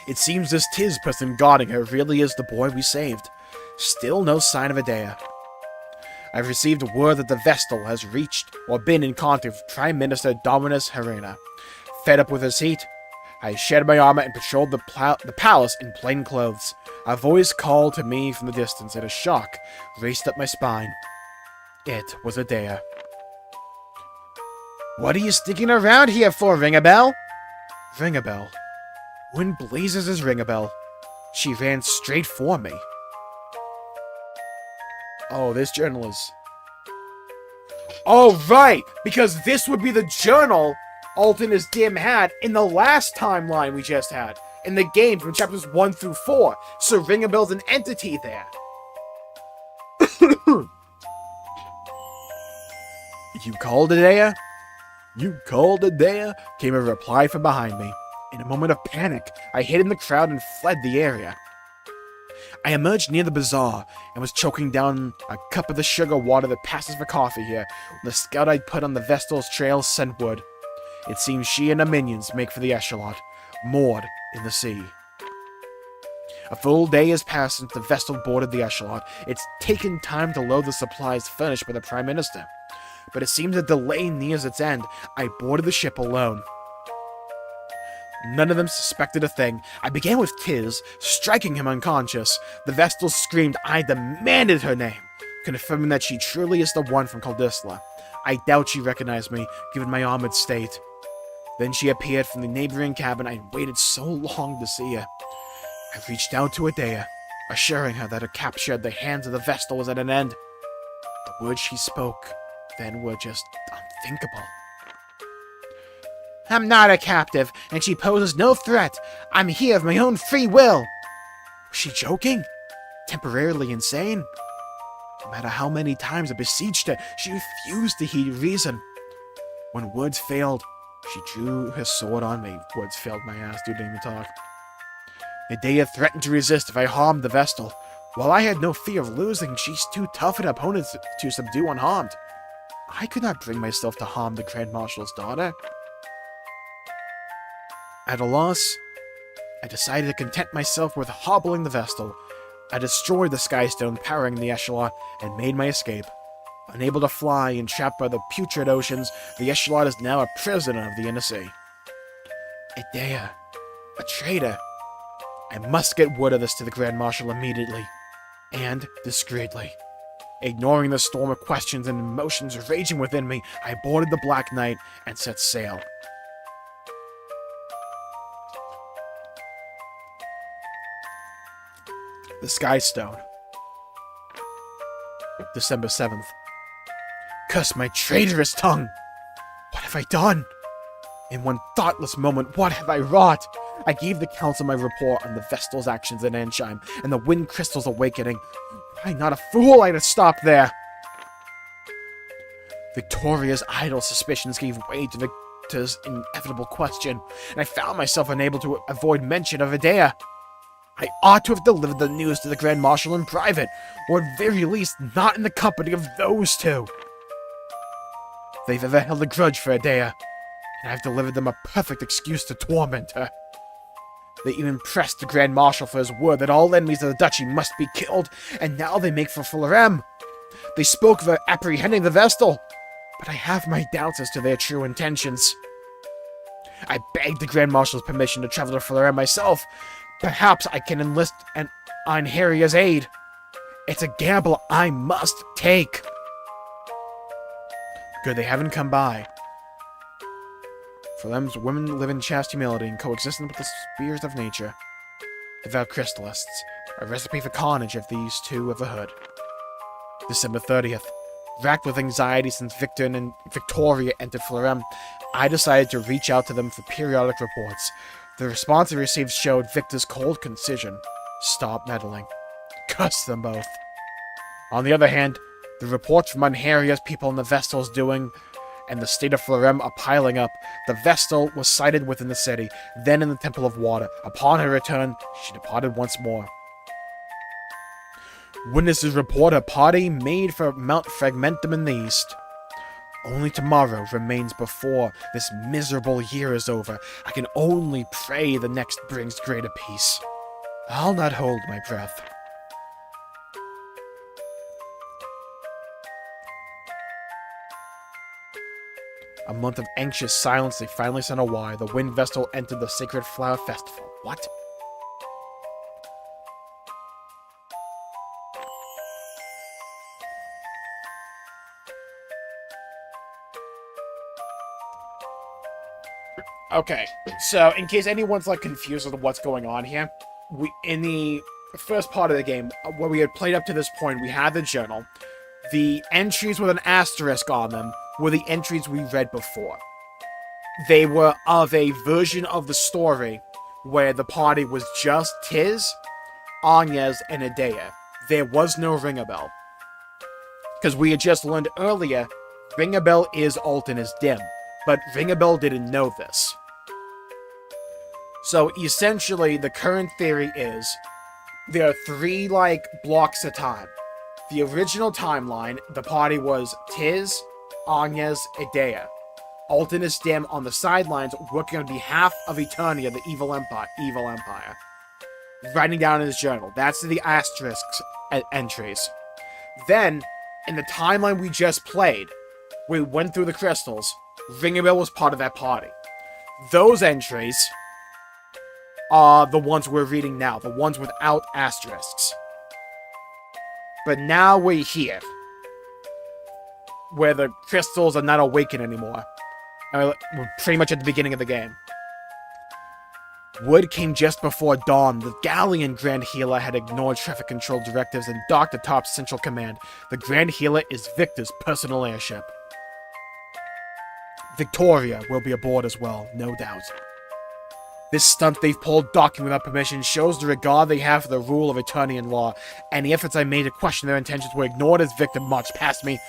It seems this Tiz person guarding her really is the boy we saved. Still no sign of Adea. I've received word that the Vestal has reached or been in contact with Prime Minister Dominus Hirena. Fed up with his heat, I shed my armor and patrolled the palace in plain clothes. A voice called to me from the distance, and a shock raced up my spine. It was Adea. What are you sticking around here for, Ring-a-Bell? Ring-a-Bell. When blazes is Ring-a-Bell? She ran straight for me. Oh, this journal is... Oh, right! Because this would be the journal Alton as Dim had in the last timeline we just had. In the game from chapters 1 through 4. So Ring-a-Bell's an entity there. You called Adea? You called Adea? Came a reply from behind me. In a moment of panic, I hid in the crowd and fled the area. I emerged near the bazaar and was choking down a cup of the sugar water that passes for coffee here when the scout I'd put on the Vestal's trail sent word. It seems she and her minions make for the Echelon, moored in the sea. A full day has passed since the Vestal boarded the Echelon. It's taken time to load the supplies furnished by the Prime Minister. But it seems a delay nears its end. I boarded the ship alone. None of them suspected a thing. I began with Tiz, striking him unconscious. The Vestal screamed I demanded her name, confirming that she truly is the one from Kaldisla. I doubt she recognized me, given my armored state. Then she appeared from the neighboring cabin. I waited so long to see her. I reached out to Adea, assuring her that her capture at the hands of the Vestal was at an end. The words she spoke then were just unthinkable. I'm not a captive, and she poses no threat. I'm here of my own free will. Was she joking? Temporarily insane? No matter how many times I beseeched her, she refused to heed reason. When words failed, she drew her sword on me. Words failed my ass, dude, didn't even talk. Adea threatened to resist if I harmed the Vestal. While I had no fear of losing, she's too tough an opponent to subdue unharmed. I could not bring myself to harm the Grand Marshal's daughter. At a loss, I decided to content myself with hobbling the Vestal. I destroyed the Skystone powering the Echelon and made my escape. Unable to fly and trapped by the putrid oceans, the Echelon is now a prisoner of the inner sea. Adea, a traitor. I must get word of this to the Grand Marshal immediately, and discreetly. Ignoring the storm of questions and emotions raging within me, I boarded the Black Knight and set sail. The Skystone. December 7th. Curse my traitorous tongue! What have I done? In one thoughtless moment, what have I wrought? I gave the council my report on the Vestal's actions in Ansheim and the Wind Crystal's awakening. Were I not a fool, I'd have stopped there. Victoria's idle suspicions gave way to Victor's inevitable question, and I found myself unable to avoid mention of Adea. I ought to have delivered the news to the Grand Marshal in private, or at very least not in the company of those two. They've ever held a grudge for Adea, and I've delivered them a perfect excuse to torment her. They even pressed the Grand Marshal for his word that all enemies of the duchy must be killed, and now they make for Fullerem. They spoke of apprehending the Vestal, but I have my doubts as to their true intentions. I begged the Grand Marshal's permission to travel to Fullerem myself. Perhaps I can enlist Einheria's aid. It's a gamble I must take. Good, they haven't come by. Fullerem's women live in chaste humility and coexistence with the spirits of nature. Devout Crystallists, a recipe for carnage if these two ever heard. December 30th. Racked with anxiety since Victor and Victoria entered Fullerem, I decided to reach out to them for periodic reports. The response I received showed Victor's cold concision. Stop meddling. Curse them both. On the other hand, the reports from Einheria's people and the Vestal's doing and the state of Fullerem are piling up. The Vestal was sighted within the city, then in the Temple of Water. Upon her return, she departed once more. Witnesses report a party made for Mount Fragmentum in the east. Only tomorrow remains before this miserable year is over. I can only pray the next brings greater peace. I'll not hold my breath. A month of anxious silence, they finally sent a wire. The Wind Vestal entered the Sacred Flower Festival. What? Okay, so in case anyone's like confused with what's going on here, in the first part of the game, where we had played up to this point, we had the journal. The entries with an asterisk on them were the entries we read before. They were of a version of the story where the party was just Tiz, Agnes, and Adea. There was no Ringabel. Because we had just learned earlier, Ringabel is Alton is dim, but Ringabel didn't know this. So essentially, the current theory is there are three, blocks of time. The original timeline, the party was Tiz, Agnes, Adea. Alton is dim on the sidelines, working on behalf of Eternia, the evil empire. Writing down in his journal. That's the asterisks entries. Then, in the timeline we just played, we went through the crystals. Ringabel was part of that party. Those entries are the ones we're reading now, the ones without asterisks. But now we're here, where the crystals are not awakened anymore. We're pretty much at the beginning of the game. Word came just before dawn. The Galleon Grand Healer had ignored traffic control directives and docked atop Central Command. The Grand Healer is Victor's personal airship. Victoria will be aboard as well, no doubt. This stunt they've pulled docking without permission shows the regard they have for the rule of attorney and law. Any efforts I made to question their intentions were ignored as Victor marched past me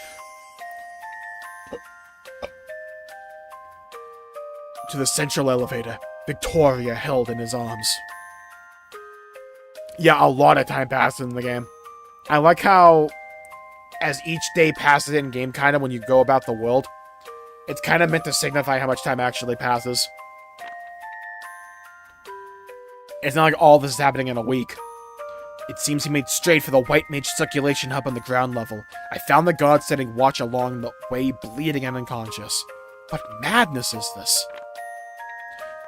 to the central elevator, Victoria held in his arms. Yeah, a lot of time passes in the game. I like how, as each day passes in game, kind of when you go about the world, it's kind of meant to signify how much time actually passes. It's not like all this is happening in a week. It seems he made straight for the White Mage circulation hub on the ground level. I found the guard setting watch along the way, bleeding and unconscious. What madness is this?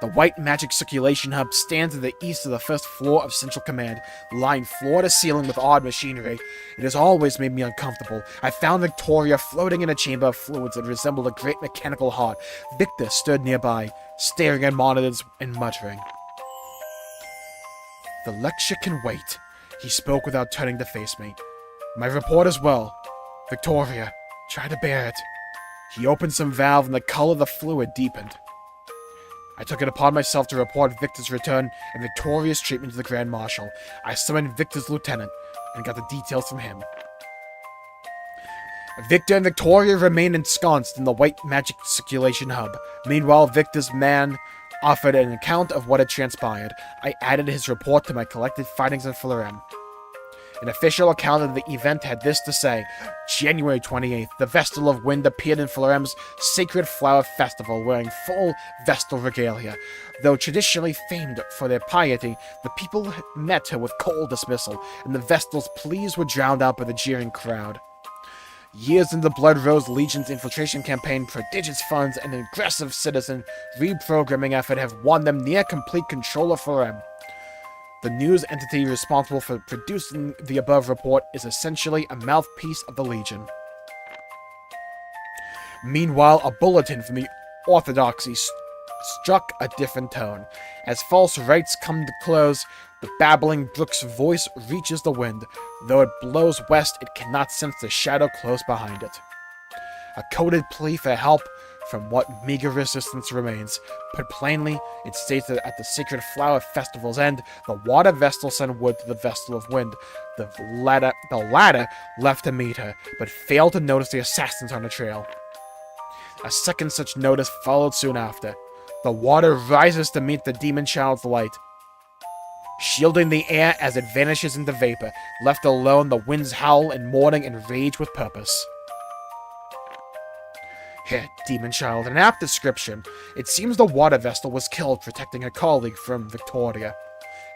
The White Magic Circulation Hub stands to the east of the first floor of Central Command, lined floor to ceiling with odd machinery. It has always made me uncomfortable. I found Victoria floating in a chamber of fluids that resembled a great mechanical heart. Victor stood nearby, staring at monitors and muttering. The lecture can wait. He spoke without turning to face me. My report as well. Victoria, try to bear it. He opened some valve and the color of the fluid deepened. I took it upon myself to report Victor's return and Victoria's treatment to the Grand Marshal. I summoned Victor's lieutenant and got the details from him. Victor and Victoria remained ensconced in the White Magic Circulation Hub. Meanwhile, Victor's man offered an account of what had transpired. I added his report to my collected findings in Florem. An official account of the event had this to say. January 28th, the Vestal of Wind appeared in Florem's Sacred Flower Festival wearing full Vestal regalia. Though traditionally famed for their piety, the people met her with cold dismissal, and the Vestal's pleas were drowned out by the jeering crowd. Years into the Blood Rose Legion's infiltration campaign, prodigious funds and an aggressive citizen reprogramming effort have won them near complete control of Florem. The news entity responsible for producing the above report is essentially a mouthpiece of the Legion. Meanwhile, a bulletin from the Orthodoxy struck a different tone. As false rites come to close, the babbling brook's voice reaches the wind. Though it blows west, it cannot sense the shadow close behind it. A coded plea for help from what meager resistance remains. Put plainly, it states that at the Sacred Flower Festival's end, the Water Vestal sent word to the Vestal of Wind. The latter left to meet her, but failed to notice the assassins on the trail. A second such notice followed soon after. The water rises to meet the demon child's light, shielding the air as it vanishes into vapor. Left alone, the winds howl in mourning and rage with purpose. Here, demon child, an apt description. It seems the water vestal was killed protecting a colleague from Victoria,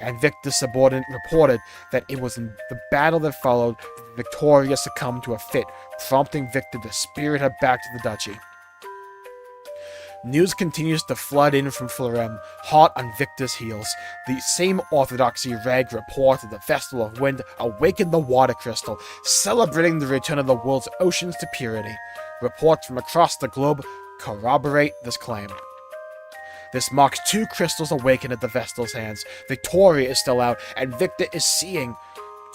and Victor's subordinate reported that it was in the battle that followed that Victoria succumbed to a fit, prompting Victor to spirit her back to the duchy. News continues to flood in from Florem, hot on Victor's heels. The same Orthodoxy rag report that the Vestal of Wind awakened the water crystal, celebrating the return of the world's oceans to purity. Reports from across the globe corroborate this claim. This marks 2 crystals awakened at the Vestal's hands. Victoria is still out, and Victor is seeing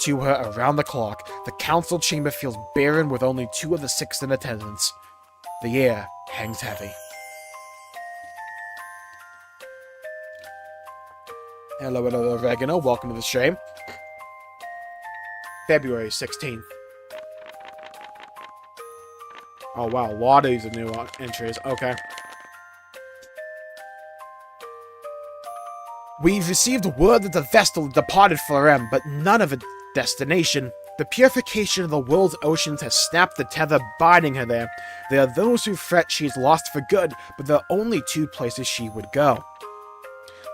to her around the clock. The council chamber feels barren with only 2 of the 6 in attendance. The air hangs heavy. Hello, Oregano. Welcome to the stream. February 16th. Oh, wow. A lot of these are new entries. Okay. We've received word that the Vestal departed Florem, but none of its destination. The purification of the world's oceans has snapped the tether binding her there. There are those who fret she's lost for good, but there are only 2 places she would go.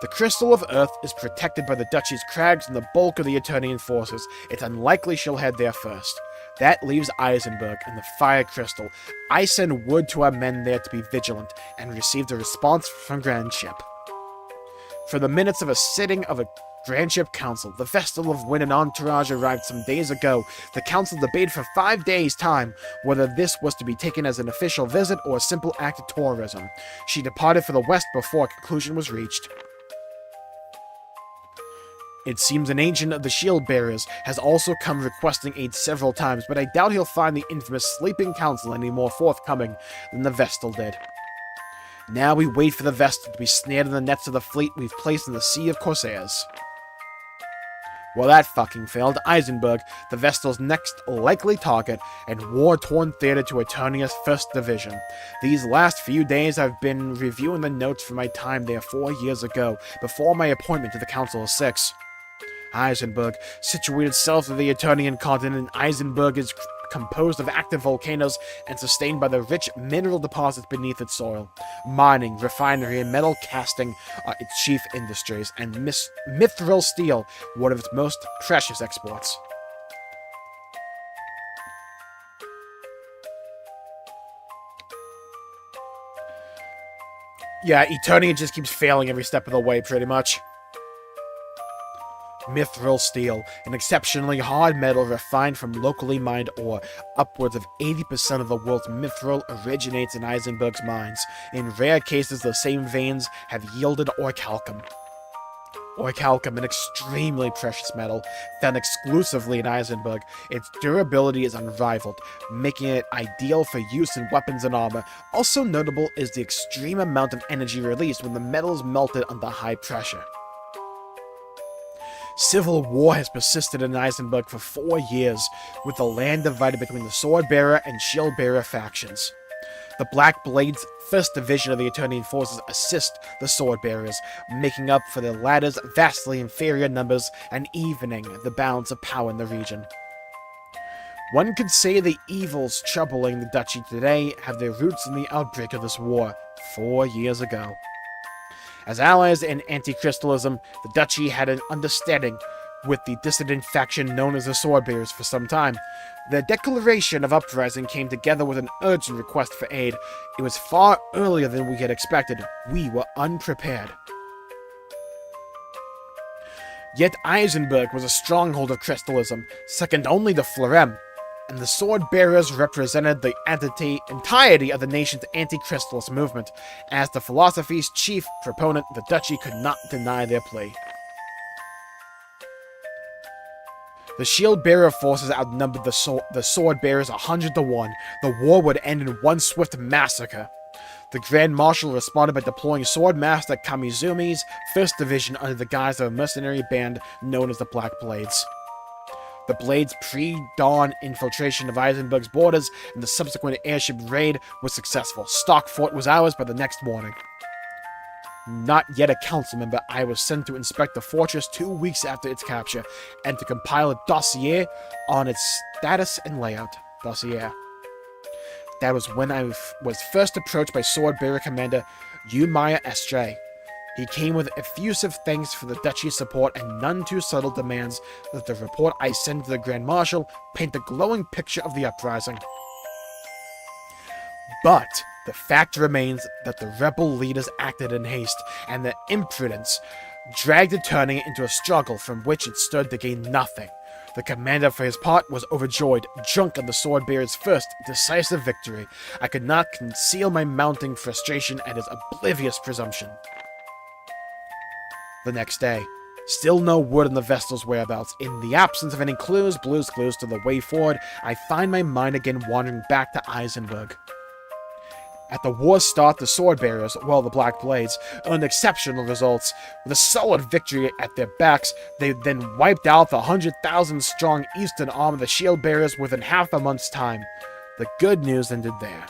The Crystal of Earth is protected by the Duchy's crags and the bulk of the Eternian forces. It's unlikely she'll head there first. That leaves Eisenberg and the Fire Crystal. I send word to our men there to be vigilant, and received a response from Grand Ship. For the minutes of a sitting of a Grandship Council, the Vestal of Wind and entourage arrived some days ago. The council debated for 5 days' time whether this was to be taken as an official visit or a simple act of tourism. She departed for the west before a conclusion was reached. It seems an ancient of the Shield Bearers has also come requesting aid several times, but I doubt he'll find the infamous Sleeping Council any more forthcoming than the Vestal did. Now we wait for the Vestal to be snared in the nets of the fleet we've placed in the Sea of Corsairs. Well, that fucking failed. Eisenberg, the Vestal's next likely target, and war-torn theater to Eternia's 1st Division. These last few days I've been reviewing the notes from my time there 4 years ago, before my appointment to the Council of Six. Eisenberg, situated south of the Eternian continent, Eisenberg is composed of active volcanoes and sustained by the rich mineral deposits beneath its soil. Mining, refinery, and metal casting are its chief industries, and mithril steel, one of its most precious exports. Yeah, Eternia just keeps failing every step of the way, pretty much. Mithril steel, an exceptionally hard metal refined from locally mined ore. Upwards of 80% of the world's mithril originates in Eisenberg's mines. In rare cases, the same veins have yielded orichalcum. Orichalcum, an extremely precious metal, found exclusively in Eisenberg. Its durability is unrivaled, making it ideal for use in weapons and armor. Also notable is the extreme amount of energy released when the metal is melted under high pressure. Civil war has persisted in Eisenberg for 4 years, with the land divided between the Swordbearer and Shieldbearer factions. The Black Blades' 1st Division of the Eternian forces assist the Swordbearers, making up for the latter's vastly inferior numbers and evening the balance of power in the region. One could say the evils troubling the Duchy today have their roots in the outbreak of this war 4 years ago. As allies in anti-crystalism, the Duchy had an understanding with the dissident faction known as the Swordbearers for some time. The declaration of uprising came together with an urgent request for aid. It was far earlier than we had expected. We were unprepared. Yet Eisenberg was a stronghold of crystalism, second only to Florem, and the Sword-Bearers represented the entirety of the nation's anti-crystalist movement. As the philosophy's chief proponent, the Duchy could not deny their plea. The Shield-Bearer forces outnumbered the Sword-Bearers 100 to 1. The war would end in one swift massacre. The Grand Marshal responded by deploying Swordmaster Kamizumi's 1st Division under the guise of a mercenary band known as the Black Blades. The Blades' pre-dawn infiltration of Eisenberg's borders and the subsequent airship raid was successful. Stockfort was ours by the next morning. Not yet a council member, I was sent to inspect the fortress 2 weeks after its capture, and to compile a dossier on its status and layout. That was when I was first approached by Swordbearer Commander Umaya Estray. He came with effusive thanks for the Duchy's support and none too subtle demands that the report I sent to the Grand Marshal paint a glowing picture of the uprising. But the fact remains that the rebel leaders acted in haste, and their imprudence dragged Eternia into a struggle from which it stood to gain nothing. The commander, for his part, was overjoyed, drunk on the Swordbearer's first decisive victory. I could not conceal my mounting frustration at his oblivious presumption. The next day, still no word on the Vestal's whereabouts. In the absence of any clues to the way forward, I find my mind again wandering back to Eisenberg. At the war's start, the Swordbearers, well, the Black Blades, earned exceptional results. With a solid victory at their backs, they then wiped out the 100,000-strong Eastern arm of the Shieldbearers within half a month's time. The good news ended there.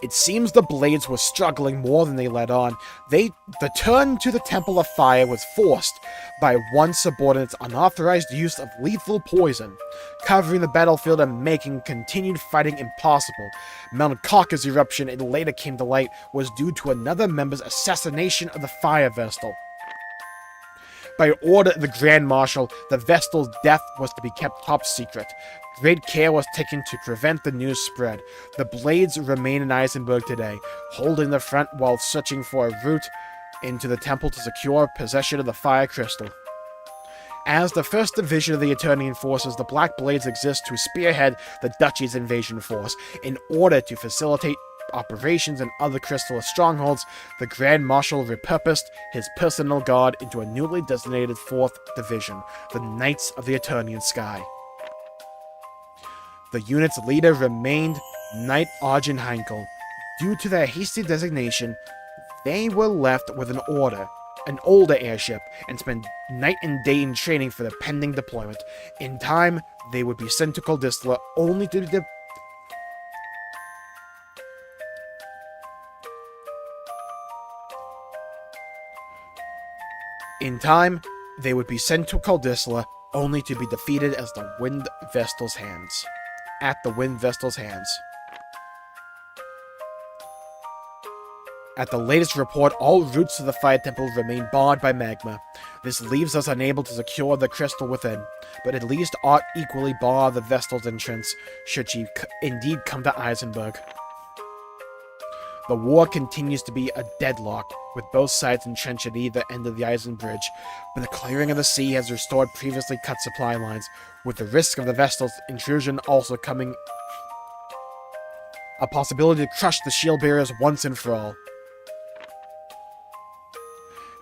It seems the Blades were struggling more than they let on. The turn to the Temple of Fire was forced by one subordinate's unauthorized use of lethal poison, covering the battlefield and making continued fighting impossible. Mount Cauca's eruption, it later came to light, was due to another member's assassination of the Fire Vestal. By order of the Grand Marshal, the Vestal's death was to be kept top secret. Great care was taken to prevent the news spread. The Blades remain in Eisenberg today, holding the front while searching for a route into the temple to secure possession of the fire crystal. As the 1st Division of the Eternian forces, the Black Blades exist to spearhead the Duchy's invasion force. In order to facilitate operations in other crystal strongholds, the Grand Marshal repurposed his personal guard into a newly designated 4th Division, the Knights of the Eternian Sky. The unit's leader remained Knight Arjun Heinkel. Due to their hasty designation, they were left with an older airship, and spent night and day in training for the pending deployment. In time, they would be sent to Kaldisla only to be defeated as the Wind Vestal's hands. At the Wind Vestal's hands. At the latest report, all routes to the Fire Temple remain barred by magma. This leaves us unable to secure the crystal within, but at least ought equally bar the Vestal's entrance, should she indeed come to Eisenberg. The war continues to be a deadlock, with both sides entrenched at either end of the Eisen Bridge, but the clearing of the sea has restored previously cut supply lines, with the risk of the Vestal's intrusion also coming a possibility to crush the shield bearers once and for all.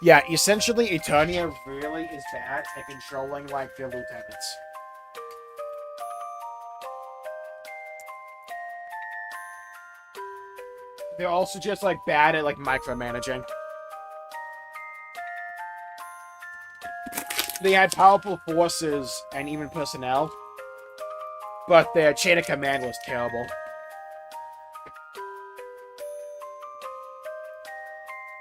Yeah, essentially, Eternia really is bad at controlling, like, their lieutenants. They're also just, like, bad at, like, micromanaging. They had powerful forces and even personnel, but their chain of command was terrible.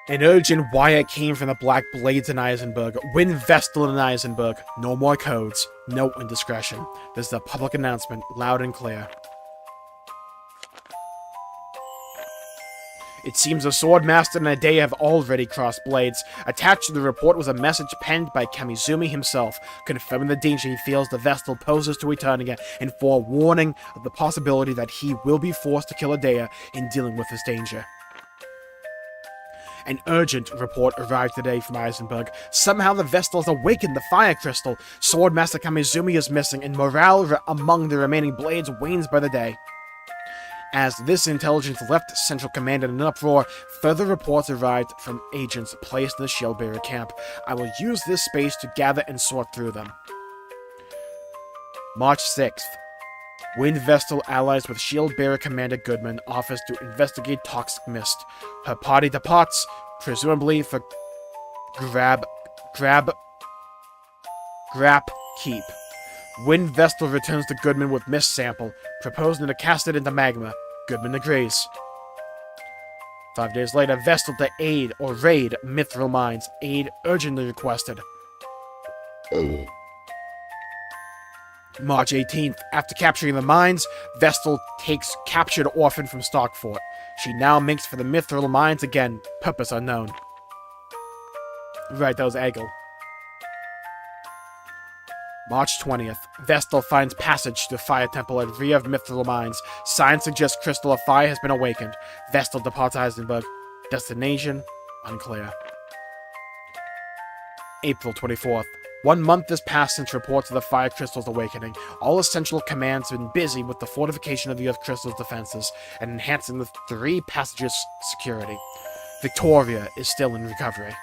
An urgent wire came from the Black Blades in Eisenberg. Wind Vestal in Eisenberg. No more codes. No indiscretion. This is a public announcement, loud and clear. It seems the Swordmaster and Adea have already crossed blades. Attached to the report was a message penned by Kamizumi himself, confirming the danger he feels the Vestal poses to Eternia, and forewarning of the possibility that he will be forced to kill Adea in dealing with this danger. An urgent report arrived today from Eisenberg. Somehow the Vestals awakened the fire crystal. Swordmaster Kamizumi is missing, and morale among the remaining blades wanes by the day. As this intelligence left Central Command in an uproar, further reports arrived from agents placed in the Shieldbearer camp. I will use this space to gather and sort through them. March 6th. Wind Vestal allies with Shieldbearer Commander Goodman offers to investigate toxic mist. Her party departs, presumably for Grab Keep. Wind Vestal returns to Goodman with mist sample, proposing to cast it into magma. Goodman agrees. 5 days later, Vestal to aid or raid Mithril Mines. Aid urgently requested. March 18th. After capturing the mines, Vestal takes captured Orphan from Stockfort. She now makes for the Mithril Mines again, purpose unknown. Right, that was Egil. March 20th. Vestal finds passage to the Fire Temple at rear of Mithril Mines. Signs suggest Crystal of Fire has been awakened. Vestal departs Eisenberg. Destination unclear. April 24th. 1 month has passed since reports of the Fire Crystal's awakening. All essential commands have been busy with the fortification of the Earth Crystal's defenses and enhancing the 3 passages' security. Victoria is still in recovery.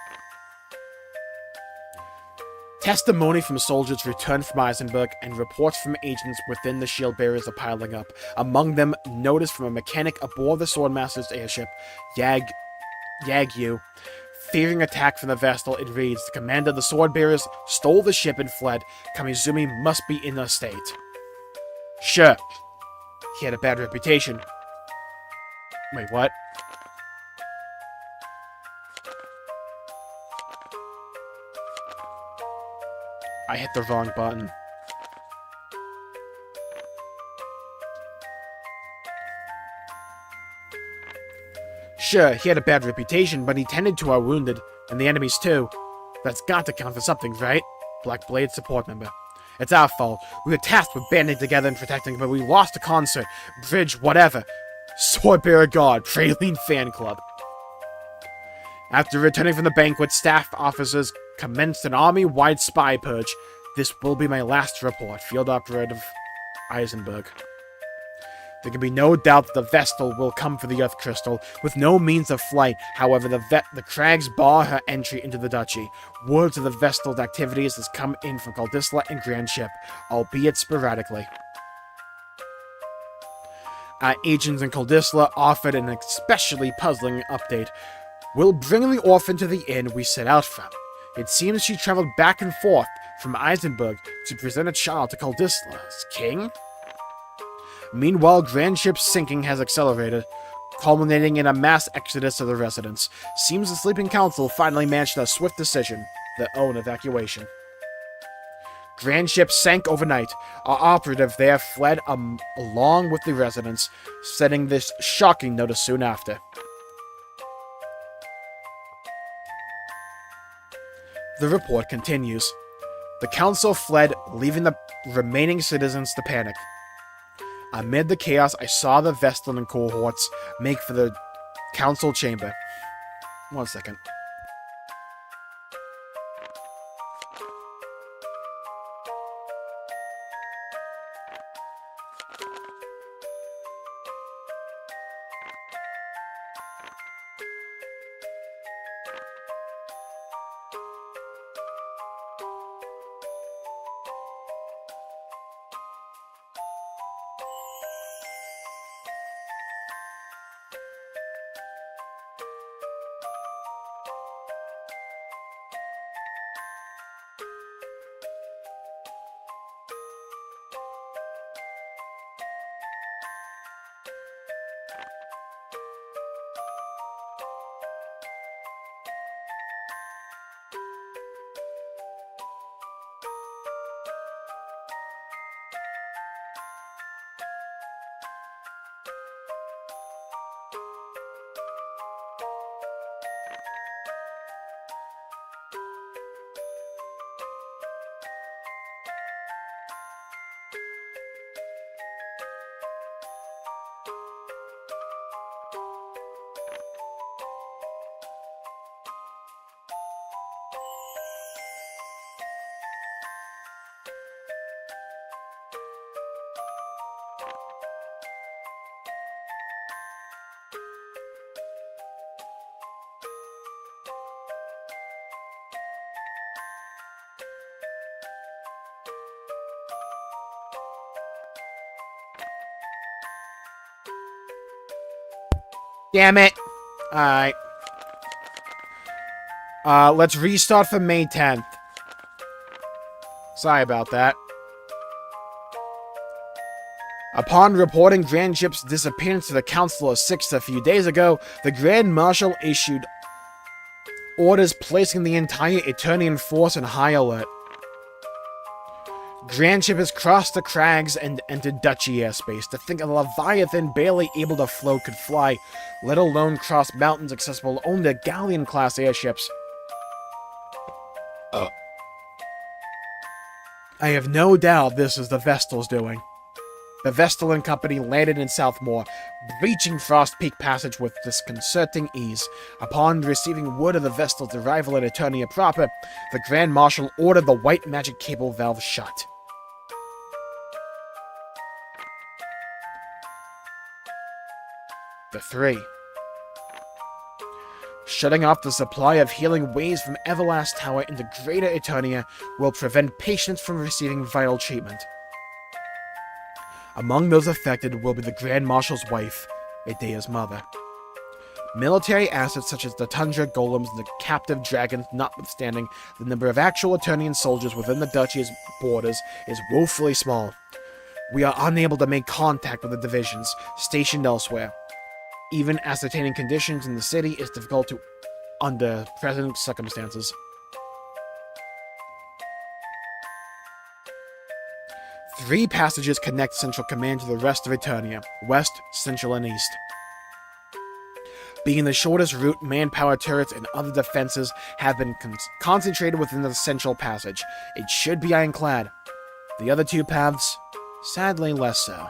Testimony from soldiers returned from Eisenberg, and reports from agents within the shield bearers are piling up. Among them, notice from a mechanic aboard the Swordmaster's airship, Yagyu. Fearing attack from the Vestal, it reads, the commander of the sword bearers stole the ship and fled. Kamizumi must be in a state. Sure. He had a bad reputation. Wait, what? I hit the wrong button. Sure, he had a bad reputation, but he tended to our wounded, and the enemies too. That's got to count for something, right? Black Blade support member. It's our fault. We were tasked with banding together and protecting, but we lost a concert, bridge, whatever. Swordbearer God, Praline Fan Club. After returning from the banquet, staff officers commenced an army-wide spy purge. This will be my last report, Field Operative Eisenberg. There can be no doubt that the Vestal will come for the Earth Crystal, with no means of flight. However, the crags bar her entry into the Duchy. Words of the Vestal's activities has come in from Caldisla and Grand Ship, albeit sporadically. Our agents in Caldisla offered an especially puzzling update. We'll bring the orphan to the inn we set out from. It seems she traveled back and forth from Eisenberg to present a child to Caldisla's king? Meanwhile, Grand Ship's sinking has accelerated, culminating in a mass exodus of the residents. Seems the sleeping council finally managed a swift decision, their own evacuation. Grand Ship sank overnight. Our operative there fled along with the residents, sending this shocking notice soon after. The report continues. The council fled, leaving the remaining citizens to panic. Amid the chaos, I saw the Vestal and cohorts make for the council chamber. 1 second. Damn it. Alright. Let's restart for May 10th. Sorry about that. Upon reporting Grand Ship's disappearance to the Council of Six a few days ago, the Grand Marshal issued orders placing the entire Eternian force in high alert. Grand Ship has crossed the crags and entered Duchy airspace. To think a Leviathan barely able to float could fly, let alone cross mountains accessible only to Galleon-class airships. I have no doubt this is the Vestal's doing. The Vestal and company landed in Southmoor, breaching Frost Peak Passage with disconcerting ease. Upon receiving word of the Vestal's arrival in Eternia proper, the Grand Marshal ordered the white magic cable valve shut. The Three. Shutting off the supply of healing waves from Everlast Tower into Greater Eternia will prevent patients from receiving vital treatment. Among those affected will be the Grand Marshal's wife, Edea's mother. Military assets such as the Tundra Golems and the captive dragons notwithstanding, the number of actual Eternian soldiers within the Duchy's borders is woefully small. We are unable to make contact with the divisions stationed elsewhere. Even ascertaining conditions in the city is difficult under present circumstances. 3 passages connect Central Command to the rest of Eternia, west, central, and east. Being the shortest route, manpower turrets and other defenses have been concentrated within the central passage. It should be ironclad. The other 2 paths, sadly less so.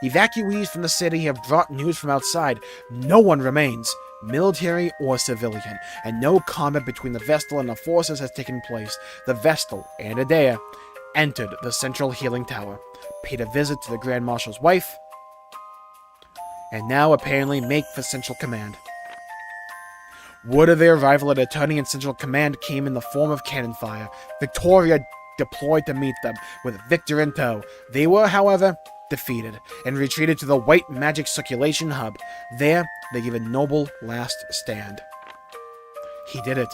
Evacuees from the city have brought news from outside. No one remains. military or civilian, and no combat between the Vestal and the forces has taken place. The Vestal and Idea entered the central healing tower, paid a visit to the Grand Marshal's wife, and now apparently make for Central Command. Word of their arrival at Eternia and Central Command came in the form of cannon fire. Victoria deployed to meet them, with Victor in tow. They were, however, defeated, and retreated to the White Magic Circulation Hub. There, they gave a noble last stand. He did it.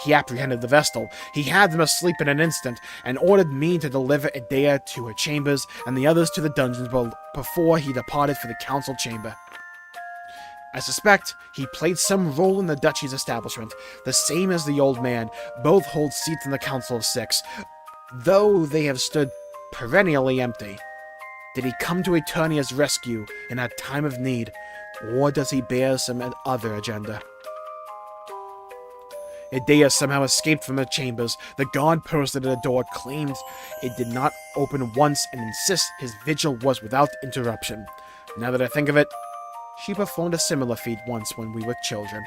He apprehended the Vestal. He had them asleep in an instant, and ordered me to deliver Idea to her chambers, and the others to the dungeons before he departed for the council chamber. I suspect he played some role in the duchy's establishment, the same as the old man. Both hold seats in the Council of Six, though they have stood perennially empty. Did he come to Eternia's rescue in a time of need, or does he bear some other agenda? Idea somehow escaped from her chambers. The guard posted at the door claimed it did not open once and insists his vigil was without interruption. Now that I think of it, she performed a similar feat once when we were children.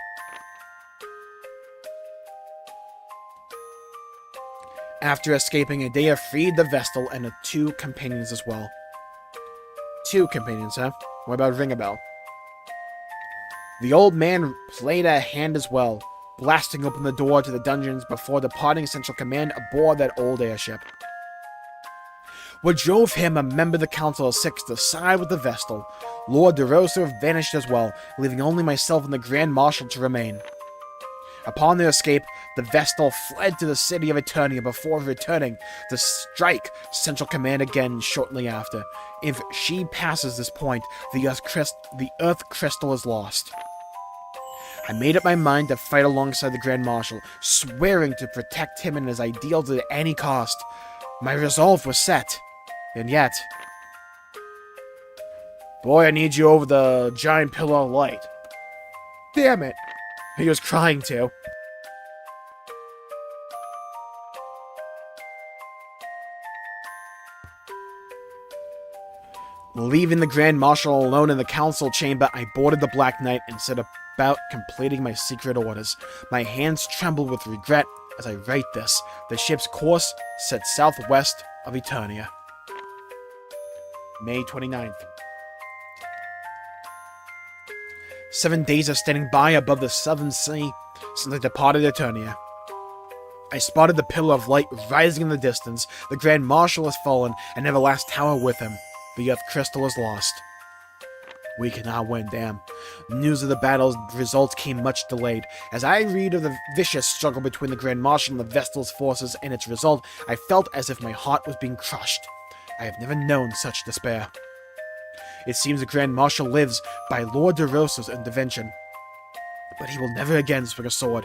After escaping, Idea freed the Vestal and her 2 companions as well. 2 companions, huh? What about Ring a Bell? The old man played a hand as well, blasting open the door to the dungeons before departing Central Command aboard that old airship. What drove him, a member of the Council of Six, to side with the Vestal? Lord DeRosa vanished as well, leaving only myself and the Grand Marshal to remain. Upon their escape, the Vestal fled to the city of Eternia before returning to strike Central Command again shortly after. If she passes this point, the Earth Crystal is lost. I made up my mind to fight alongside the Grand Marshal, swearing to protect him and his ideals at any cost. My resolve was set, and yet... Boy, I need you over the giant pillar of light. Damn it! He was crying too. Leaving the Grand Marshal alone in the council chamber, I boarded the Black Knight and set about completing my secret orders. My hands tremble with regret as I write this. The ship's course set southwest of Eternia. May 29th. 7 days of standing by above the southern sea since I departed Eternia. I spotted the pillar of light rising in the distance. The Grand Marshal has fallen, and Everlast Tower with him. The Earth Crystal is lost. We cannot win, damn. News of the battle's results came much delayed. As I read of the vicious struggle between the Grand Marshal and the Vestal's forces and its result, I felt as if my heart was being crushed. I have never known such despair. It seems the Grand Marshal lives by Lord DeRosa's intervention, but he will never again swing a sword.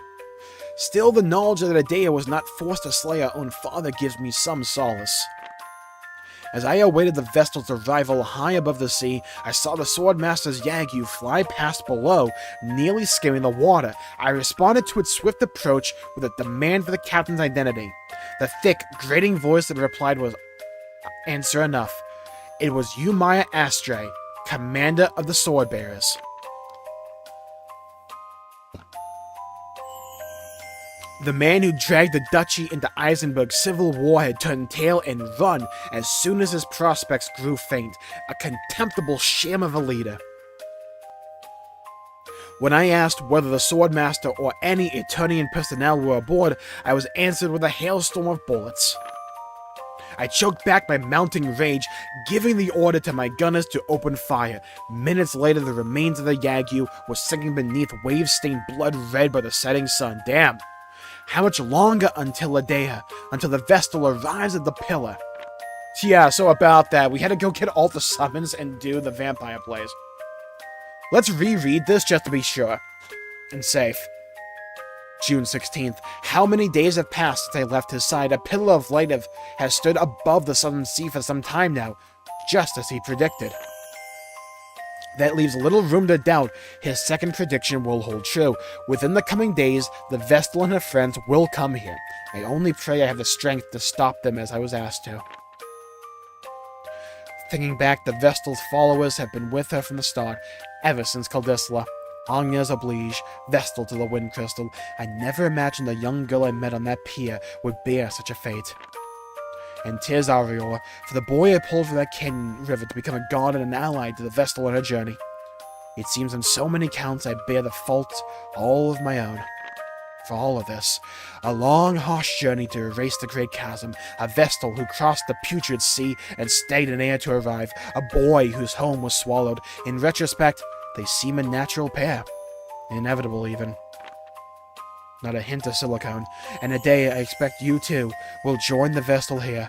Still, the knowledge that Idea was not forced to slay her own father gives me some solace. As I awaited the Vestal's arrival high above the sea, I saw the Swordmaster's Yagyu fly past below, nearly skimming the water. I responded to its swift approach with a demand for the captain's identity. The thick, grating voice that replied was answer enough. It was Umaya Astray, commander of the Swordbearers. The man who dragged the duchy into Eisenberg's civil war had turned tail and run as soon as his prospects grew faint, a contemptible sham of a leader. When I asked whether the Swordmaster or any Eternian personnel were aboard, I was answered with a hailstorm of bullets. I choked back my mounting rage, giving the order to my gunners to open fire. Minutes later, the remains of the Yagyu were sinking beneath waves-stained blood red by the setting sun. Damn! How much longer until Idea, until the Vestal arrives at the pillar? Yeah, so about that, we had to go get all the summons and do the vampire plays. Let's reread this just to be sure. And safe. June 16th. How many days have passed since I left his side? A pillar of light has stood above the southern sea for some time now, just as he predicted. That leaves little room to doubt his second prediction will hold true. Within the coming days, the Vestal and her friends will come here. I only pray I have the strength to stop them as I was asked to. Thinking back, the Vestal's followers have been with her from the start, ever since Caldisla. Agnes oblige, Vestal to the Wind Crystal. I never imagined the young girl I met on that pier would bear such a fate. And 'tis Arior, for the boy I pulled from that canyon river to become a god and an ally to the Vestal on her journey. It seems on so many counts I bear the fault all of my own. For all of this, a long, harsh journey to erase the great chasm, a Vestal who crossed the putrid sea and stayed in air to arrive, a boy whose home was swallowed. In retrospect, they seem a natural pair. Inevitable, even. Not a hint of silicone, and a day I expect you, too, will join the Vestal here.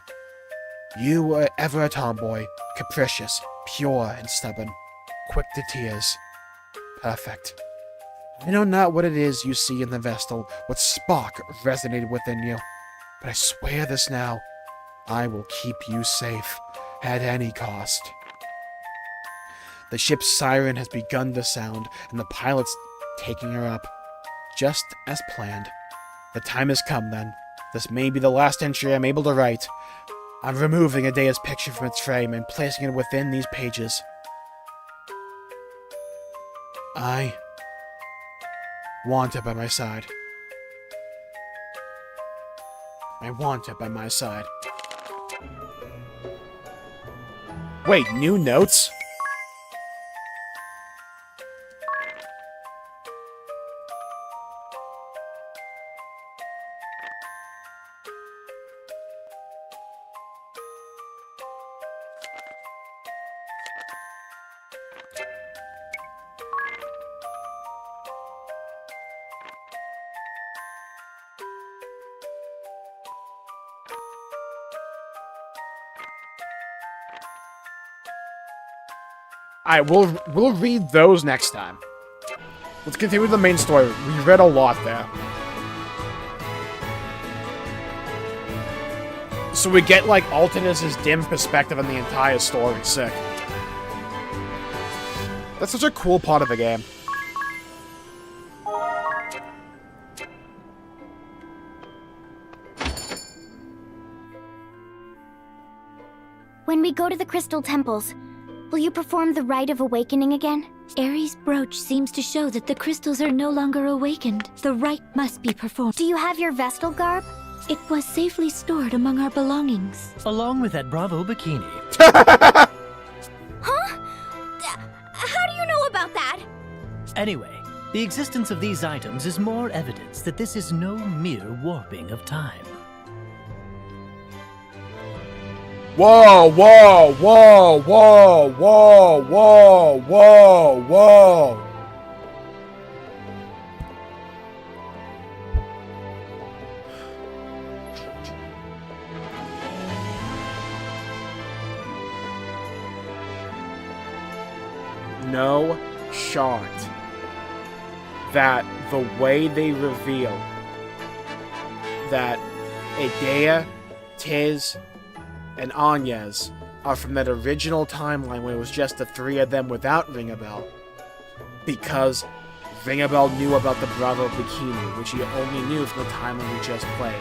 You were ever a tomboy, capricious, pure, and stubborn, quick to tears. Perfect. I know not what it is you see in the Vestal, what spark resonated within you, but I swear this now, I will keep you safe, at any cost. The ship's siren has begun to sound, and the pilot's taking her up, just as planned. The time has come, then. This may be the last entry I'm able to write. I'm removing Adea's picture from its frame and placing it within these pages. I want her by my side. I want her by my side. Wait, new notes? Alright, we'll read those next time. Let's continue with the main story. We read a lot there. So we get, like, Altonus's dim perspective on the entire story. Sick. That's such a cool part of the game. When we go to the Crystal Temples, will you perform the Rite of Awakening again? Ares' brooch seems to show that the crystals are no longer awakened. The rite must be performed. Do you have your Vestal garb? It was safely stored among our belongings. Along with that Bravo bikini. Huh? How do you know about that? Anyway, the existence of these items is more evidence that this is no mere warping of time. Whoa, whoa, whoa, whoa, whoa, whoa, whoa, whoa. No shot that the way they reveal that Adea, Tiz, and Agnes are from that original timeline when it was just the three of them without Ringabel. Because Ringabel knew about the Bravo bikini, which he only knew from the timeline we just played.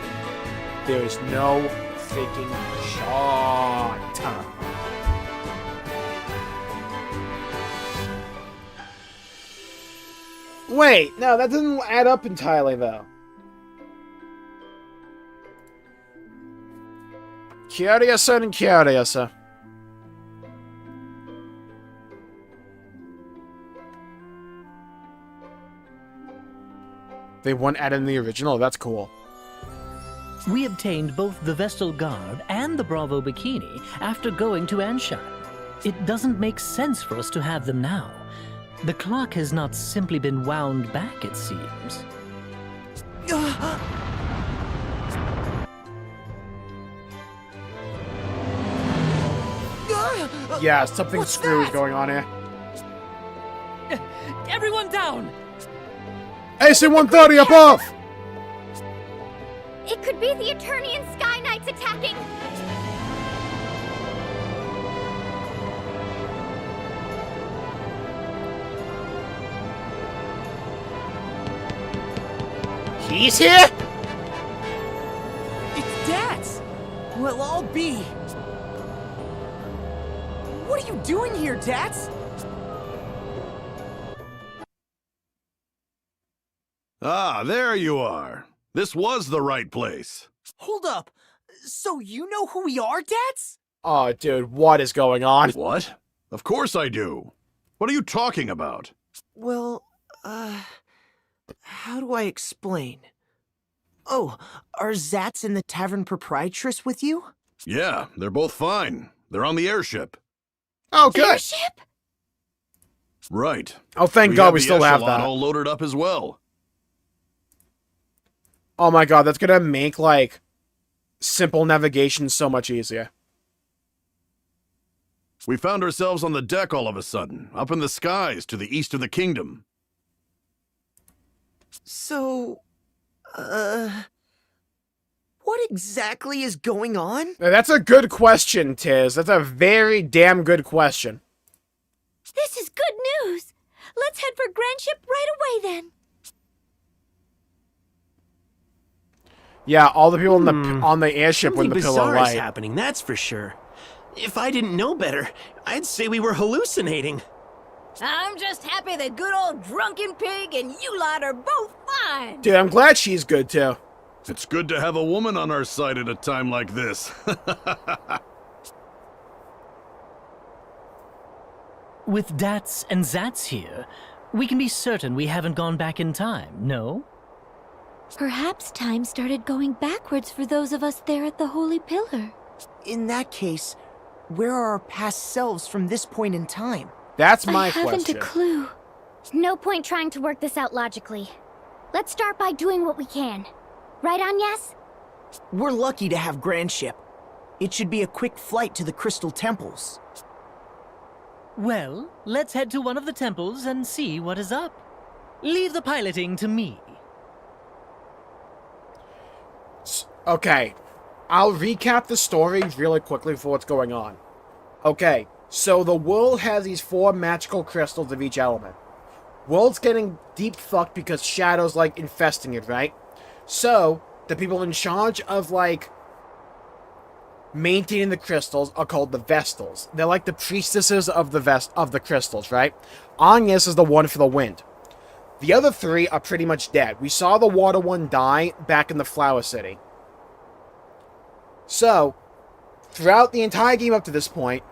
There is no freaking shot. Wait, no, that doesn't add up entirely, though. Curiosa and Curiosa. They weren't added in the original? That's cool. We obtained both the Vestal garb and the Bravo bikini after going to Anshan. It doesn't make sense for us to have them now. The clock has not simply been wound back, it seems. Yeah, something screwy is going on here. Everyone down! AC-130 above! It could be the Eternian Sky Knights attacking! He's here? It's Dax! We'll all be. What are you doing here, Dax? Ah, there you are. This was the right place. Hold up. So you know who we are, Dads? Oh, dude, what is going on? What? Of course I do. What are you talking about? Well, how do I explain? Oh, are Zats and the tavern proprietress with you? Yeah, they're both fine. They're on the airship. Oh, good. Airship? Right. Oh, thank God we still have echelon that. all loaded up as well. Oh my God, that's gonna make, like, simple navigation so much easier. We found ourselves on the deck all of a sudden, up in the skies to the east of the kingdom. So, what exactly is going on? Now, that's a good question, Tiz. That's a very damn good question. This is good news. Let's head for Grandship right away then. Yeah, all the people on the airship when the pillow bizarre light. is happening, that's for sure. If I didn't know better, I'd say we were hallucinating. I'm just happy the good old drunken pig and you lot are both fine. Dude, I'm glad she's good too. It's good to have a woman on our side at a time like this. With Dats and Zats here, we can be certain we haven't gone back in time, no? Perhaps time started going backwards for those of us there at the Holy Pillar. In that case, where are our past selves from this point in time? That's my I haven't question. a clue. No point trying to work this out logically. Let's start by doing what we can. Right, Agnes? We're lucky to have Grandship. It should be a quick flight to the Crystal Temples. Well, let's head to one of the temples and see what is up. Leave the piloting to me. Okay, I'll recap the story really quickly for what's going on. Okay, so the world has these 4 magical crystals of each element. World's getting deep fucked because Shadow's, like, infesting it, right? So, the people in charge of, like, maintaining the crystals are called the Vestals. They're like the priestesses of the crystals, right? Agnes is the one for the wind. The other 3 are pretty much dead. We saw the water one die back in the Flower City. So, throughout the entire game up to this point,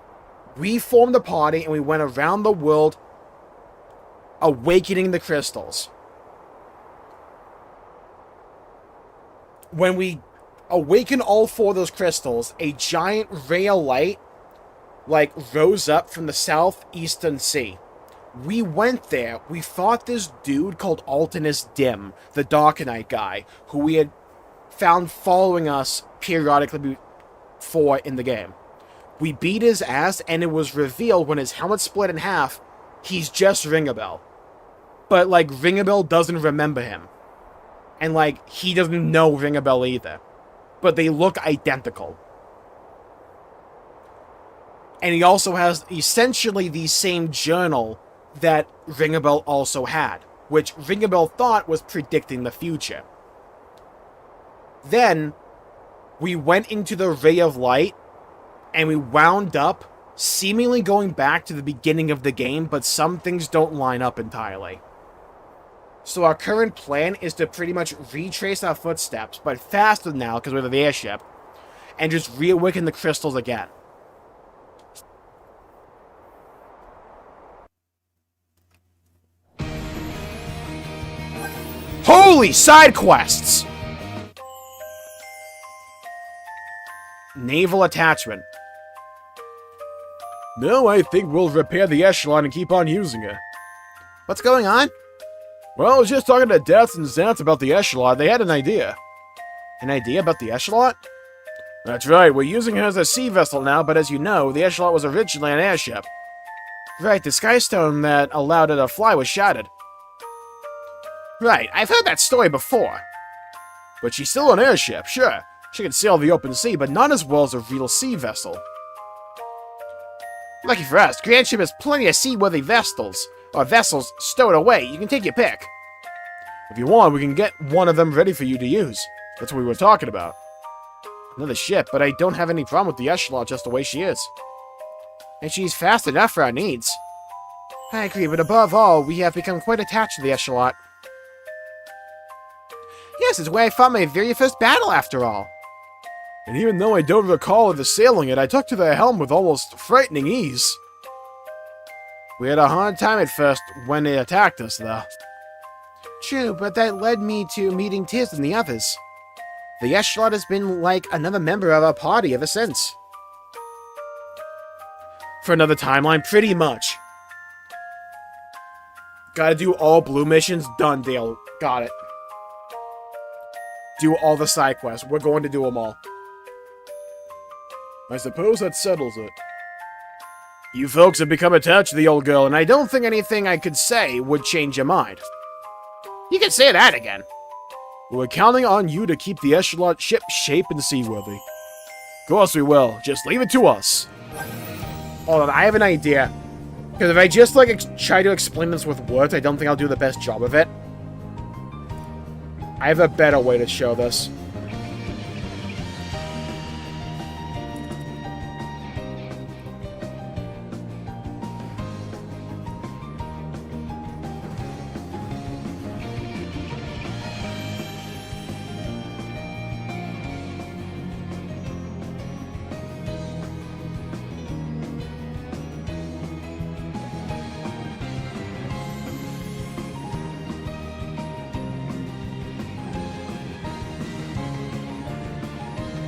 we formed a party and we went around the world awakening the crystals. When we awakened all 4 of those crystals, a giant ray of light, like, rose up from the southeastern sea. We went there, we fought this dude called Altinus Dim, the Darkonite guy, who we had found following us periodically before in the game. We beat his ass, and it was revealed when his helmet split in half, he's just Ringabel. But, like, Ringabel doesn't remember him. And, like, he doesn't know Ringabel either. But they look identical. And he also has essentially the same journal that Ringabel also had, which Ringabel thought was predicting the future. Then, we went into the Ray of Light, and we wound up seemingly going back to the beginning of the game, but some things don't line up entirely. So our current plan is to pretty much retrace our footsteps, but faster now because we're the airship, and just reawaken the crystals again. Holy side quests! Naval attachment. No, I think we'll repair the echelon and keep on using it. What's going on? Well, I was just talking to Deaths and Zants about the echelon. They had an idea. An idea about the echelon? That's right, we're using her as a sea vessel now, but as you know, the echelon was originally an airship. Right, the skystone that allowed it to fly was shattered. Right, I've heard that story before. But she's still an airship, sure. She can sail the open sea, but not as well as a real sea vessel. Lucky for us, Grandship has plenty of seaworthy vessels stowed away. You can take your pick. If you want, we can get one of them ready for you to use. That's what we were talking about. Another ship, but I don't have any problem with the echelon just the way she is. And she's fast enough for our needs. I agree, but above all, we have become quite attached to the echelon. Yes, it's where I fought my very first battle, after all. And even though I don't recall ever sailing it, I took to the helm with almost frightening ease. We had a hard time at first when it attacked us, though. True, but that led me to meeting Tiz and the others. The Echelon has been like another member of our party ever since. For another timeline, pretty much. Gotta do all blue missions? Done deal. Got it. Do all the side quests. We're going to do them all. I suppose that settles it. You folks have become attached to the old girl, and I don't think anything I could say would change your mind. You can say that again. We're counting on you to keep the Echelon ship shape and seaworthy. Of course we will. Just leave it to us. Hold on, I have an idea. Because if I just, like, try to explain this with words, I don't think I'll do the best job of it. I have a better way to show this.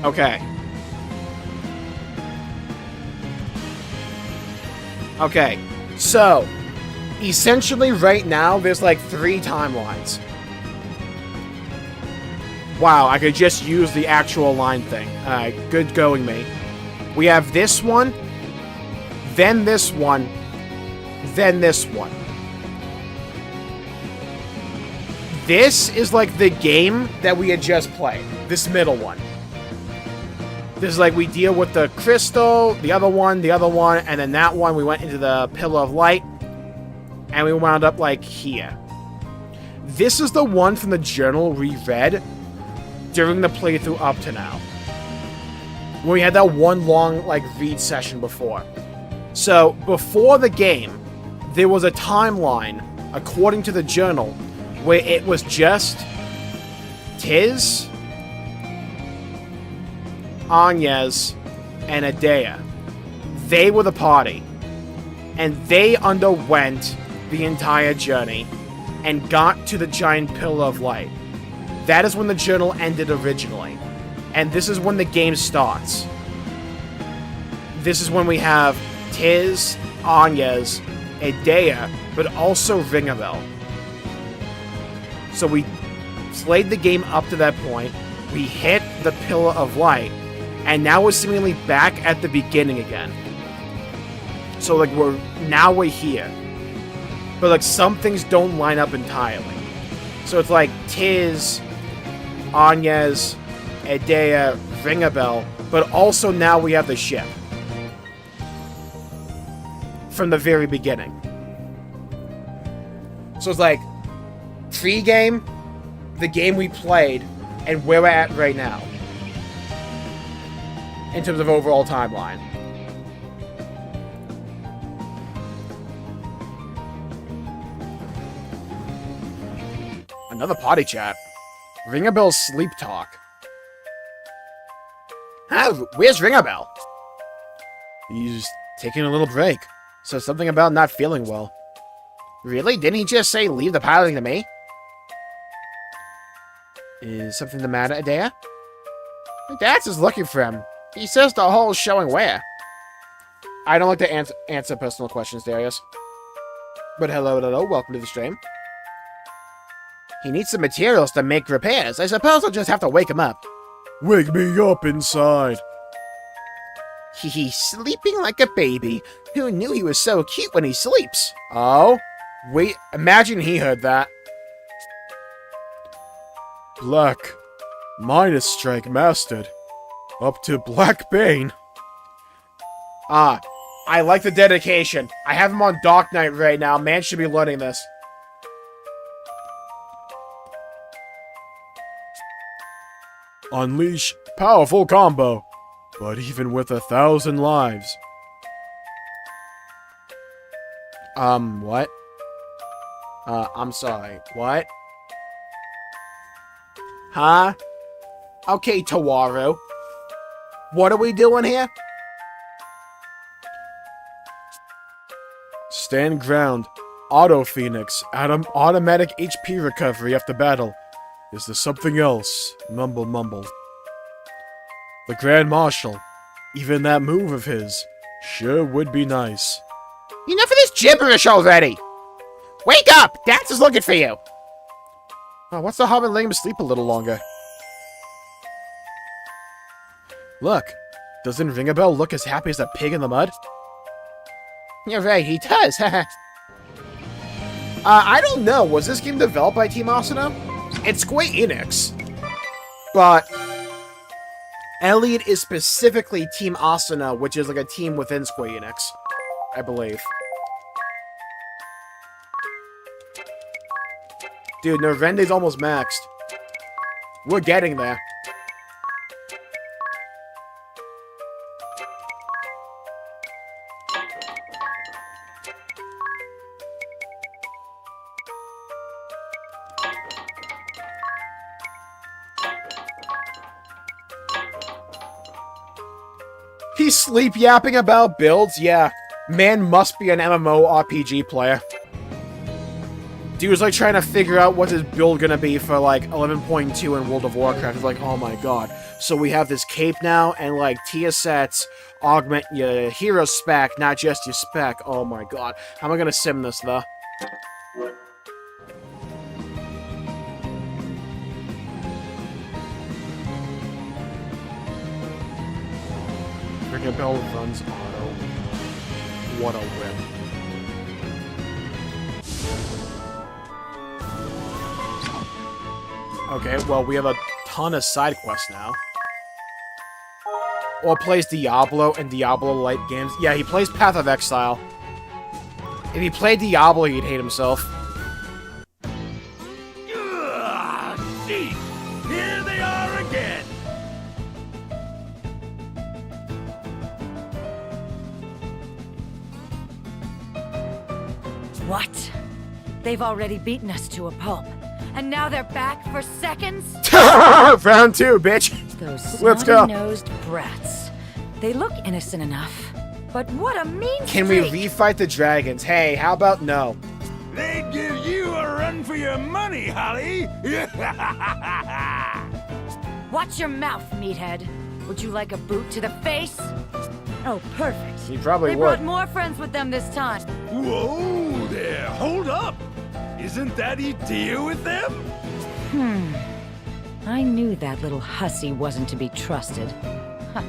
Okay. Okay, so, essentially right now, there's like 3 timelines. Wow, I could just use the actual line thing. Alright, good going, me. We have this one, then this one, then this one. This is like the game that we had just played. This middle one. This is like we deal with the crystal, the other one, and then that one we went into the Pillar of Light, and we wound up like here. This is the one from the journal we read during the playthrough up to now. When we had that one long like read session before. So before the game, there was a timeline, according to the journal, where it was just Tiz, Agnes, and Adea. They were the party. And they underwent the entire journey and got to the giant Pillar of Light. That is when the journal ended originally. And this is when the game starts. This is when we have Tiz, Agnes, Adea, but also Ringabel. So we played the game up to that point. We hit the Pillar of Light. And now we're seemingly back at the beginning again. So, like, we're here. But, like, some things don't line up entirely. So it's like Tiz, Agnes, Adea, Ringabel, but also now we have the ship. From the very beginning. So it's like, pre-game, the game we played, and where we're at right now. In terms of overall timeline. Another potty chat. Ringabel's sleep talk. Ah, where's Ringabel? He's taking a little break. Said something about not feeling well. Really? Didn't he just say leave the piloting to me? Is something the matter, Adea? Dax is looking for him. He says the hole's showing where. I don't like to answer personal questions, Darius. But hello, welcome to the stream. He needs some materials to make repairs. I suppose I'll just have to wake him up. Wake me up inside. He's sleeping like a baby. Who knew he was so cute when he sleeps? Oh? Wait, imagine he heard that. Black. Minus strike mastered. Up to Black Bane. Ah, I like the dedication. I have him on Dark Knight right now. Man should be learning this. Unleash powerful combo. But even with 1,000 lives. What? I'm sorry. What? Huh? Okay, Tawaru. What are we doing here? Stand ground. Auto Phoenix. Automatic HP recovery after battle. Is there something else? Mumble mumble. The Grand Marshal. Even that move of his. Sure would be nice. Enough of this gibberish already! Wake up! Dax is looking for you! Oh, what's the Hobbit letting him sleep a little longer? Look. Doesn't Ringabel look as happy as that pig in the mud? You're right, he does. I don't know. Was this game developed by Team Asuna? It's Square Enix. But Elliot is specifically Team Asuna, which is like a team within Square Enix, I believe. Dude, Norende's almost maxed. We're getting there. He's sleep yapping about builds? Yeah. Man must be an MMORPG player. Dude was like trying to figure out what his build gonna be for like 11.2 in World of Warcraft. He's like, oh my god. So we have this cape now, and like tier sets augment your hero spec, not just your spec. Oh my god. How am I gonna sim this though? Bell runs auto. What a whip. Okay, well, we have a ton of side quests now. Or plays Diablo and Diablo-like games. Yeah, he plays Path of Exile. If he played Diablo, he'd hate himself. See, here they are again. What? They've already beaten us to a pulp. And now they're back for seconds? Round two, bitch. Those Let's go. snotty-nosed brats. They look innocent enough. But what a mean Can we streak. refight the dragons? Hey, how about no? They'd give you a run for your money, Holly. Watch your mouth, meathead. Would you like a boot to the face? Oh, perfect. He probably They would. brought more friends with them this time. Whoa there, hold up. Isn't that Itea with them? I knew that little hussy wasn't to be trusted. Huh.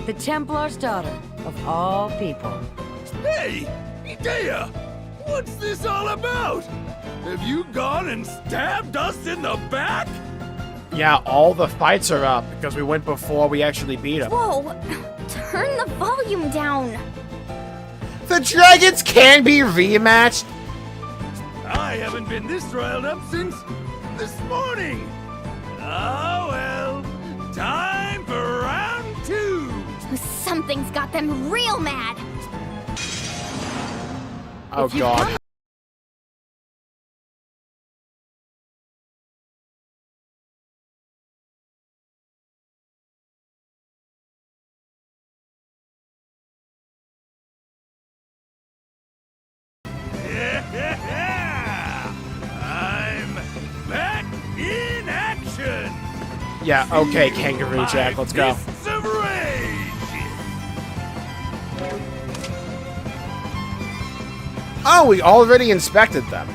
The Templar's daughter, of all people. Hey, Itea, what's this all about? Have you gone and stabbed us in the back? Yeah, all the fights are up because we went before we actually beat him. Whoa! Turn the volume down! The dragons can be rematched? I haven't been this riled up since this morning. Oh well, time for round two. Something's got them real mad! Oh god. I'm back in action. Yeah, okay, Kangaroo Jack, let's go. Fists of rage. Oh, we already inspected them.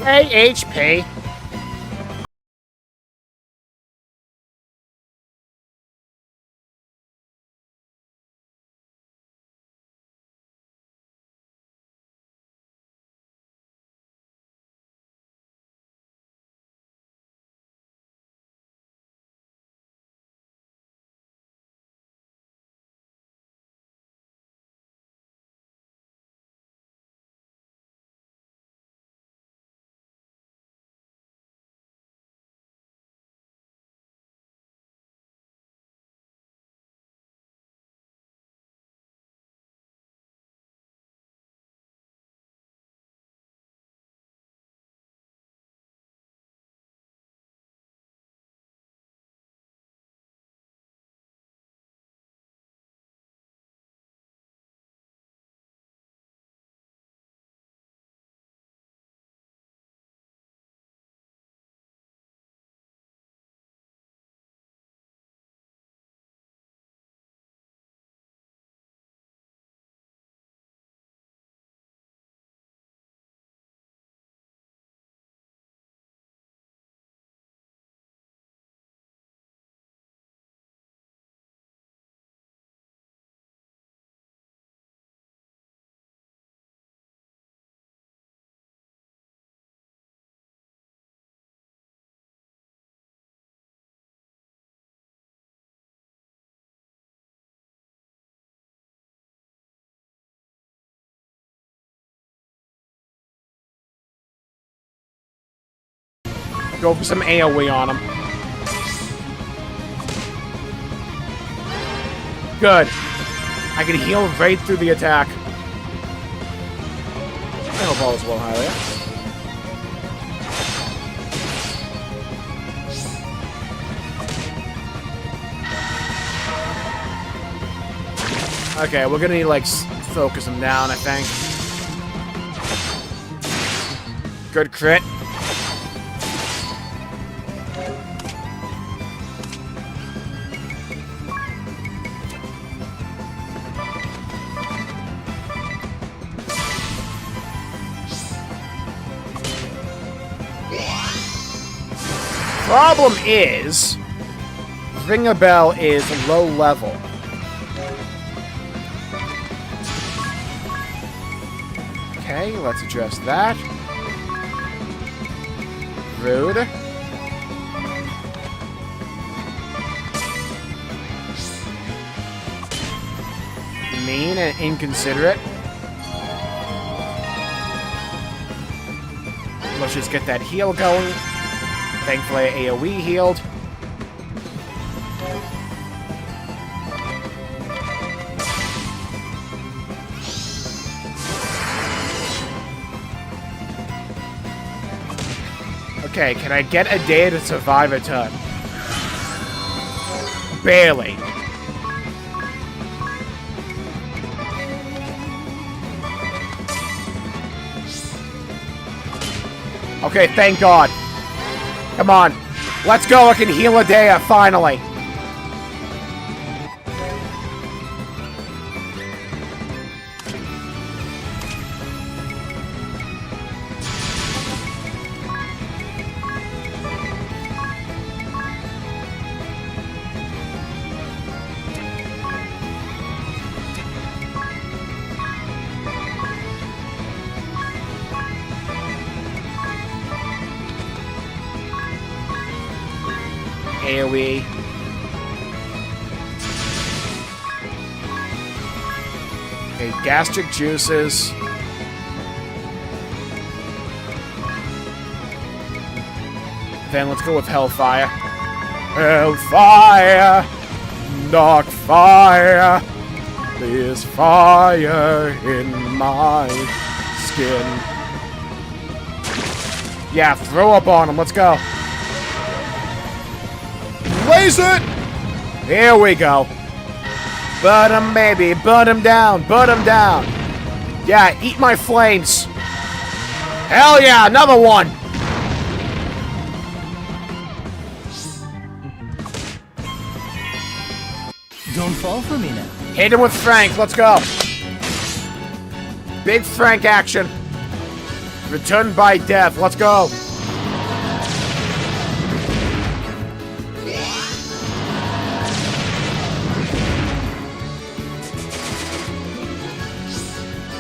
AHP. Go for some AoE on him. Good. I can heal right through the attack. I hope all is well, Hylia. Okay, we're gonna need to, like, focus him down, I think. Good crit. Problem is, Ring-a-Bell is low level. Okay, let's address that. Rude. Mean and inconsiderate. Let's just get that heal going. Thankfully, AoE healed. Okay, can I get a day to survive a turn? Barely. Okay, thank God. Come on. Let's go. I can heal Adea, finally. AoE. Okay, gastric juices. Then let's go with Hellfire. Hellfire! Dark fire! There's fire in my skin. Yeah, throw up on him. Let's go. Blaze it! Here we go. Burn him, baby. Burn him down. Burn him down. Yeah, eat my flames. Hell yeah, another one. Don't fall for me now. Hit him with Frank. Let's go. Big Frank action. Return by death. Let's go.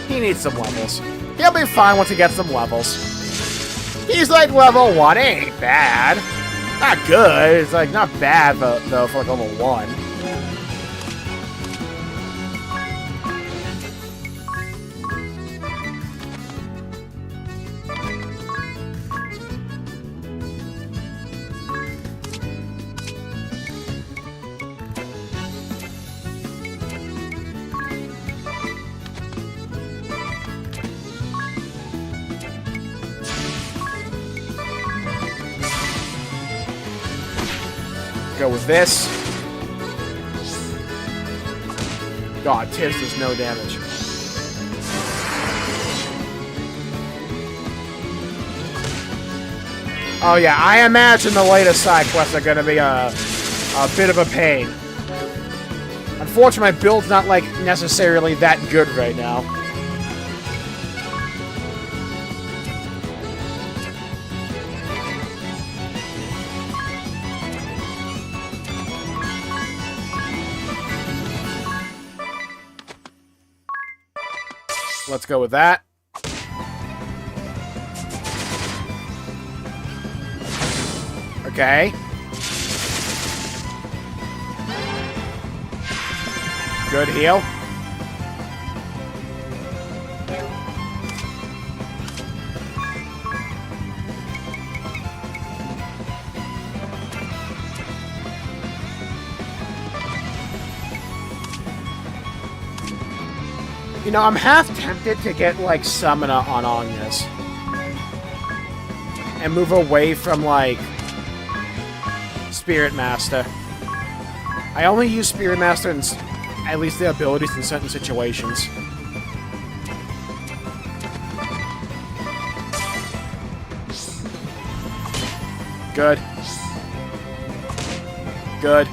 He needs some levels. He'll be fine once he gets some levels. He's like level 1. It ain't bad. Not good. It's like not bad though for like level 1. Go with this. God, Tiss does no damage. Oh yeah, I imagine the latest side quests are gonna be a bit of a pain. Unfortunately, my build's not like necessarily that good right now. Let's go with that. Okay. Good heal. You know, I'm half tempted to get, like, Summoner on Agnes. And move away from, like, Spirit Master. I only use Spirit Master in, at least the abilities in certain situations. Good. Good.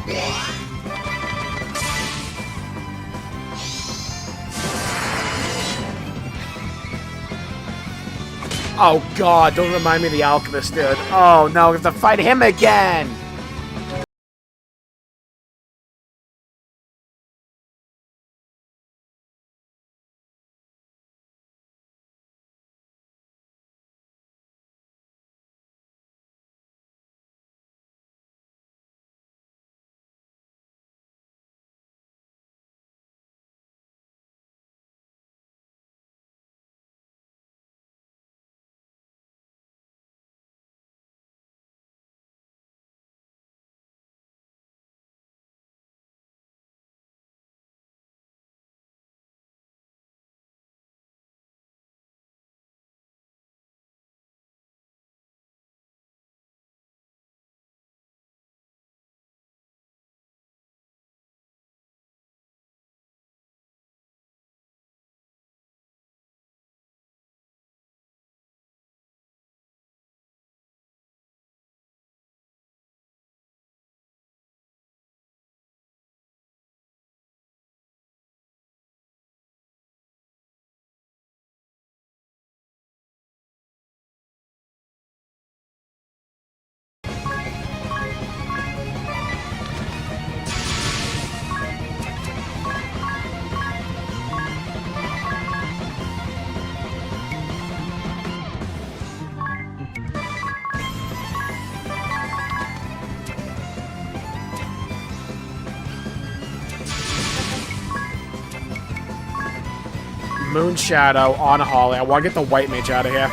Oh god, don't remind me of the Alchemist, dude. Oh no, we have to fight him again! Moon Shadow on Holly. I want to get the White Mage out of here.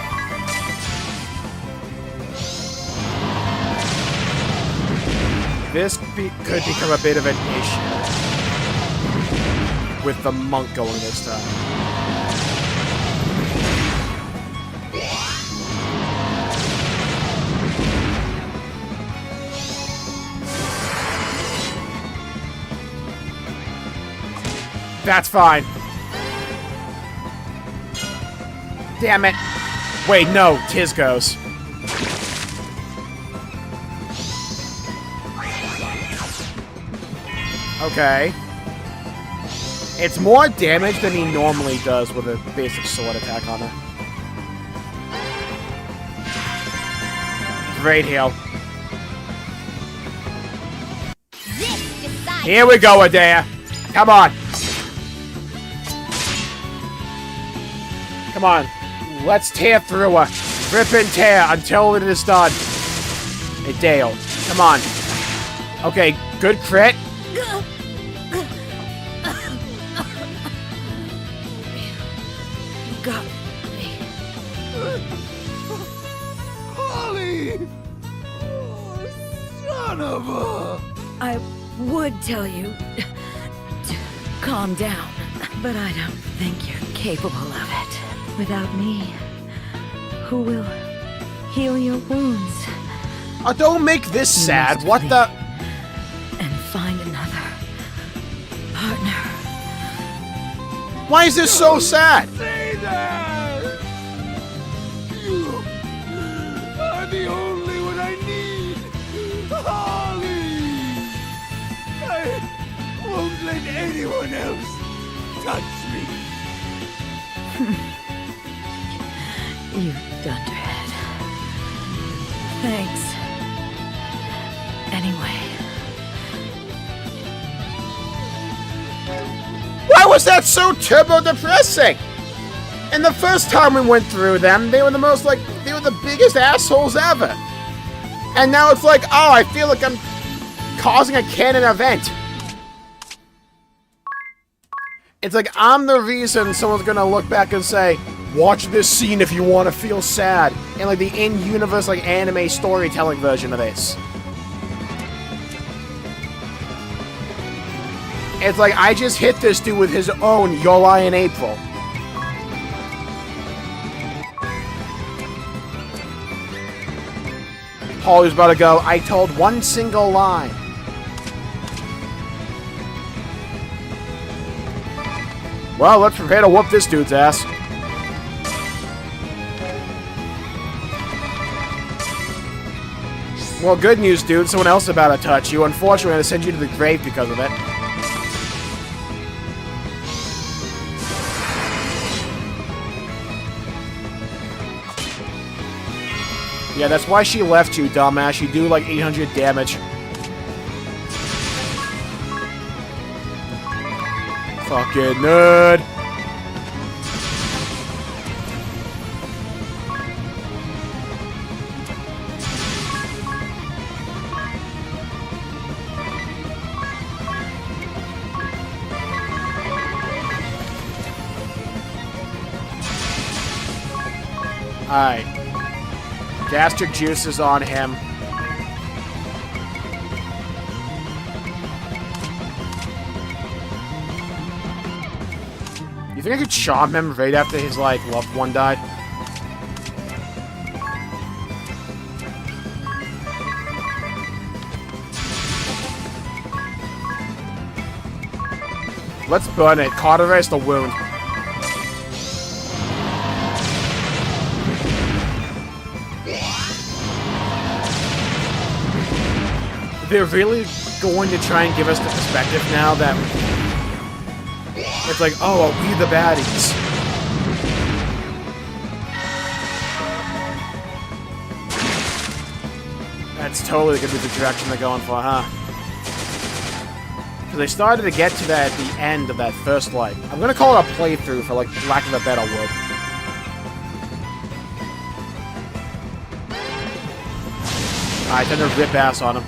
This could become a bit of an issue with the Monk going this time. That's fine. Damn it. Wait, no. Tiz goes. Okay. It's more damage than he normally does with a basic sword attack on her. Great heal. Here we go, Adea. Come on. Come on. Let's tear through her. Rip and tear until it is done. Hey, Dale. Come on. Okay, good crit. Got me. Holly! Oh, son of a... I would tell you to calm down, but I don't think you're capable of it. Without me, who will heal your wounds? Oh, don't make this sad. What the? And find another partner. Why is this so sad? Say that! You are the only one I need! Holly! I won't let anyone else touch me! You dunderhead. Thanks. Anyway. Why was that so turbo depressing? And the first time we went through them, they were the most, like, they were the biggest assholes ever. And now it's like, oh, I feel like I'm causing a canon event. It's like I'm the reason someone's gonna look back and say, watch this scene if you want to feel sad. And like the in-universe, like, anime storytelling version of this. It's like I just hit this dude with his own Your Lie in April. Paul was about to go, I told one single lie. Well, let's prepare to whoop this dude's ass. Well, good news, dude. Someone else is about to touch you. Unfortunately, I'm going to send you to the grave because of it. Yeah, that's why she left you, dumbass. You do like 800 damage. Fucking nerd. Alright. Gastric juice is on him. You think I could charm him right after his, like, loved one died? Let's burn it. Cauterize the wound. They're really going to try and give us the perspective now that it's like, oh, are we the baddies? That's totally going to be the direction they're going for, huh? Because they started to get to that at the end of that first, like, I'm going to call it a playthrough for, like, lack of a better word. Alright, time to rip ass on him.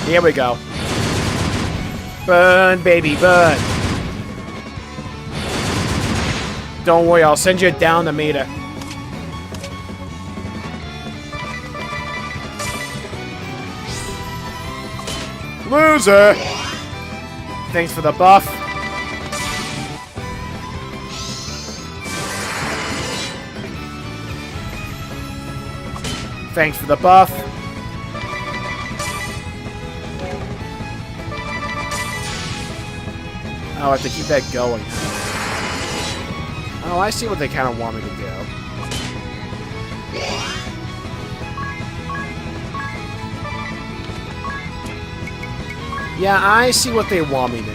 Here we go. Burn, baby, burn. Don't worry, I'll send you down the meter. Loser! Thanks for the buff. Thanks for the buff. Oh, I have to keep that going. Oh, I see what they kind of want me to do. Yeah, I see what they want me to do.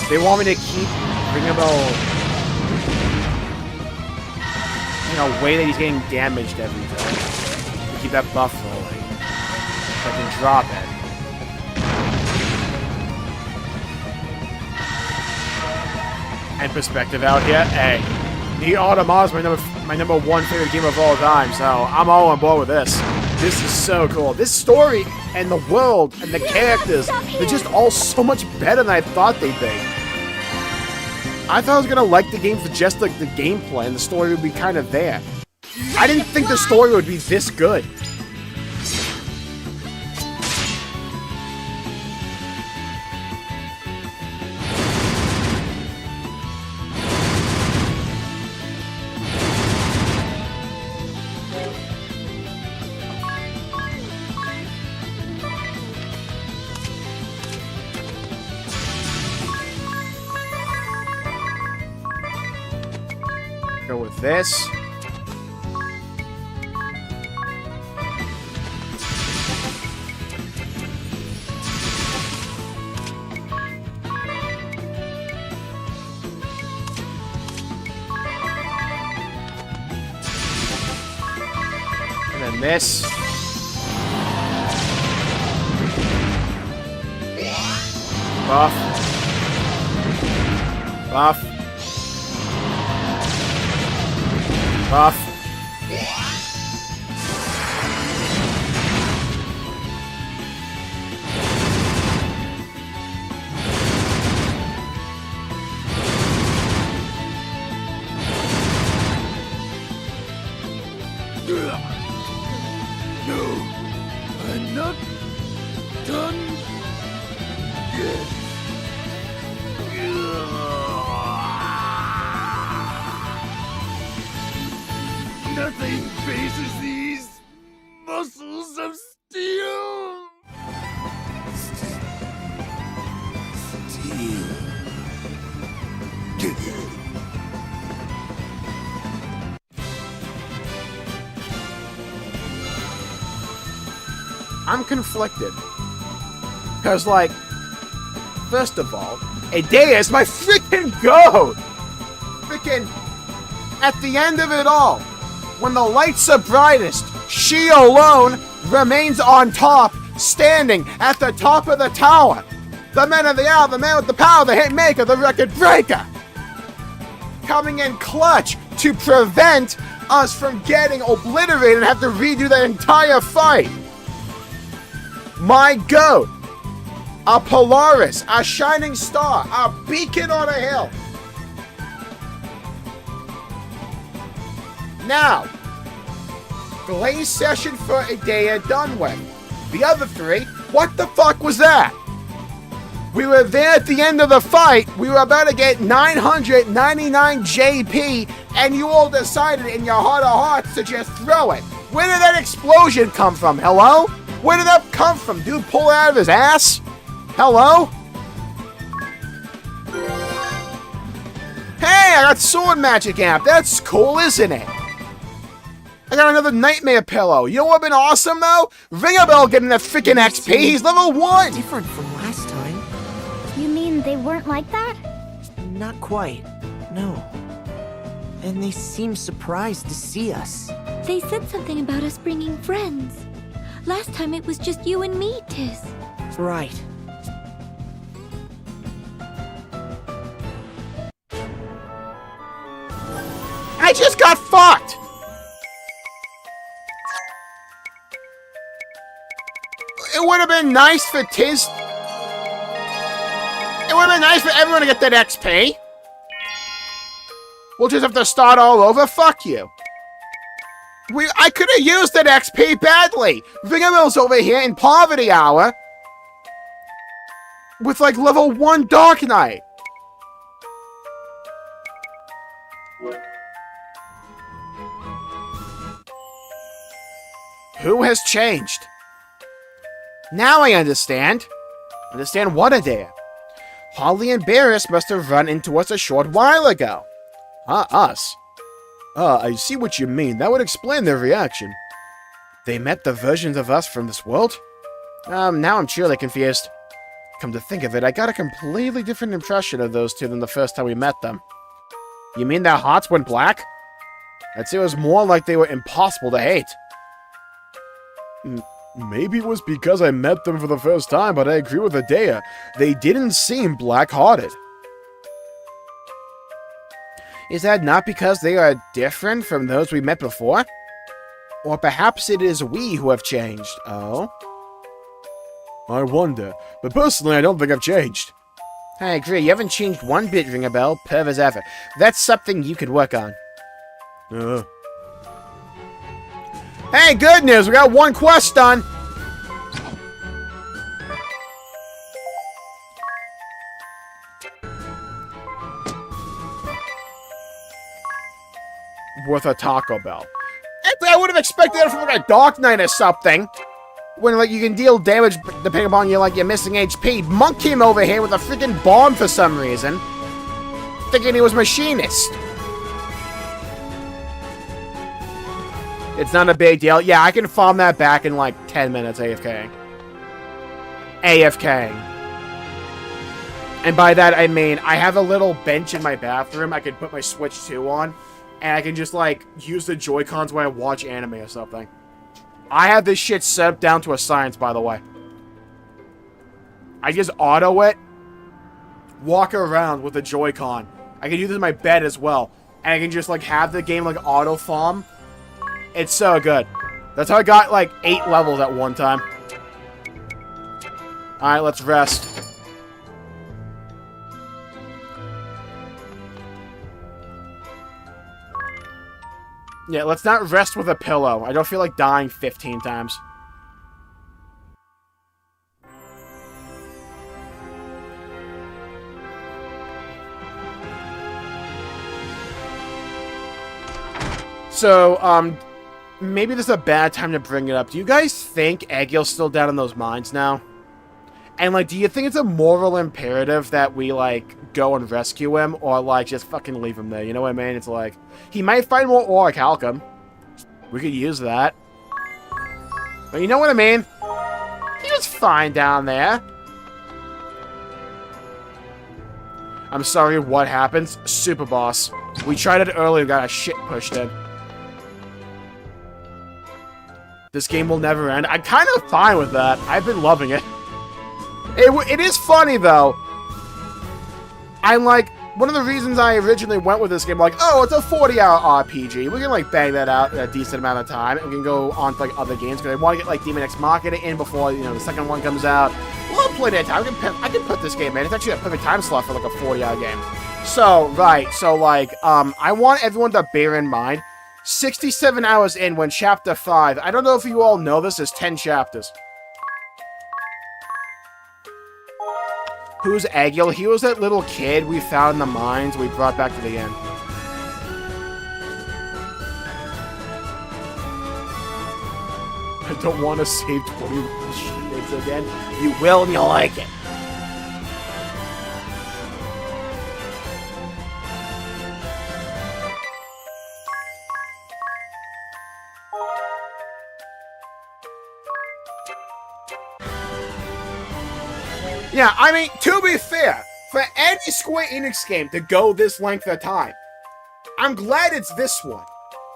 They want me to keep bringing about, you know, way that he's getting damaged every time. To keep that buff rolling. So I can drop it. And perspective out here. Hey, the Automata is my number one favorite game of all time, so I'm all on board with this. This is so cool. This story and the world and the characters, they're just all so much better than I thought they'd be. I thought I was gonna like the game for just like the gameplay and the story would be kind of there. I didn't think the story would be this good. Go with this. And then this. Buff. Buff. Buff. Nothing faces these muscles of steel. I'm conflicted. Because, like, first of all, Idea is my freaking goat! Freaking, at the end of it all, when the lights are brightest, she alone remains on top, standing at the top of the tower. The men of the hour, the man with the power, the hit maker, the record breaker. Coming in clutch to prevent us from getting obliterated and have to redo the entire fight. My goat. A Polaris, a shining star, a beacon on a hill. Now, Glaze session for Idea done with. The other three, what the fuck was that? We were there at the end of the fight, we were about to get 999 JP, and you all decided in your heart of hearts to just throw it. Where did that explosion come from, hello? Where did that come from? Dude pull it out of his ass? Hello? Hey, I got sword magic app. That's cool, isn't it? I got another nightmare pillow. You know what would have been awesome, though? Ringabel getting the freaking XP. He's level 1. Different from last time. You mean they weren't like that? Not quite. No. And they seem surprised to see us. They said something about us bringing friends. Last time it was just you and me, Tiss. Right. I just got fucked! It would have been nice for Tiz. It would have been nice for everyone to get that XP. We'll just have to start all over. Fuck you. I could have used that XP badly. Ringabel's over here in Poverty Hour with like level 1 Dark Knight. Who has changed? Now I understand. Understand what, Idea? Holly and Barris must have run into us a short while ago. Us? I see what you mean. That would explain their reaction. They met the versions of us from this world? Now I'm truly confused. Come to think of it, I got a completely different impression of those two than the first time we met them. You mean their hearts went black? I'd say it was more like they were impossible to hate. Maybe it was because I met them for the first time, but I agree with Idea. They didn't seem black-hearted. Is that not because they are different from those we met before? Or perhaps it is we who have changed. Oh? I wonder. But personally, I don't think I've changed. I agree. You haven't changed one bit, Ringabel. Perv as ever. That's something you could work on. Hey, good news! We got one quest done! Worth a Taco Bell. I would have expected that from like a Dark Knight or something. When like you can deal damage depending upon your missing HP. Monk came over here with a freaking bomb for some reason. Thinking he was Machinist. It's not a big deal. Yeah, I can farm that back in like 10 minutes AFK. AFK. And by that I mean, I have a little bench in my bathroom I can put my Switch 2 on. And I can just like, use the Joy-Cons when I watch anime or something. I have this shit set up down to a science, by the way. I just auto it. Walk around with the Joy-Con. I can do this in my bed as well. And I can just like, have the game like auto farm. It's so good. That's how I got, like, 8 levels at one time. Alright, let's rest. Yeah, let's not rest with a pillow. I don't feel like dying 15 times. So, maybe this is a bad time to bring it up. Do you guys think Aegil's still down in those mines now? And, like, do you think it's a moral imperative that we, like, go and rescue him? Or, like, just fucking leave him there? You know what I mean? It's like, he might find more orichalcum. We could use that. But you know what I mean? He was fine down there. I'm sorry, what happens? Super boss. We tried it earlier, got a shit pushed in. This game will never end. I'm kind of fine with that. I've been loving it. It is funny, though. I'm like, one of the reasons I originally went with this game, like, oh, it's a 40-hour RPG. We can, like, bang that out in a decent amount of time. And we can go on to, like, other games. Because I want to get, like, Demon X Machina in before, you know, the second one comes out. We'll have plenty of time. I can put this game in. It's actually a perfect time slot for, like, a 40-hour game. So, right. So, like, I want everyone to bear in mind, 67 hours in when Chapter 5, I don't know if you all know this, is 10 chapters. Who's Aegil? He was that little kid we found in the mines we brought back to the inn. I don't want to save 20 shitmates again. You will and you'll like it. Yeah, I mean, to be fair, for any Square Enix game to go this length of time, I'm glad it's this one.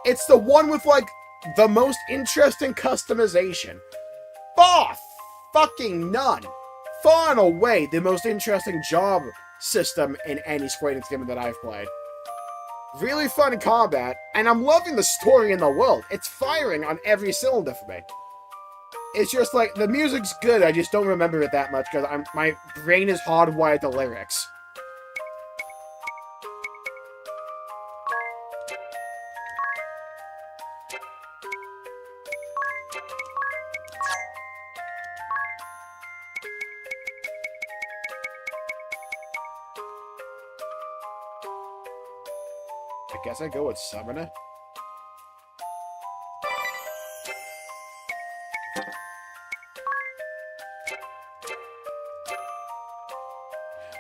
It's the one with, like, the most interesting customization. Bar fucking none. Far and away the most interesting job system in any Square Enix game that I've played. Really fun in combat, and I'm loving the story in the world. It's firing on every cylinder for me. It's just like, the music's good, I just don't remember it that much because my brain is hardwired to lyrics. I guess I go with Summoner.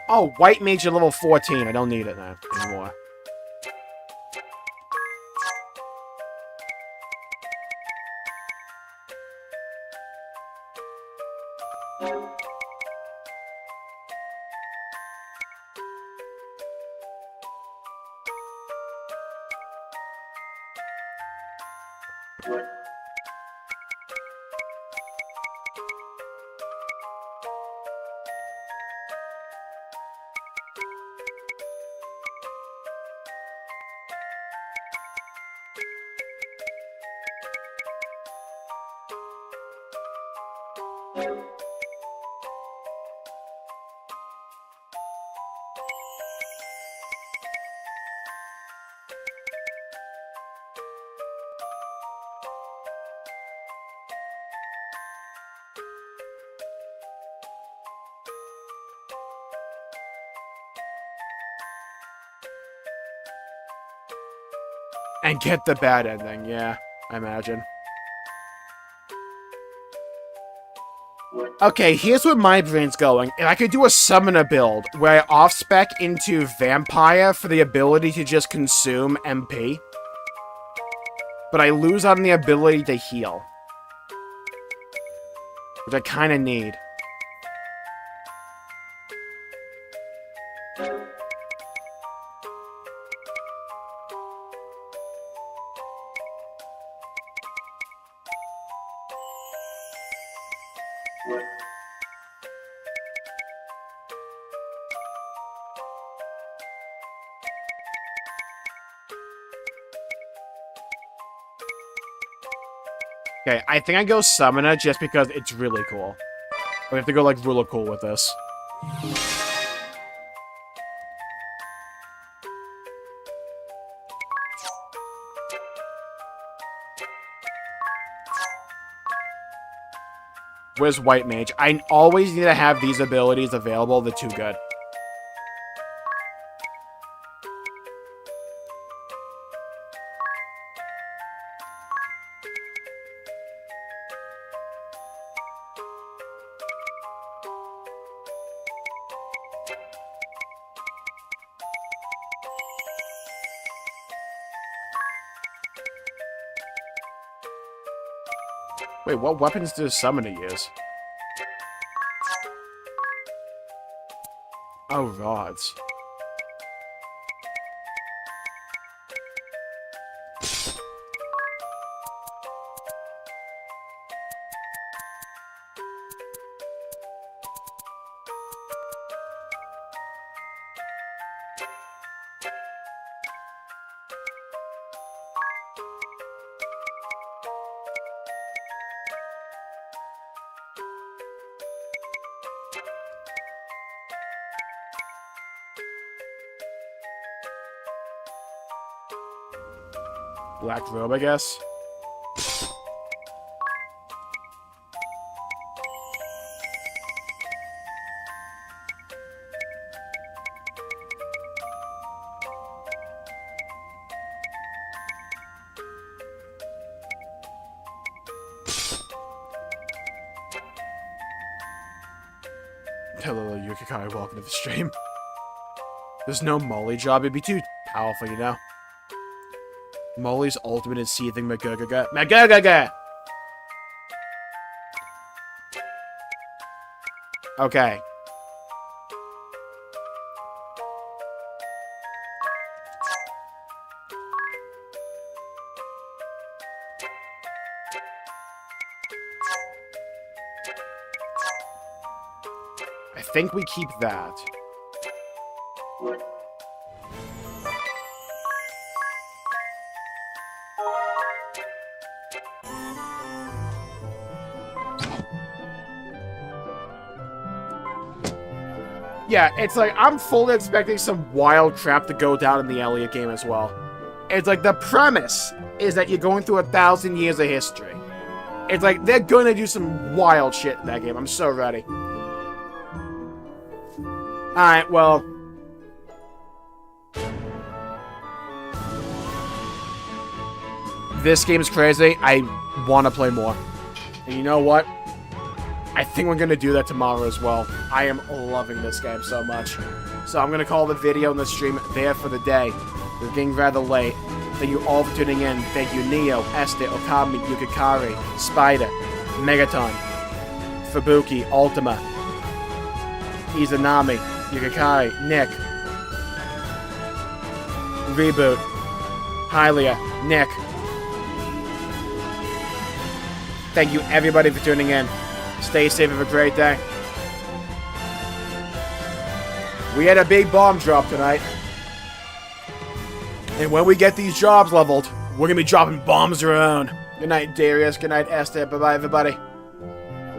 Oh, White Mage at level 14. I don't need it now anymore. And get the bad ending, yeah, I imagine. Okay, here's where my brain's going. If I could do a summoner build, where I off-spec into Vampire for the ability to just consume MP, but I lose out on the ability to heal. Which I kinda need. Okay, I think I go Summoner just because it's really cool. We have to go, like, really cool with this. Where's White Mage? I always need to have these abilities available. They're too good. Wait, what weapons does Summoner use? Oh, rods. Black robe, I guess. Hello, Yukikari, welcome to the stream. There's no Molly job, it'd be too powerful, you know? Molly's ultimate is seething Magurgaga. Magurgaga! Okay. I think we keep that. Yeah, it's like, I'm fully expecting some wild crap to go down in the Elliot game as well. It's like, the premise is that you're going through 1,000 years of history. It's like, they're gonna do some wild shit in that game. I'm so ready. Alright, well. This game's crazy. I want to play more. And you know what? I think we're going to do that tomorrow as well. I am loving this game so much. So I'm going to call the video and the stream there for the day. We're getting rather late. Thank you all for tuning in. Thank you Neo, Esther, Okami, Yukikari, Spider, Megaton, Fubuki, Ultima, Izanami, Yukikari, Nick, Reboot, Hylia, Nick. Thank you everybody for tuning in. Stay safe, have a great day. We had a big bomb drop tonight. And when we get these jobs leveled, we're gonna be dropping bombs around. Good night, Darius. Good night, Esther. Bye-bye, everybody.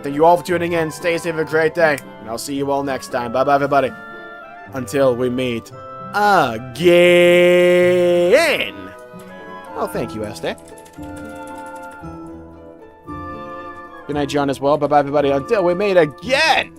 Thank you all for tuning in. Stay safe, have a great day. And I'll see you all next time. Bye-bye, everybody. Until we meet again. Oh, thank you, Esther. Good night, John, as well. Bye-bye, everybody. Until we meet again.